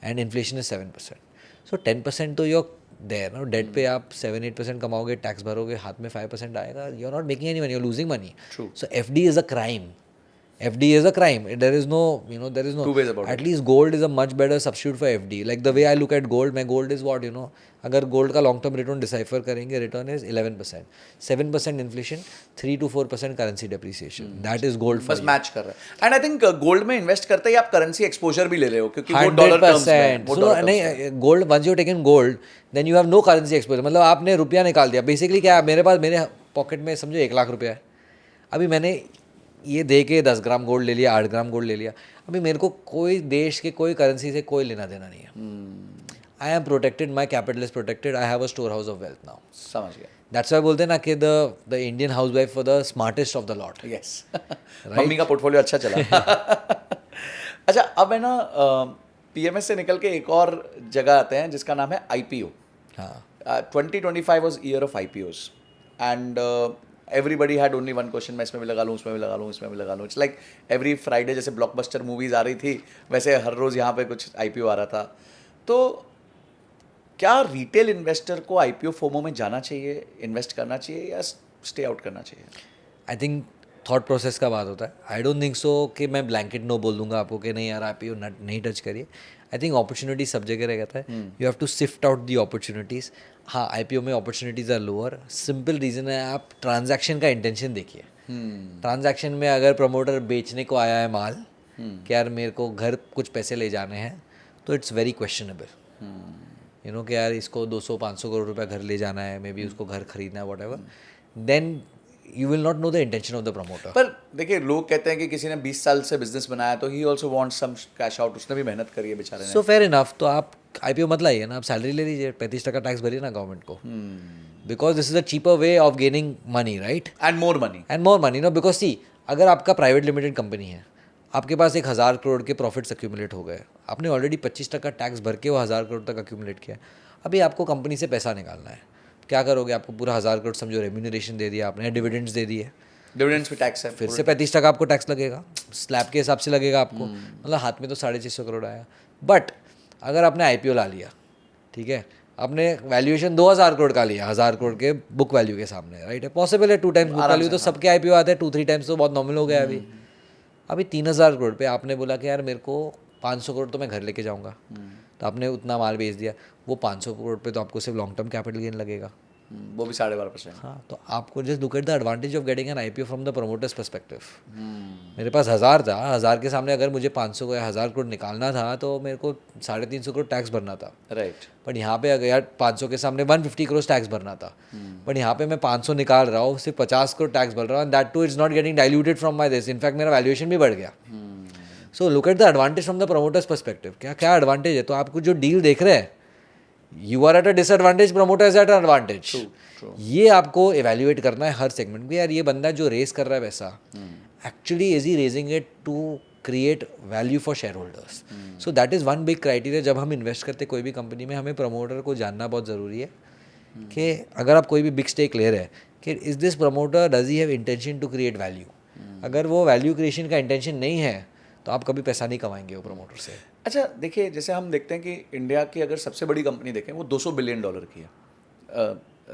and inflation is 7%. So 10% तो योर देयर ना. डेट पे आप 7-8% कमाओगे, टैक्स भरोगे, हाथ में 5% आएगा. You are not making any money, you are losing money. So FD is a crime. FD is a crime. There is no, there is no. Two ways about it. At least gold is a much better substitute for FD. Like the way I look at gold, my gold is what, अगर gold का long term return decipher करेंगे, return is 11%, 7% inflation, 3 to 4% currency depreciation. That is gold. बस match कर रहा है. And I think gold में invest करते ही आप करेंसी एक्सपोजर भी ले रहे हो, क्योंकि वो डॉलर टर्म्स में. नहीं, gold once you taken gold then you have no currency exposure. मतलब आपने रुपया निकाल दिया. बेसिकली क्या, मेरे पॉकेट में समझो 1 लाख रुपया है. अभी मैंने ये दे के 10 ग्राम गोल्ड ले लिया, 8 ग्राम गोल्ड ले लिया. अभी मेरे को कोई देश के कोई करेंसी से कोई लेना देना नहीं है. I am protected, my capital is protected, I have a store house of wealth now. समझ गया. दैट्स व्हाई बोलते हैं ना कि the Indian house wife for the smartest of the lot. Yes. Mummy का पोर्टफोलियो अच्छा चला. अच्छा, अब है ना PMS से निकल के एक और जगह आते हैं जिसका नाम है IPO. हाँ. 2025 was year of IPOs and everybody had only one question, मैं इसमें भी लगा लूँ, उसमें भी लगा लूँ, इसमें भी लगा लूँ. इट्स लाइक एवरी फ्राइडे जैसे ब्लॉकबस्टर मूवीज आ रही थी वैसे हर रोज़ यहाँ पे कुछ आईपीओ आ रहा था. तो क्या रिटेल इन्वेस्टर को आईपीओ फोमो में जाना चाहिए, इन्वेस्ट करना चाहिए या स्टे आउट करना चाहिए? आई थिंक थॉट प्रोसेस का बात होता है. आई डोंट थिंक सो कि मैं ब्लैंकेट नो बोल दूंगा आपको कि नहीं यार आईपीओ नहीं टच करिए. आई थिंक अपॉर्चुनिटी सब जगह रहता है. You have to sift out the opportunities. हाँ, आईपीओ में opportunities are lower. Simple reason है, आप ट्रांजैक्शन का इंटेंशन देखिए. ट्रांजैक्शन में अगर प्रमोटर बेचने को आया है माल कि यार मेरे को घर कुछ पैसे ले जाने हैं, तो it's very questionable. You know कि यार इसको 200-500 करोड़ रुपया घर ले जाना है, मे बी उसको घर खरीदना है, whatever, then you will not know the intention of the promoter. पर देखिए, लोग कहते हैं कि किसी ने 20 साल से बिजनेस बनाया तो he also wants some cash out. उसने भी मेहनत करी है बेचारे ने. So fair enough. तो आप आईपीओ मत लाइए ना, आप सैलरी ले लीजिए, 35% टैक्स भरिए ना गवर्नमेंट को. Because this is a cheaper way of gaining money, right? And more money. And more money, no, because see, अगर आपका प्राइवेट लिमिटेड कंपनी है, आपके पास 1,000 करोड़ के प्रॉफिट्स अक्यूमुलेट हो गए, आपने ऑलरेडी 25% टैक्स भर के वो 1,000 करोड़ तक अक्यूमुलेट किया. अभी आपको कंपनी से पैसा निकालना है, क्या करोगे? आपको पूरा 1,000 करोड़ समझो रेम्यूनरेशन दे दिया आपने, डिविडेंड्स दे दिए, डिविडेंड्स पे टैक्स है, फिर से 35% आपको टैक्स लगेगा, स्लैब के हिसाब से लगेगा आपको. मतलब हाथ में तो 650 करोड़ आया. बट अगर आपने आईपीओ ला लिया, ठीक है, आपने वैल्यूएशन 2,000 करोड़ का लिया, 1,000 करोड़ के बुक वैल्यू के सामने, राइट है, पॉसिबल है 2 टाइम्स बुक वैल्यू, तो सबके आईपीओ आते हैं 2-3 टाइम्स, तो बहुत नॉर्मल हो गया. अभी 3,000 करोड़ पे आपने बोला कि यार मेरे को 500 करोड़ तो मैं घर लेके जाऊंगा, तो आपने उतना माल बेच दिया. वो 500 करोड़ पे तो आपको सिर्फ लॉन्ग टर्म कैपिटल गेन लगेगा, वो भी 12.5%. हाँ. तो आपको just look at the advantage of getting an IPO from the promoters perspective. मेरे पास 1,000 था, 1,000 के सामने अगर मुझे 500 को या 1,000 करोड़ निकालना था तो मेरे को 350 करोड़ टैक्स भरना था, राइट. बट यहाँ पे अगर यार 500 के सामने 150 करोड़ टैक्स भरना था, बट यहाँ पे मैं 500 निकाल रहा हूँ, सिर्फ 50 करोड़ टैक्स भर रहा हूँ, and that two is not getting diluted from my this. In fact मेरा वैल्यूएशन भी बढ़ गया. So look at the advantage from the promoters perspective. क्या क्या एडवांटेज है? तो आपको जो डील देख रहे हैं, you are at a disadvantage, promoter is at advantage. ये आपको इवेल्युएट करना है हर सेगमेंट में. यार ये बंदा जो रेस कर रहा है पैसा, actually is he raising it to create value for shareholders. So that is one big criteria. जब हम इन्वेस्ट करते कोई भी कंपनी में, हमें प्रमोटर को जानना बहुत ज़रूरी है कि अगर आप कोई भी बिग स्टेक ले रहे हैं, कि is this promoter, does he have intention to create value. अगर वो वैल्यू क्रिएशन का इंटेंशन नहीं है तो आप कभी पैसा नहीं कमाएंगे वो प्रमोटर से. अच्छा देखिए, जैसे हम देखते हैं कि इंडिया की अगर सबसे बड़ी कंपनी देखें वो $200 बिलियन की है.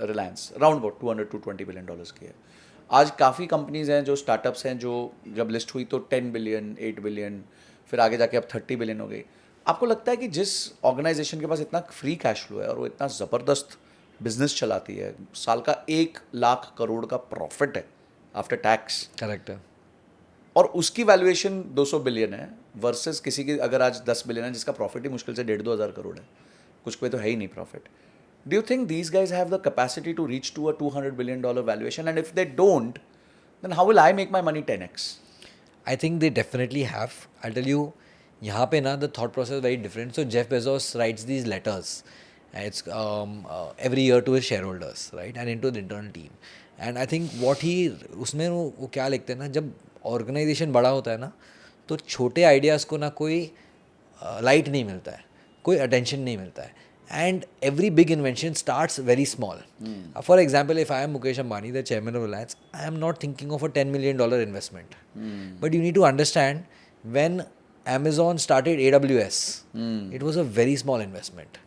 Reliance round about 200-220 billion dollars की है. आज काफ़ी कंपनीज हैं जो स्टार्टअप्स हैं जो जब लिस्ट हुई तो 10 बिलियन, 8 बिलियन, फिर आगे जाके अब 30 बिलियन हो गई. आपको लगता है कि जिस ऑर्गेनाइजेशन के पास इतना फ्री कैश फ्लो है और वो इतना ज़बरदस्त बिजनेस चलाती है, साल का 1 लाख करोड़ का प्रॉफिट है आफ्टर टैक्स, करेक्ट है, और उसकी वैल्यूएशन 200 बिलियन है, वर्सेस किसी की अगर आज 10 बिलियन है जिसका प्रॉफिट ही मुश्किल से 1,500-2 हज़ार करोड़ है, कुछ पे तो है ही नहीं profit. Do you think these guys have the capacity to reach to a $200 billion valuation? And if they don't, then how will I make my money 10x? I think they definitely have. I'll tell you, यहाँ पे ना the thought process is very different. So Jeff Bezos writes these letters. It's every year to his shareholders, right, and into the internal team. And I think what he उसमें वो क्या लिखते हैं ना, जब ऑर्गेनाइजेशन बड़ा होता है ना, तो छोटे आइडियाज़ को ना कोई लाइट नहीं मिलता है, कोई अटेंशन नहीं मिलता है. And every big invention starts very small. For example, if I am Mukesh Ambani, the chairman of Reliance, I am not thinking of a $10 million investment. But you need to understand, when Amazon started AWS, it was a very small investment.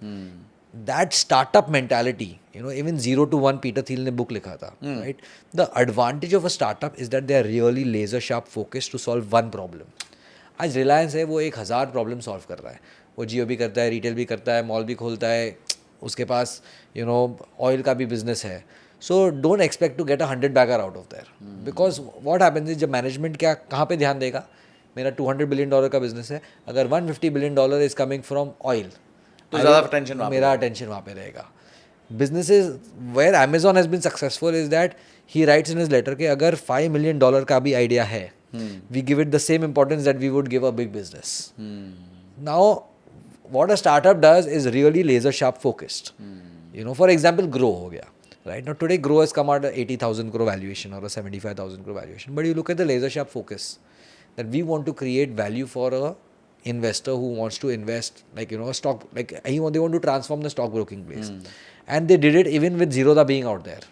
That startup mentality, you know, even 0 to 1, Peter Thiel ने book लिखा था, right? The advantage of a startup is that they are really laser sharp focused to solve one problem. आज Reliance है, वो 1,000 problem solve कर रहा है. वो जियो भी करता है, रिटेल भी करता है, मॉल भी खोलता है, उसके पास यू नो ऑयल का भी बिजनेस है. So don't expect to get 100 bagger out of there, because what happens is, जब मैनेजमेंट क्या कहाँ पे ध्यान देगा, मेरा $200 बिलियन का बिजनेस है, अगर $150 billion is coming from oil, तो ज़्यादा अटेंशन मेरा अटेंशन वहाँ पे रहेगा. Businesses where Amazon has been successful is that he writes in his letter कि अगर $5 मिलियन का भी आइडिया है, we give it the same importance that we would give a big business. Now what a startup does is really laser sharp focused. You know, for example, Grow ho gaya, right? Now today Grow has come out at 80,000 crore valuation or a 75,000 crore valuation, but you look at the laser sharp focus that we want to create value for a investor who wants to invest, like, you know, a stock, like they want to transform the stock broking place, and they did it even with Zerodha being out there.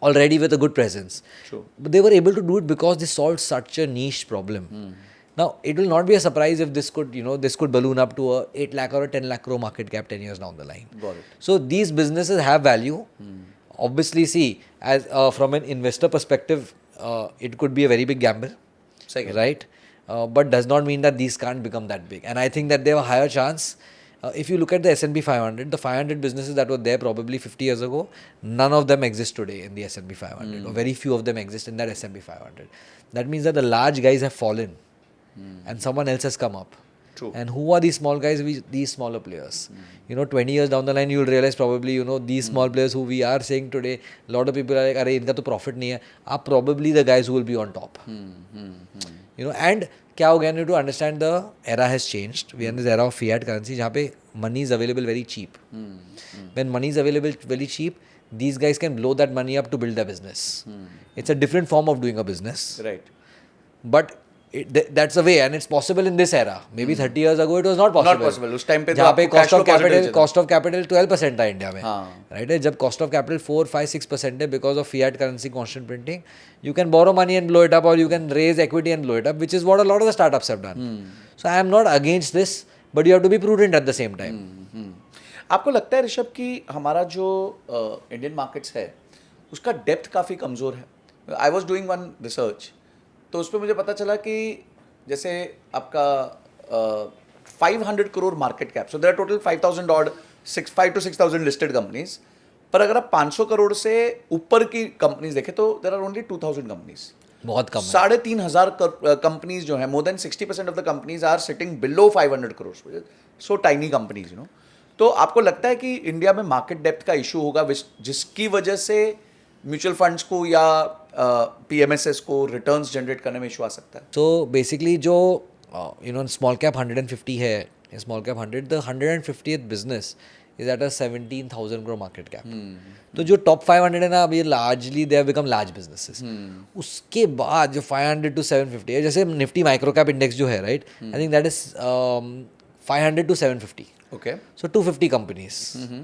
already with a good presence. True. But they were able to do it because they solved such a niche problem. Now, it will not be a surprise if this could balloon up to a 8 lakh or a 10 lakh crore market cap 10 years down the line. Got it. So these businesses have value. Obviously, see, as from an investor perspective, it could be a very big gamble, right? But does not mean that these can't become that big. And I think that they have a higher chance. If you look at the S&P 500, the 500 businesses that were there probably 50 years ago, none of them exist today in the S&P 500, or very few of them exist in that S&P 500. That means that the large guys have fallen, and someone else has come up. True. And who are these small guys? These smaller players. 20 years down the line, you will realize probably, these small players who we are saying today, a lot of people are like, अरे इनका तो profit नहीं है, are probably the guys who will be on top. And क्या हो गया, you to understand the era has changed. We are in this era of fiat currency जहाँ पे money is available very cheap. When money is available very cheap, these guys can blow that money up to build their business. It's a different form of doing a business. Right. But that's the way, and it's possible in this era. Maybe 30 years ago it was not possible. Not possible. उस time पे तो जहाँ पे आपको cash flow positive cost of capital 12% था India में, हाँ. right? जब cost of capital 4, 5, 6% है because of fiat currency constant printing, you can borrow money and blow it up, or you can raise equity and blow it up, which is what a lot of the startups have done. So I am not against this, but you have to be prudent at the same time. आपको लगता है ऋषभ कि हमारा जो Indian markets है उसका depth काफ़ी कमज़ोर है? I was doing one research, तो उस पर मुझे पता चला कि जैसे आपका 500 crore market cap, so there are total 5,000 odd 5 to 6,000 listed companies, पर अगर आप 500 करोड़ से ऊपर की कंपनीज देखें तो देयर आर ओनली 2,000 कंपनीज. बहुत कम है. 3,500 कंपनीज जो है, more than 60% of the companies are sitting below 500 crore. So tiny companies, तो आपको लगता है कि इंडिया में मार्केट डेप्थ का इशू होगा जिसकी वजह से म्यूचुअल फंड्स को या पीएमएसएस को रिटर्न्स जनरेट करने में इशू आ सकता है? So basically जो small cap 150 है, small cap 100, the 150th business is at a 17,000 crore market cap. तो जो top 500 है ना, अभी largely they have become large businesses. उसके बाद जो 500 to 750 है, जैसे निफ्टी माइक्रो कैप इंडेक्स जो है, right? I think that is 500 to 750. Okay. So 250 companies,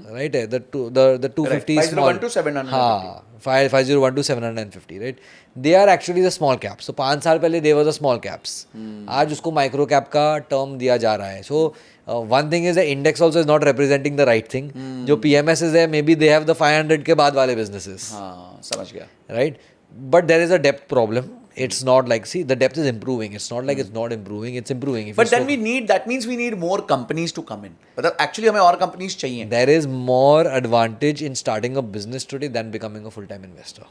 right? The 250 Correct. small. 501 to 750. हाँ, 501 to 750, right? They are actually the small caps. So 5 साल पहले they were the small caps. आज उसको micro cap का term दिया जा रहा है. So one thing is the index also is not representing the right thing. जो PMSs है, maybe they have the 500 के बाद वाले businesses. हाँ, समझ गया. Right? But there is a depth problem. It's not like, see, the depth is improving. It's not like it's not improving. It's improving. But then that means we need more companies to come in. मतलब actually हमें और companies चाहिए. There is more advantage in starting a business today than becoming a full-time investor.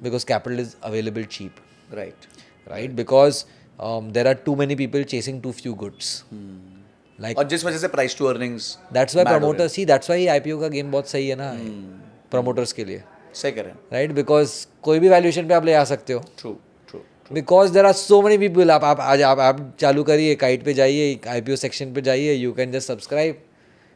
Because capital is available cheap. Right. Right? Because there are too many people chasing too few goods. Like, और जिस वजह से price to earnings that's why mad हो promoters, see, that's why IPO का game बहुत सही है ना promoters के लिए. सही करें. Right? Because कोई भी valuation पे आप ले आ सकते हो. True. Because there are so many people. आप चालू करिए, काइट पे जाइए, IPO सेक्शन पे जाइए, you can just subscribe.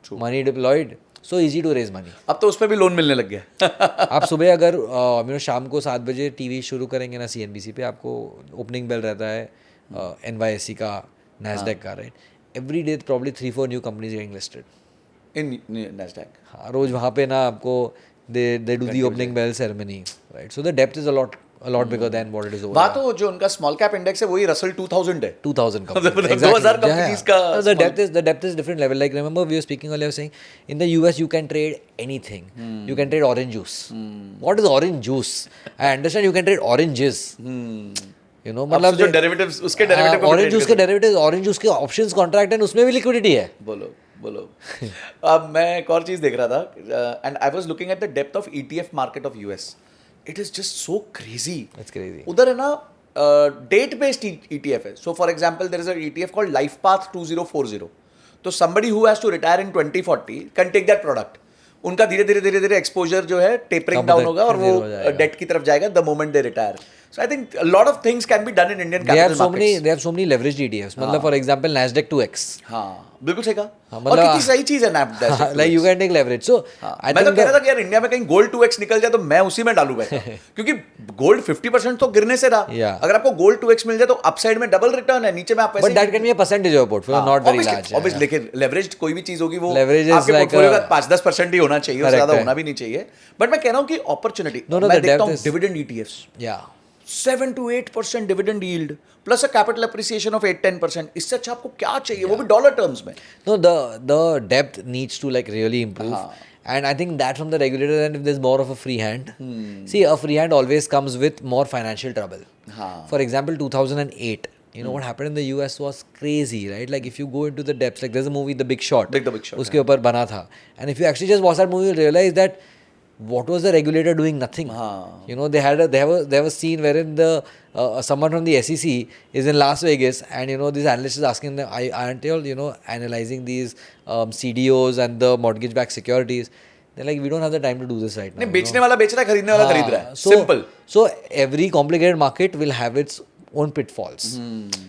True. Money deployed. So easy to raise money. अब तो उस पर भी लोन मिलने लग गया. आप सुबह अगर शाम को 7 बजे टीवी शुरू करेंगे ना CNBC पे, आपको ओपनिंग बेल रहता है NYSE का, NASDAQ का, right? Every day probably 3-4 new companies getting listed. In NASDAQ. हाँ, रोज वहाँ पे ना आपको they do the opening bell ceremony, right? So the depth is a lot bigger than what it is over. बात तो जो उनका स्मॉल कैप इंडेक्स है वही रसल 2000 है. 2000 मतलब companies. 2000 companies का the depth is different level. Like remember we were speaking earlier, saying in the US you can trade anything. You can trade orange juice. What is orange juice? I understand you can trade oranges. मतलब जो derivatives उसके derivative को orange juice के derivatives, orange juice के options contract है, उसमें भी liquidity है. बोलो. अब मैं एक और चीज देख रहा था and I was looking at the depth of ETF market of US. It is just so crazy. It's crazy. उधर है ना date based ETF है. So for example there is an ETF called LifePath 2040. तो somebody who has to retire in 2040 can take that product. उनका धीरे धीरे exposure जो है टेपरिंग डाउन होगा और वो डेट की तरफ जाएगा the moment they retire. So I think a lot of things can be done in Indian they have capital markets. they have so many leveraged ETFs. मतलब for example Nasdaq 2x. हाँ बिल्कुल सही कहा। हाँ, और मतलब- कितनी सही चीज है Nasdaq like you can take leverage. So I मैं तो think कह रहा था कि यार इंडिया में कहीं गोल्ड 2x निकल जाए तो मैं उसी में डालूं पैसा क्योंकि गोल्ड 50% तो गिरने से रहा। Yeah. अगर आपको गोल्ड 2x मिल जाए तो अपसाइड में डबल रिटर्न है, नीचे में आप पैसे but that can be a percentage of your portfolio, not very large. Obviously लेकिन लेवरेज्ड कोई भी चीज होगी वो Leverage is आपके like पोर्टफोलियो a- का 5-10% ही होना चाहिए, उससे Correct ज्यादा है। होना भी नहीं चाहिए। बट मैं कह रहा हूँ कि अपॉर्चुनिटी No, no, मैं the देखता depth हूँ is- dividend ETFs Yeah. 7 to 8% dividend yield plus a capital appreciation of 8-10%, इससे अच्छा आपको क्या चाहिए, वो भी डॉलर टर्म्स में। No, the depth needs to like really improve. And I think that from the regulator end, if there's more of a free hand, see, a free hand always comes with more financial trouble. For example, 2008, you know what happened in the US was crazy, right? Like if you go into the depths, like there's a movie, The Big Short. The Big Short, उसके ऊपर बना था. And if you actually just watch that movie, you'll realize that what was the regulator doing? Nothing. You know, they have a scene wherein the someone from the SEC is in Las Vegas, and you know this analyst is asking them, aren't you all, you know, analyzing these CDOs and the mortgage-backed securities? They're like, we don't have the time to do this right now. नहीं, बेचने वाला बेच रहा है, खरीदने वाला खरीद रहा है, simple. So every complicated market will have its own pitfalls.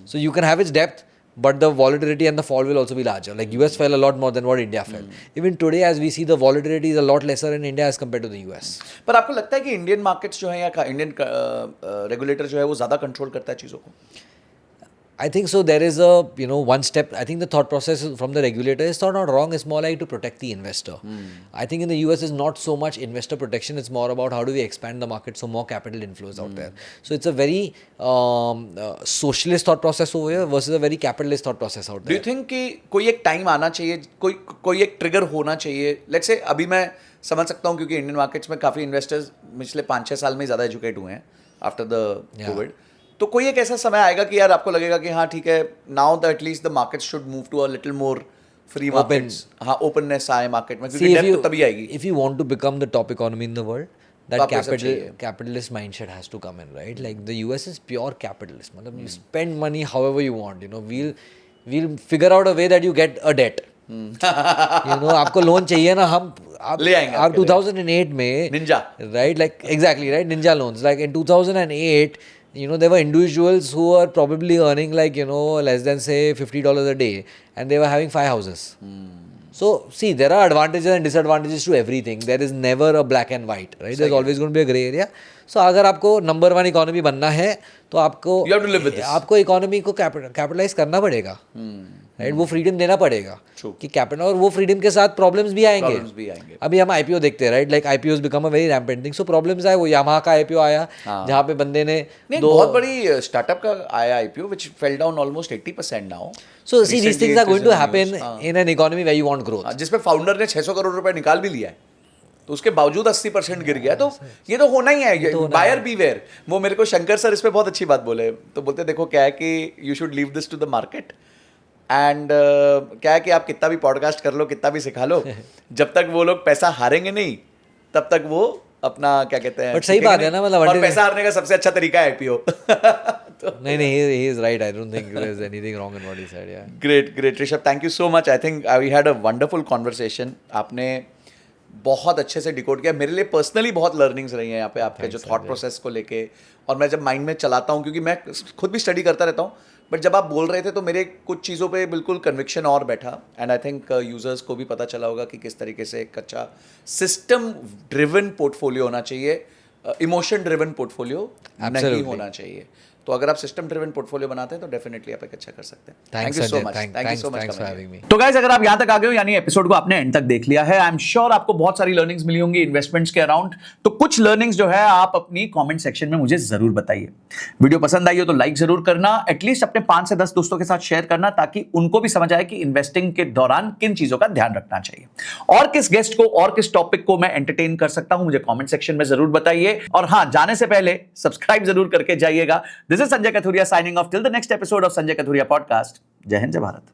So you can have its depth, but the volatility and the fall will also be larger. Like US fell a lot more than what India fell. Even today, as we see, the volatility is a lot lesser in India as compared to the US. पर आपको लगता है कि Indian markets जो है या Indian regulator जो है वो ज्यादा कंट्रोल करता है चीजों को? I think so. There is a, you know, one step. I think the thought process from the regulator is not wrong. It's more like to protect the investor. I think in the US is not so much investor protection. It's more about how do we expand the market so more capital inflows out there. So it's a very socialist thought process over here versus a very capitalist thought process out Do you there. think कि कोई एक time आना चाहिए, कोई एक trigger होना चाहिए? Let's say अभी मैं समझ सकता हूँ क्योंकि इंडियन मार्केट्स में काफ़ी इन्वेस्टर्स पिछले 5-6 साल में ज़्यादा एजुकेट हुए हैं आफ्टर द कोविड। तो कोई एक ऐसा समय आएगा कि यार आपको लगेगा कि हाँ ठीक है, now the at least the market should move to a little more free markets, हाँ ओपननेस आए मार्केट में, क्योंकि See, डेप्थ तभी आएगी। if you want to become the top economy in the world, that आपको सब चाहिए। capitalist mindset has to come in, right? Like the US is pure capitalist. मतलब you spend money however you want. You know, we'll figure out a way that you get a debt. You know, आपको loan चाहिए ना, आप ले आएंगे आप आपके लिए। 2008 में Ninja. right? Like exactly, right? Ninja loans. Like in 2008, you know, there were individuals who were probably earning like, you know, less than say $50 a day, and they were having 5 houses. So see, there are advantages and disadvantages to everything. There is never a black and white, right? There's always going to be a gray area. So अगर आपको number 1 economy बनना है तो आपको You have to live with this. आपको economy को capitalise करना पड़ेगा, राइट? वो फ्रीडम देना पड़ेगा True. कि कैपिटल, और वो फ्रीडम के साथ प्रॉब्लम्स भी आएंगे। Problems भी आएंगे। अभी हम आईपीओ देखते हैं, right? Like IPO become a very rampant thing. So problems आए, वो यामाहा का आईपीओ आया जहाँ पे बंदे ने नहीं, बहुत बड़ी स्टार्टअप का आया IPO which fell down almost 80% now. So see, these things are going to happen in an economy where you want growth. जिसमें फाउंडर ने 600 करोड़ रुपए निकाल भी लिया है, तो उसके बावजूद 80% गिर गया। तो ये तो होना ही है, बायर बीवेयर। वो मेरे को शंकर सर इस पे बहुत अच्छी बात बोले, तो बोलते देखो क्या है कि you should leave this to the market and क्या है कि आप कितना भी पॉडकास्ट कर लो, कितना भी सिखा लो, जब तक वो लोग पैसा हारेंगे नहीं तब तक वो अपना क्या कहते हैं, But सही बात है ना, मतलब और until- पैसा हारने का सबसे अच्छा तरीका है आईपीओ। नहीं, he is right. I don't think there's anything wrong in what he said. Yeah. Great Rishabh, thank you so much. I think we had a wonderful conversation. आपने बहुत अच्छे से डिकोड किया। मेरे लिए पर्सनली बहुत लर्निंग्स रही हैं यहाँ पे आपके जो थॉट प्रोसेस को लेके, और मैं जब माइंड में चलाता हूँ, क्योंकि मैं खुद भी स्टडी करता रहता हूँ, बट जब आप बोल रहे थे तो मेरे कुछ चीज़ों पे बिल्कुल कन्विक्शन और बैठा। एंड आई थिंक यूजर्स को भी पता चला होगा कि किस तरीके से एक अच्छा सिस्टम ड्रिवन पोर्टफोलियो होना चाहिए, इमोशन ड्रिवन पोर्टफोलियो नहीं होना चाहिए। तो अगर आप सिस्टम ड्रिवन पोर्टफोलियो बनाते हैं तो डेफिनेटली आप एक अच्छा कर सकते हैं। Thank you so much, thank you so much for having me. तो गाइस, अगर आप यहां तक आ गए हो, यानी एपिसोड को आपने एंड तक देख लिया है, आई एम श्योर आपको बहुत सारी लर्निंग्स मिली होंगी इन्वेस्टमेंट्स के अराउंड। तो कुछ लर्निंग्स जो है आप अपनी कमेंट सेक्शन में मुझे जरूर बताइए। वीडियो पसंद आई हो तो लाइक जरूर करना, एटलीस्ट अपने 5 से 10 दोस्तों के साथ शेयर करना, ताकि उनको भी समझ आए कि इन्वेस्टिंग के दौरान किन चीजों का ध्यान रखना चाहिए, और किस गेस्ट को और किस टॉपिक को मैं एंटरटेन कर सकता हूं, मुझे कमेंट सेक्शन में जरूर बताइए। और हां, जाने से पहले सब्सक्राइब जरूर करके जाइएगा। This is Sanjay Kathuria signing off till the next episode of Sanjay Kathuria podcast. Jai Hind, Jai Bharat.